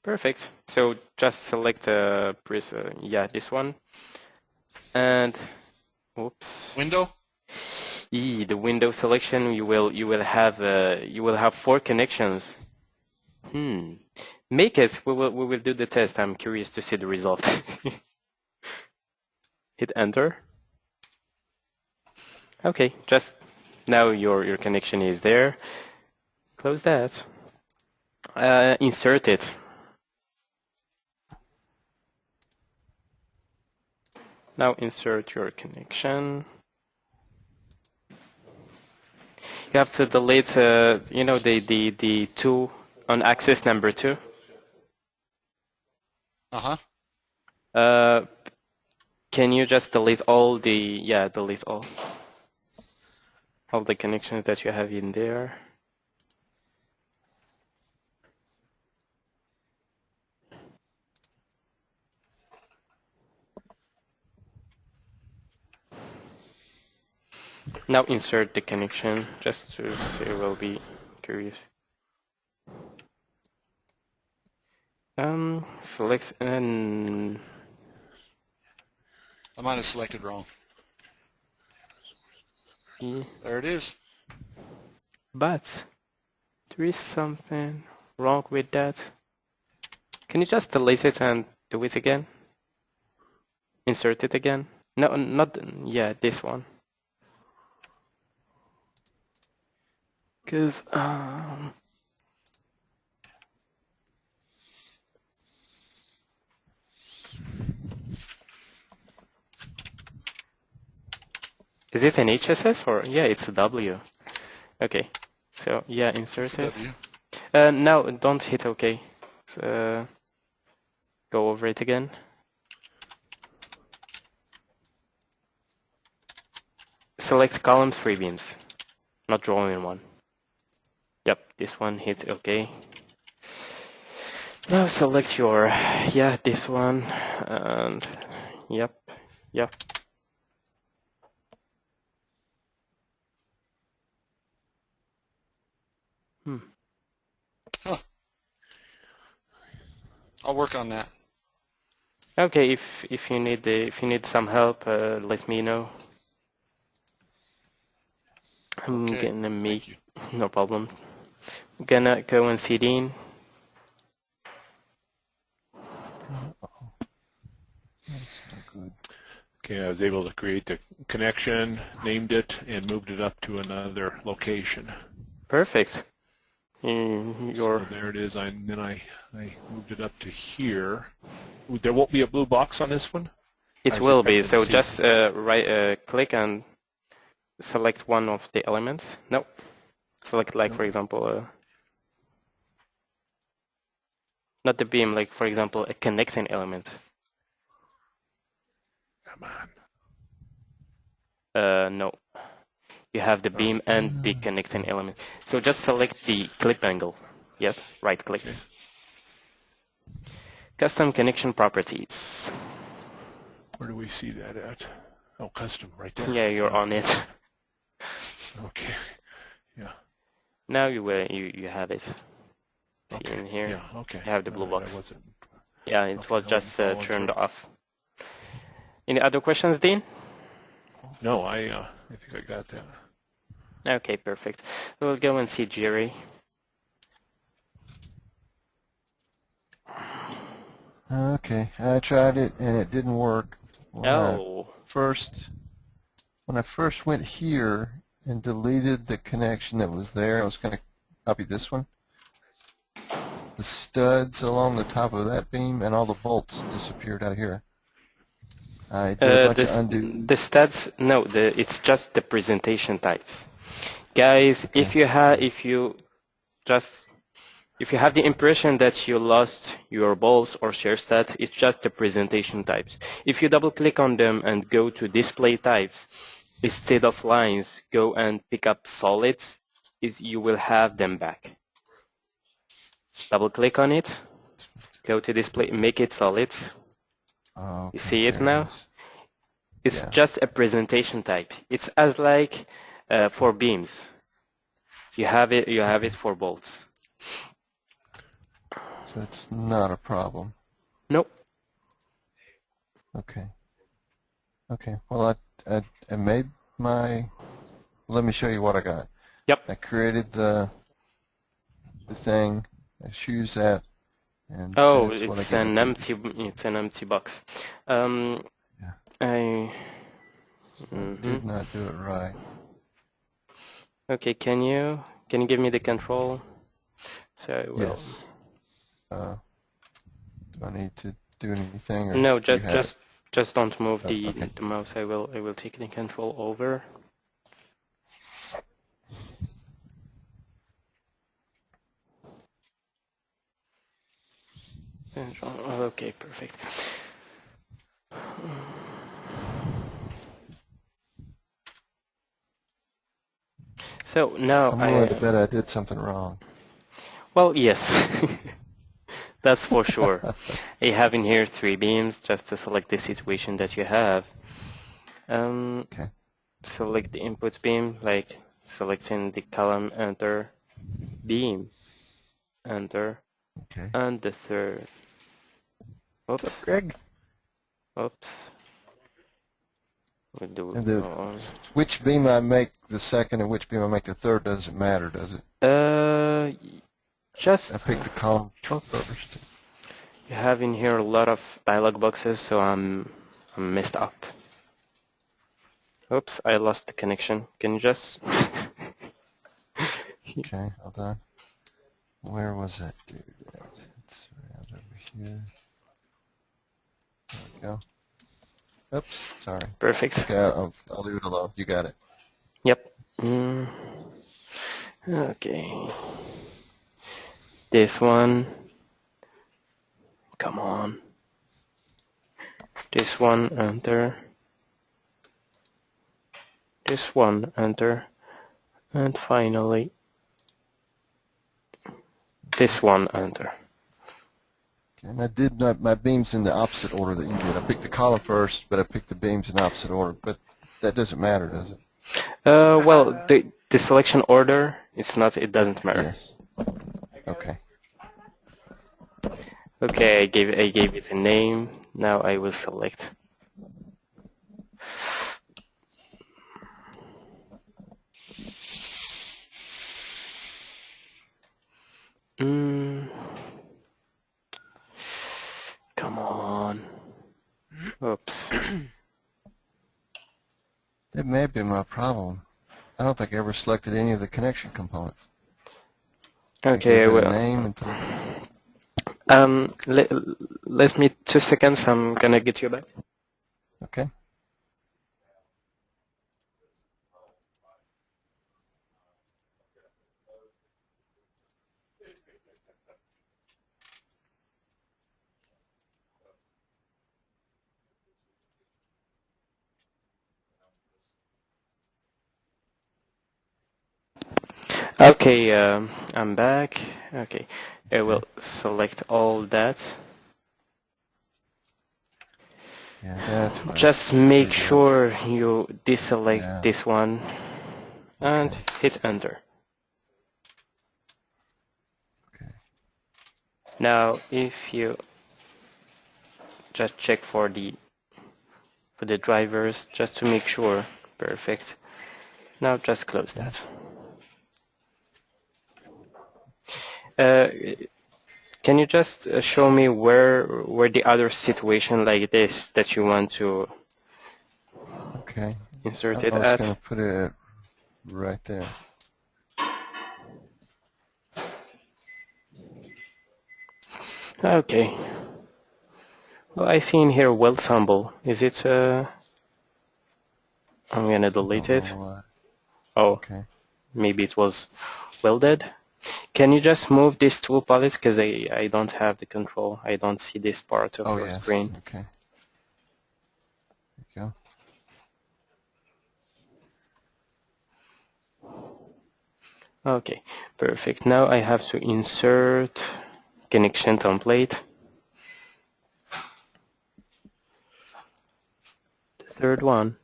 Perfect. So just select yeah, this one. And oops. Window? The window selection, you will have 4 connections. Make it. We will do the test. I'm curious to see the result. Hit enter. Okay, just now your connection is there. Close that. Insert it. Now insert your connection. You have to delete, the 2 on axis number 2. Uh-huh. Can you just delete all delete all the connections that you have in there? Now insert the connection, just to see, we'll be curious. Select and I might have selected wrong. There it is. but there is something wrong with that. Can you just delete it and do it again? Insert it again? No, not, yeah, this one. Because, is it an HSS or, yeah, it's a W. Okay, so yeah, insert it. W. No, don't hit OK. So, go over it again. Select column 3 beams, not drawing one. Yep, this one, hit OK. Now select your, yeah, this one, and yep. Huh. I'll work on that. Okay, if you need some help, let me know. I'm Okay, gonna make, you. no problem. I'm gonna go and CD in. Okay, I was able to create the connection, named it, and moved it up to another location. Perfect. So there it is. Then I moved it up to here. There won't be a blue box on this one? It Or will is be, it so see? just click and select one of the elements. No, select like, for example, not the beam, like for example, a connecting element. Come on. No, you have the beam and the connecting element. So just select the clip angle. Yep, right click. Okay. Custom connection properties. Where do we see that at? Oh, custom, right there. Yeah, you're on it. Okay. Yeah. Now you have it. See Okay. in here. Yeah. Okay. You have the blue All right, box. I wasn't. Yeah, it Okay, was I just wasn't following turned through. off. Any other questions, Dean? No, I think I got that. Okay, perfect. We'll go and see Jerry. Okay, I tried it and it didn't work. When Oh, I first went here and deleted the connection that was there, I was going to copy this one. The studs along the top of that beam and all the bolts disappeared out of here. I did a bunch of undo. the stats, no, it's just the presentation types. Guys, Okay. if you have the impression that you lost your bolts or share stats, it's just the presentation types. If you double click on them and go to display types, instead of lines, go and pick up solids, you will have them back. Double click on it, go to display, make it solids. Oh, You see it there now? is. It's Yeah. just a presentation type. It's as like for beams. You have it for bolts. So it's not a problem. Nope. Okay. Okay. Well, I made my. Let me show you what I got. Yep. I created the thing. I choose that. And Oh, that's what I it's get an at the- empty box. Yeah. I Did not do it right. okay. Can you give me the control? So I will. Yes. Do I need to do anything? Or No, do you have it? just don't move Oh, okay. the mouse. I will take the control over. Okay, perfect. So now I'm willing to bet I did something wrong. well, yes, that's for sure. I have in here 3 beams just to select the situation that you have. Okay. select the input beam, like selecting the column, enter, beam, enter, Okay. and the third. Oops, Greg? oops. We'll do And the on. which beam I make the second and which beam I make the third doesn't matter, does it? Just I pick the column Oops. first. You have in here a lot of dialog boxes, so I'm messed up. Oops, I lost the connection. Can you just... Okay, hold on. Where was that dude at? It's around over here. There we go. Oops, sorry. Perfect. Okay, I'll leave it alone. You got it. Yep. Okay. This one. Come on. This one, enter. This one, enter. And finally, this one, enter. Okay, and I did my beams in the opposite order that you did. I picked the column first, but I picked the beams in opposite order. But that doesn't matter, does it? Well, the selection order, it doesn't matter. Yes. Okay. Okay, I gave it a name. Now I will select. Come on. Oops. That may have been my problem. I don't think I ever selected any of the connection components. Okay, I gave it a well. name until. Let me 2 seconds. I'm gonna get you back. Okay. Okay, I'm back. Okay, I will select all that. Yeah, that's right. Just make sure you deselect Yeah. this one and Okay. hit enter. Okay. Now, if you just check for the drivers, just to make sure, perfect. Now just close that. Can you just show me where the other situation like this that you want to Okay. insert I it was at? going to put it right there. Okay. Well, I see in here well sample. Is it? I'm gonna delete Don't it. know why. Oh, Okay. maybe it was welded. Can you just move these two pallets because I don't have the control. I don't see this part of Oh, your yes. screen. Okay. There you go. Okay, perfect. Now I have to insert connection template. The third one.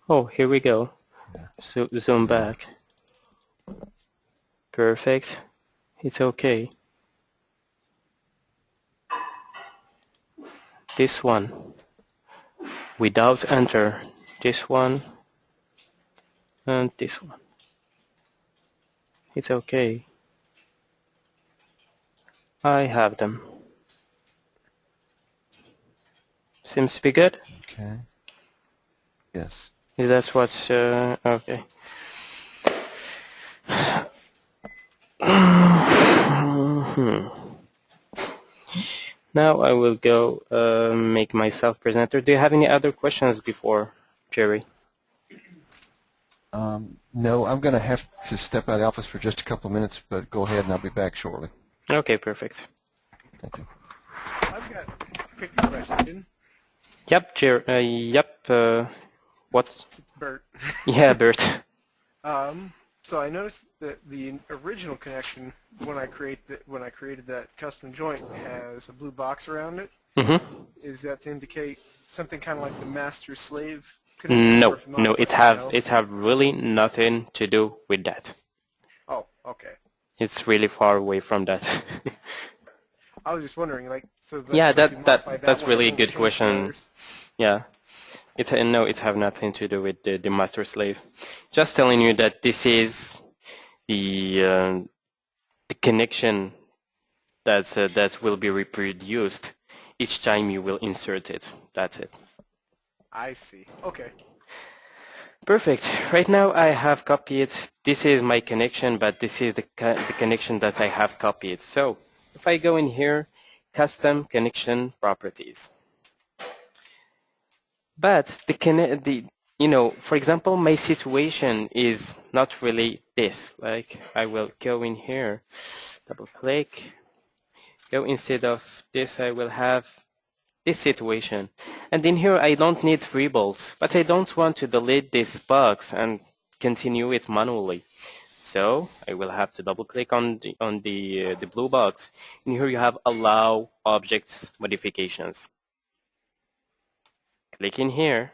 Oh, here we go. Yeah. So zoom back. Perfect. It's okay. This one. Without enter. This one. And this one. It's okay. I have them. Seems to be good. Okay. Yes. Is that what's okay? Now I will go make myself presenter. Do you have any other questions before, Jerry? No, I'm going to have to step out of the office for just a couple of minutes, but go ahead and I'll be back shortly. Okay, perfect. Thank you. I've got a quick question. Yep, yep. What? It's Bert. Yeah, Bert. So I noticed that the original connection when I created that custom joint has a blue box around it. Mm-hmm. Is that to indicate something kind of like the master-slave No, no, it have really nothing to do with that. Oh, okay. It's really far away from that. I was just wondering, like, so Yeah, so if you modify that's one, really a it won't good change the question. others? Yeah, no, it have nothing to do with the master slave. Just telling you that this is the connection that will be reproduced each time you will insert it. That's it. I see. Okay. Perfect. Right now I have copied, this is my connection, but this is the connection that I have copied. So if I go in here, custom connection properties. But for example, my situation is not really this. Like I will go in here, double click, go instead of this, I will have this situation. And in here I don't need 3 bolts, but I don't want to delete this box and continue it manually. So I will have to double click on the blue box. And here you have allow objects modifications. Click in here.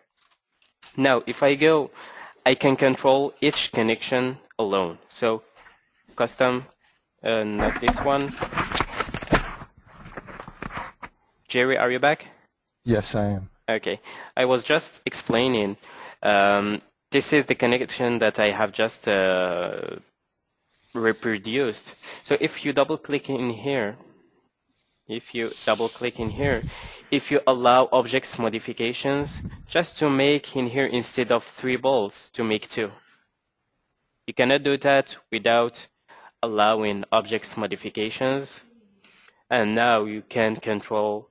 Now if I go, I can control each connection alone. So custom, not this one. Jerry, are you back? Yes, I am. Okay. I was just explaining. This is the connection that I have just reproduced. So if you double click in here, if you allow objects modifications, just to make in here instead of 3 bolts, to make 2. You cannot do that without allowing objects modifications. And now you can control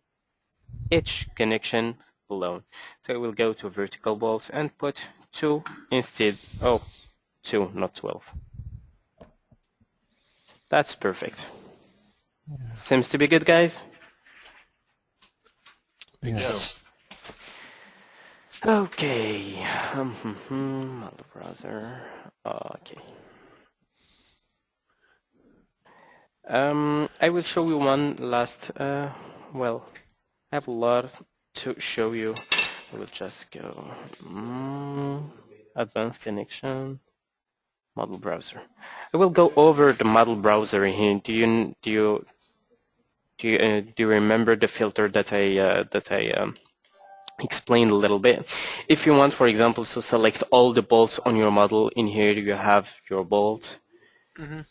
each connection alone. So I will go to vertical bolts and put 2 instead. Oh, 2, not 12. That's perfect. Yeah. Seems to be good, guys? Yes. Okay. Model browser. Okay. I will show you one last, well, I have a lot to show you. I will just go advanced connection, model browser. I will go over the model browser here. Do you remember the filter that I explained a little bit? If you want, for example, to select all the bolts on your model, in here you have your bolt. Mm-hmm.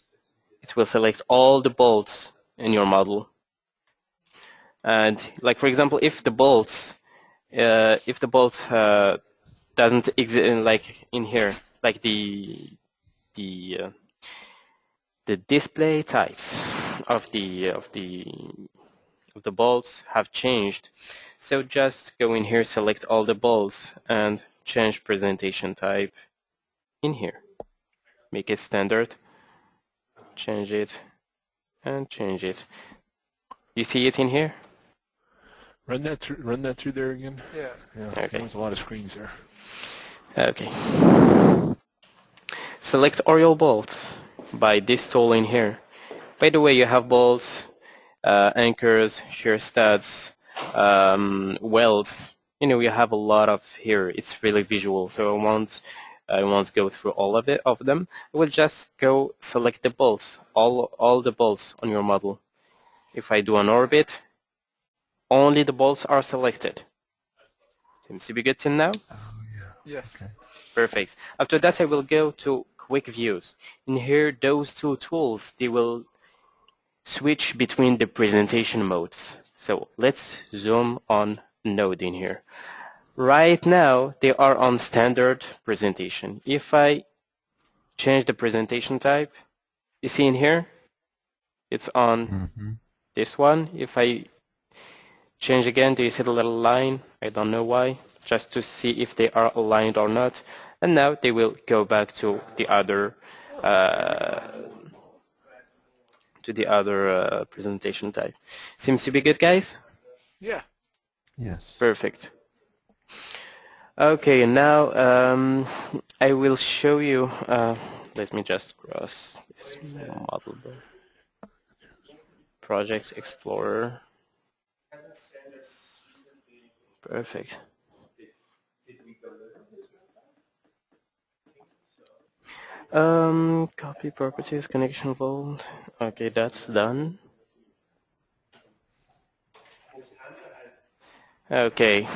It will select all the bolts in your model. And like for example, if the bolts doesn't exist, like in here, like the display types of the bolts have changed. So just go in here, select all the bolts, and change presentation type in here. Make it standard. Change it and change it. You see it in here? Run that through there again. Yeah. Yeah. Okay. There's a lot of screens there. Okay. Select Oriole bolts by this tool in here. By the way, you have bolts, anchors, shear studs, welds. You have a lot of here. It's really visual, so I won't go through all of them. I will just go select the bolts, all the bolts on your model. If I do an orbit, only the bolts are selected. Seems to be good till now? Yes. Okay. Perfect. After that, I will go to quick views. In here, those 2 tools, they will switch between the presentation modes. So let's zoom on node in here. Right now, they are on standard presentation. If I change the presentation type, you see in here, it's on this one. If I change again, do you see the little line? I don't know why, just to see if they are aligned or not. And now they will go back to the other presentation type. Seems to be good, guys? Yeah. Yes. Perfect. Okay, now I will show you, let me just cross this model project explorer. Perfect. Copy properties, connection vault. Okay, that's done. Okay.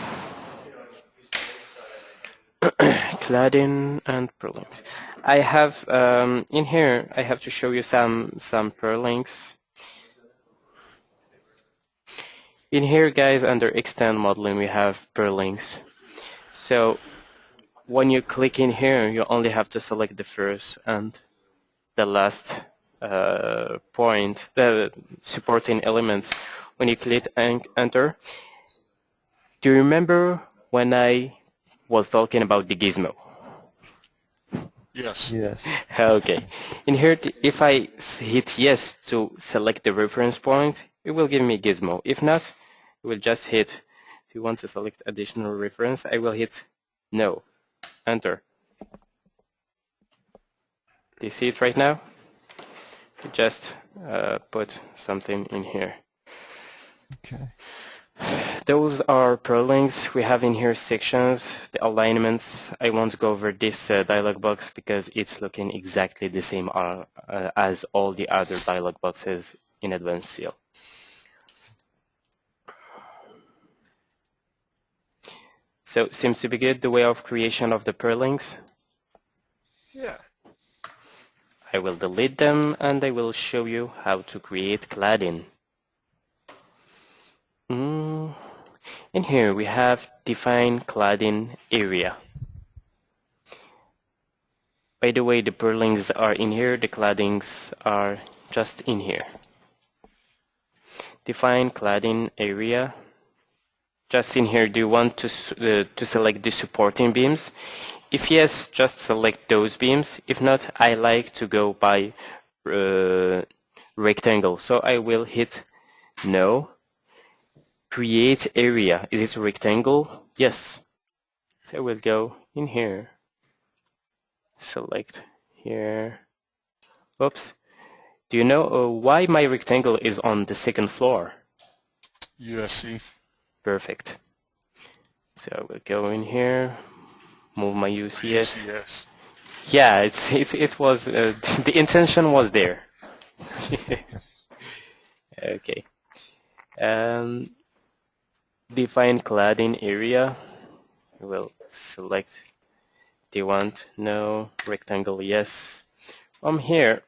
Cladding and perlinks. I have in here. I have to show you some perlinks. In here, guys, under extend modeling, we have perlinks. So when you click in here, you only have to select the first and the last point, the supporting elements. When you click enter, do you remember when I was talking about the gizmo? Yes. Yes. Okay. In here, if I hit yes to select the reference point, it will give me gizmo. If not, it will just hit, if you want to select additional reference, I will hit no. Enter. Do you see it right now? You just put something in here. Okay. Those are perlinks. We have in here sections, the alignments. I won't go over this dialog box because it's looking exactly the same as all the other dialog boxes in Advanced Seal. So seems to be good, the way of creation of the perlinks. Yeah. I will delete them and I will show you how to create cladding. In here we have define cladding area. By the way, the perlinks are in here, the claddings are just in here. Define cladding area. Just in here, do you want to select the supporting beams? If yes, just select those beams. If not, I like to go by rectangle. So I will hit no. Create area. Is it a rectangle? Yes. So I will go in here. Select here. Oops. Do you know why my rectangle is on the second floor? USC. Perfect. So I will go in here, move my UCS. UCS. Yeah, it was the intention was there. Okay. Define cladding area. We'll select. Do you want no rectangle? Yes. From here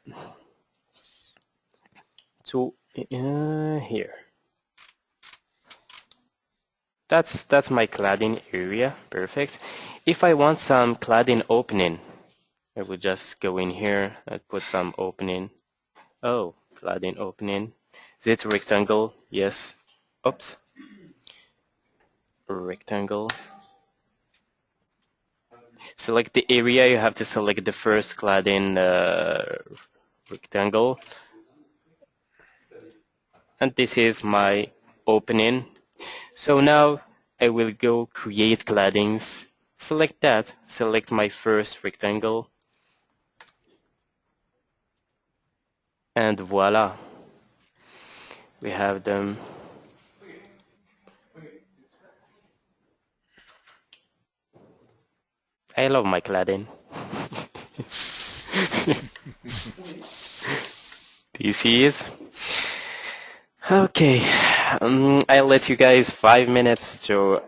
to here. That's my cladding area. Perfect. If I want some cladding opening, I would just go in here and put some opening. Oh, cladding opening. Is it rectangle? Yes. Oops. Rectangle. Select the area. You have to select the first cladding rectangle. And this is my opening. So now I will go create claddings. Select that. Select my first rectangle. And voila. We have them. I love my cladding. Do you see it? Okay. I'll let you guys 5 minutes to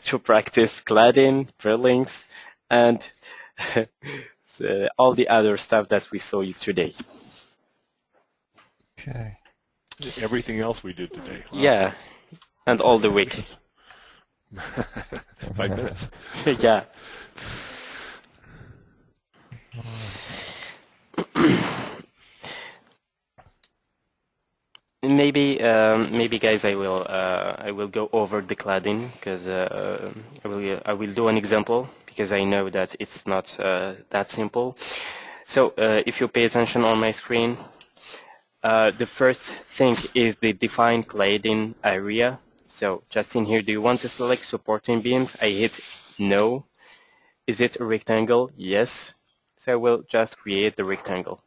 to practice cladding, perlinks, and all the other stuff that we saw today. Okay. Everything else we did today. Wow. Yeah, and all the week. 5 minutes. Yeah. Maybe, guys, I will go over the cladding because I will do an example because I know that it's not that simple. So if you pay attention on my screen, the first thing is the define cladding area. So just in here, do you want to select supporting beams? I hit no. Is it a rectangle? Yes. So I will just create the rectangle.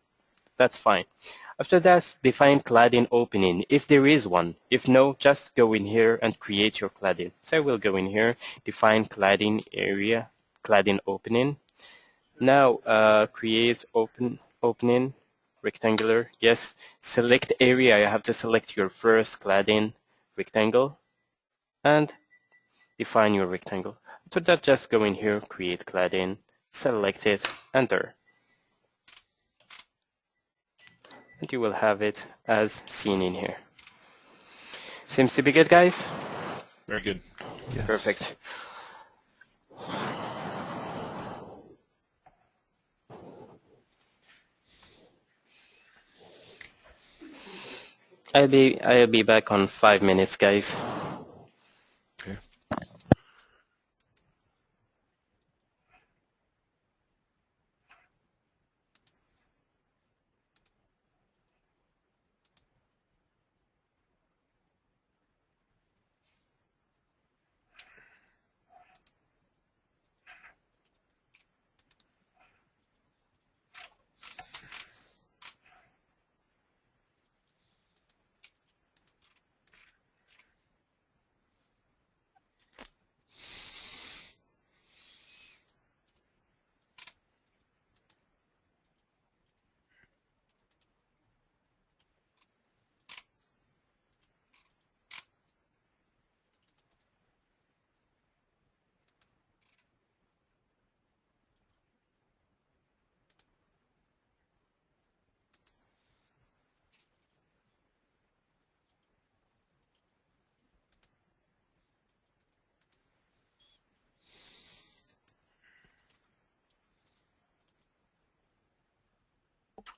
That's fine. After that, define cladding opening, if there is one. If no, just go in here and create your cladding. So I will go in here, define cladding area, cladding opening. Now create opening, rectangular. Yes, select area. You have to select your first cladding rectangle and define your rectangle. To that, just go in here, create cladding, select it, enter. And you will have it as seen in here. Seems to be good, guys? Very good. Yes. Perfect. I'll be back on 5 minutes, guys. Okay.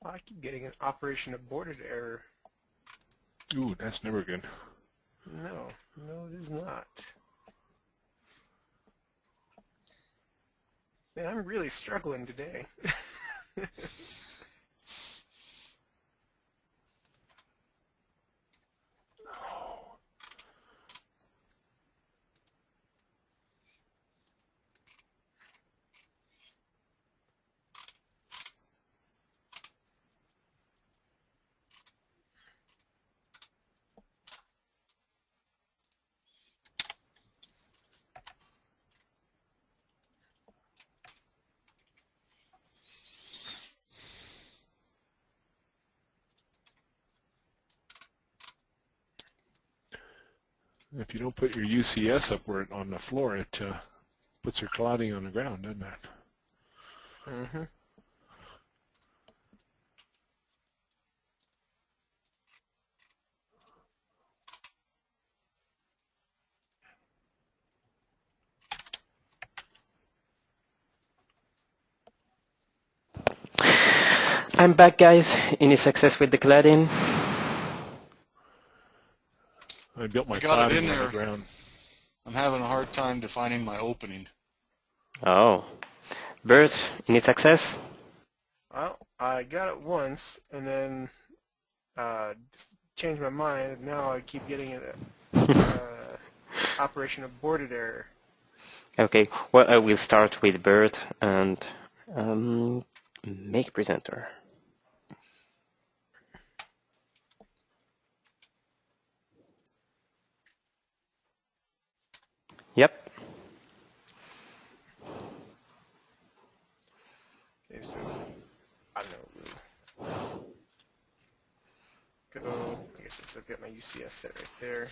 I keep getting an operation aborted error. Ooh, that's never good. No, it is not. Man, I'm really struggling today. If you don't put your UCS up where on the floor, it puts your cladding on the ground, doesn't it? Mm-hmm. I'm back, guys. Any success with the cladding? I built my I got it cladding in on the there. ground. I'm having a hard time defining my opening. Oh. Bert, any success? Well, I got it once, and then just changed my mind. And now I keep getting an operation aborted error. Okay, well, I will start with Bert and make presenter. Yep. Okay, so I don't know. Go. I guess I've got my UCS set right there.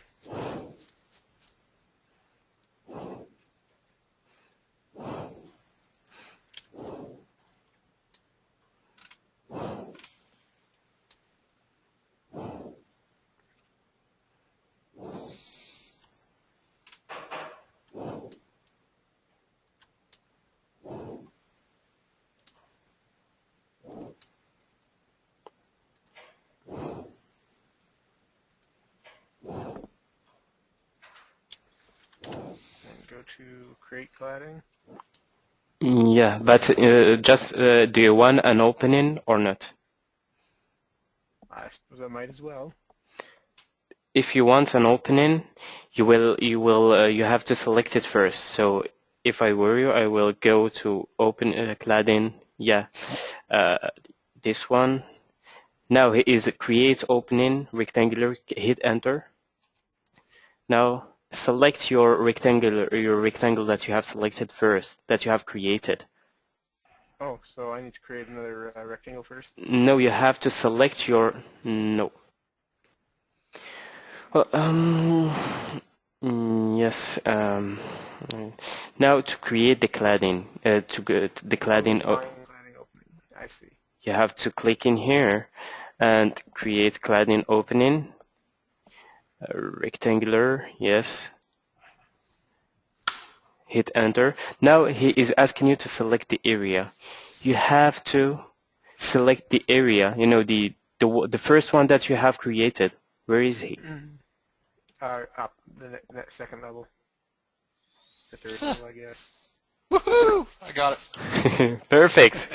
And go to create cladding. Yeah, but just do you want an opening or not? I suppose I might as well. If you want an opening, you have to select it first. So if I were you, I will go to open cladding. Yeah, this one. Now it is create opening rectangular. Hit enter. Now select your rectangle that you have selected first, that you have created. Oh, so I need to create another rectangle first? No, you have to select your, no. Well, yes, now to create the cladding, the cladding, Cladding opening. I see. you have to click in here and create cladding opening, rectangular, yes. Hit enter. Now he is asking you to select the area. You have to select the area, you know, the first one that you have created. Where is he? Up the second level. The third level, I guess. Woohoo! I got it. Perfect.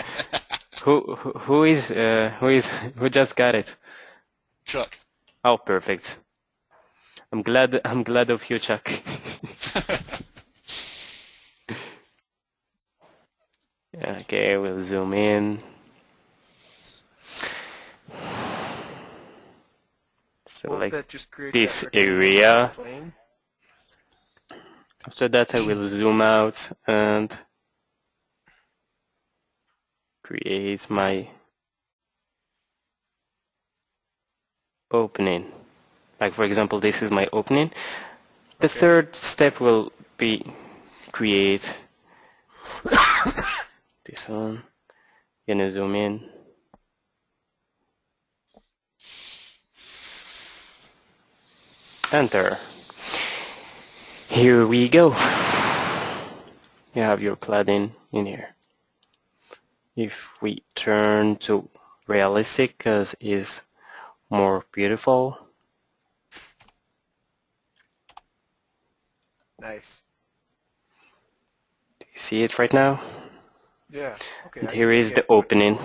Who just got it? Chuck. Oh, perfect. I'm glad of you, Chuck. Okay, we'll zoom in. Select that just create this that rectangle area. plane? After that, I will zoom out and create my opening. Like, for example, this is my opening. The third step will be create this one. Gonna zoom in. Enter. Here we go. You have your cladding in here. If we turn to realistic, because it's more beautiful. Nice. Do you see it right now? Yeah. Okay. And here is the opening.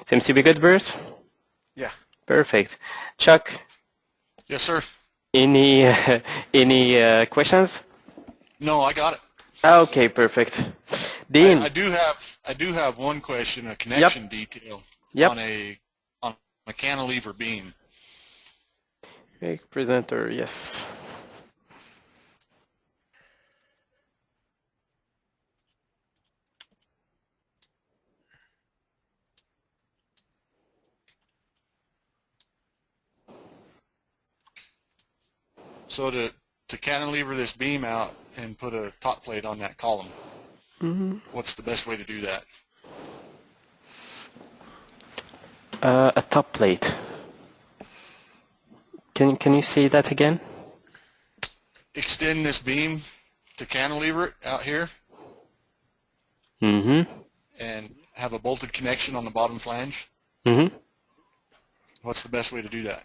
Seems to be good, Bert? Yeah. Perfect. Chuck, Yes, sir. any questions? No, I got it. Okay, perfect. Dean. I do have one question, a connection detail Yep. on a cantilever beam. Okay, presenter, yes. So to cantilever this beam out and put a top plate on that column, what's the best way to do that? A top plate. Can you say that again? Extend this beam to cantilever it out here Mm-hmm. and have a bolted connection on the bottom flange. Mm-hmm. What's the best way to do that?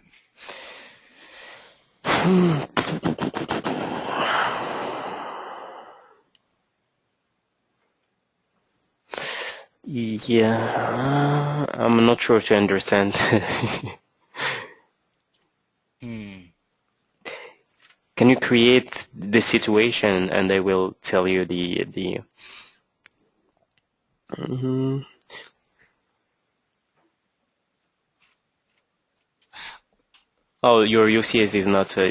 Yeah, I'm not sure to understand. Can you create the situation and I will tell you the Oh, your UCS is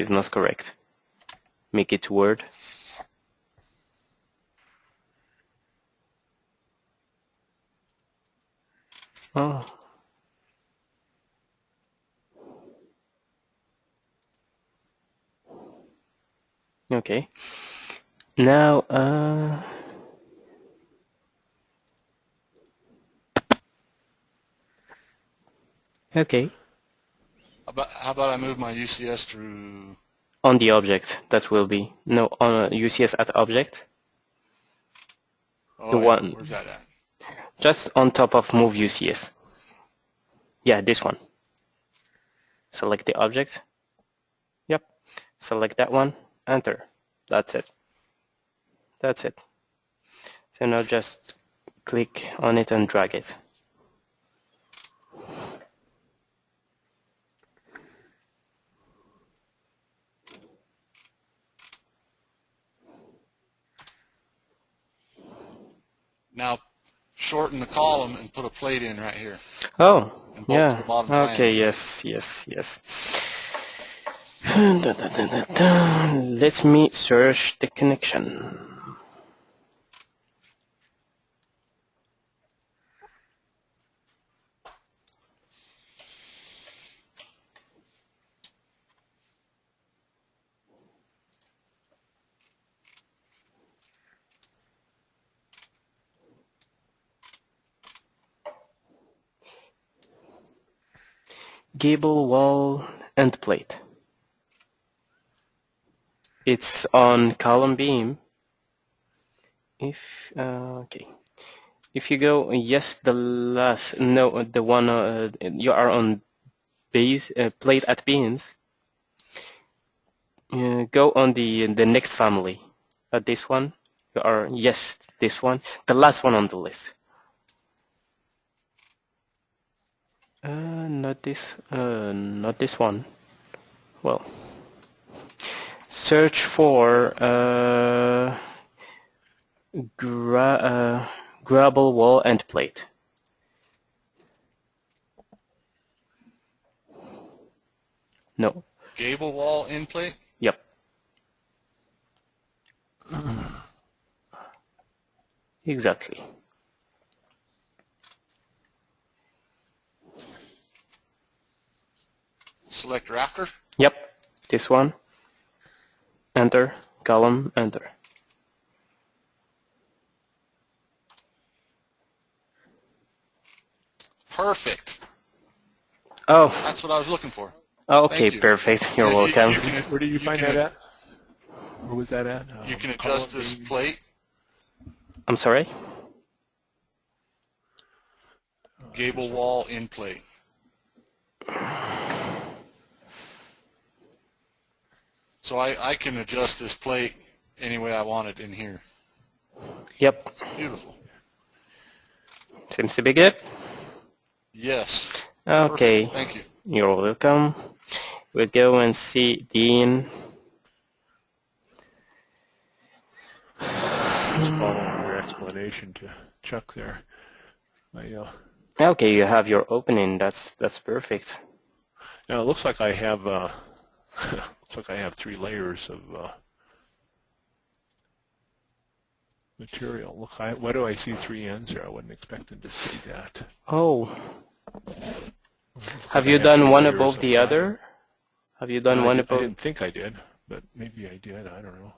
not correct. Make it Word. Oh. Okay. Now, okay. How about I move my UCS through? On the object, that will be. No, on UCS at object. Oh, The yeah, one. where's that at? Just on top of move UCS. Yeah, this one. Select the object. Yep. Select that one. Enter. That's it. That's it. So now just click on it and drag it. Now shorten the column and put a plate in right here. Oh, And bolt to yeah. the bottom Okay, flange. yes. Let me search the connection. gable wall end plate. It's on column beam. If okay, if you go yes, the last no, the one you are on base plate at beams. Go on the next family. This one. You are yes, this one, the last one on the list. Not this one. Well, search for gravel wall end plate. No. Gable wall end plate? Yep. Exactly. Select rafter? Yep. This one. Enter. Column. Enter. Perfect. Oh. That's what I was looking for. Okay, Thank you. perfect. You're Yeah, welcome. Where did you find can- that at? Where was that at? You can adjust column this beam? plate, I'm sorry? gable wall end plate. So I can adjust this plate any way I want it in here. Yep. Beautiful. Seems to be good. Yes. Okay. Perfect. Thank you. You're welcome. We'll go and see Dean. Just following your explanation to Chuck there. Okay, you have your opening. That's perfect. Now it looks like I have looks like I have 3 layers of material. Look, why do I see 3 ends here? I wasn't expecting to see that. Oh. Looks Have like I you done 3 one layers above of the fiber. other? Have you done one I above? didn't think I did, but maybe I did. I don't know.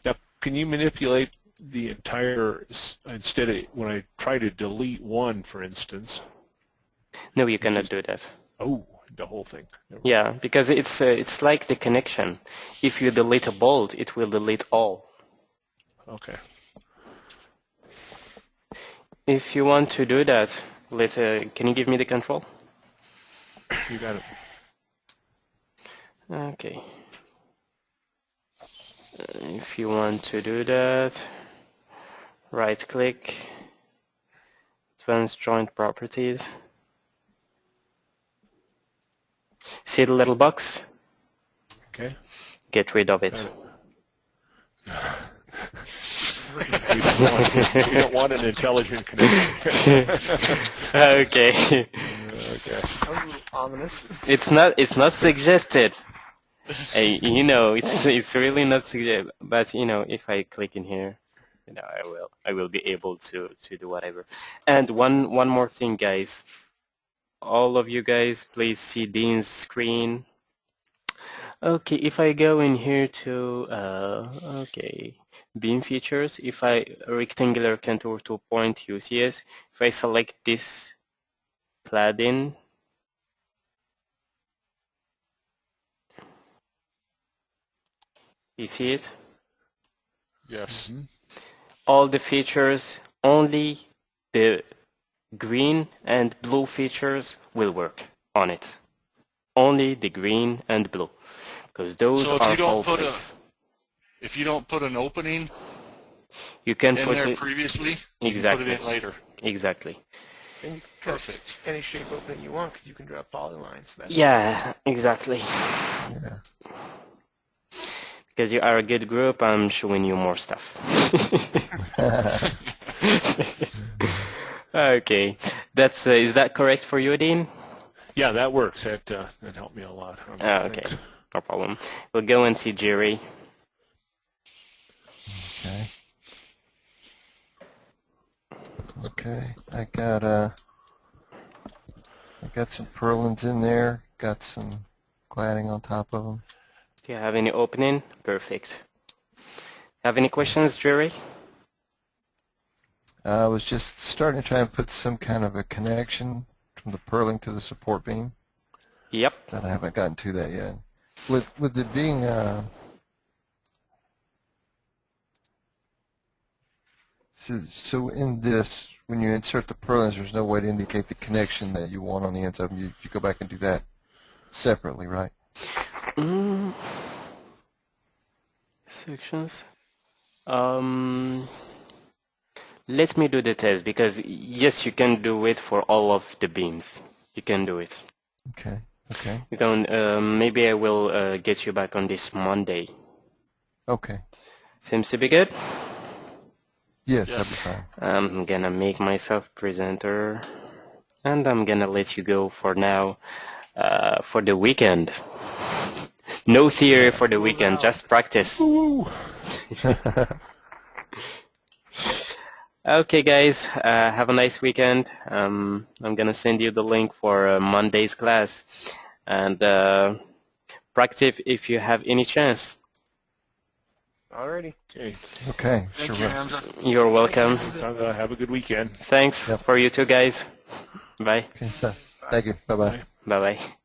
Now, can you manipulate the entire, instead of, when I try to delete one, for instance? No, you cannot do that. Oh, the whole thing. Yeah, because it's like the connection. If you delete a bolt, it will delete all. Okay. If you want to do that, can you give me the control? You got it. Okay. If you want to do that, right click, Advanced Joint Properties. See the little box? Okay. Get rid of it. We don't want an intelligent connection. Okay. Okay. That was a little ominous. It's not suggested. It's really not suggested. But if I click in here, I will be able to do whatever. And one more thing, guys. All of you guys, please see Dean's screen. Okay, if I go in here to beam features, if I rectangular contour to point UCS, if I select this cladding, you see it? Yes. Mm-hmm. All the features, only the green and blue features will work on it. Only the green and blue, because those So if are you don't whole put plates. If you don't put an opening You can in put there it previously, you exactly. can put it in later. Exactly. And you can cut Perfect. any shape opening you want because you can draw polylines. That's Yeah, exactly. Yeah. Because you are a good group, I'm showing you more stuff. Okay, is that correct for you, Dean? Yeah, that works. That helped me a lot. Okay, Thanks. no problem. We'll go and see Jerry. Okay. Okay. I got some purlins in there. Got some cladding on top of them. Do you have any opening? Perfect. Have any questions, Jerry? I was just starting to try and put some kind of a connection from the purling to the support beam. Yep. But I haven't gotten to that yet. With it being so in this, when you insert the purlins, there's no way to indicate the connection that you want on the ends of them. You go back and do that separately, right? Sections. Let me do the test, because yes, you can do it for all of the beams. You can do it. Okay. Okay. You can. Maybe I will get you back on this Monday. Okay. Seems to be good. Yes, Yes. that'd be fine. I'm gonna make myself presenter, and I'm gonna let you go for now. For the weekend. No theory for the weekend, just practice. Okay, guys, have a nice weekend. I'm gonna send you the link for Monday's class, and practice if you have any chance. Alrighty. Okay. Okay. Thank Sure you, will. Hamza. You're welcome. So, have a good weekend. Thanks Yep. for you too, guys. Bye. Okay. Thank you. Bye-bye. Bye-bye.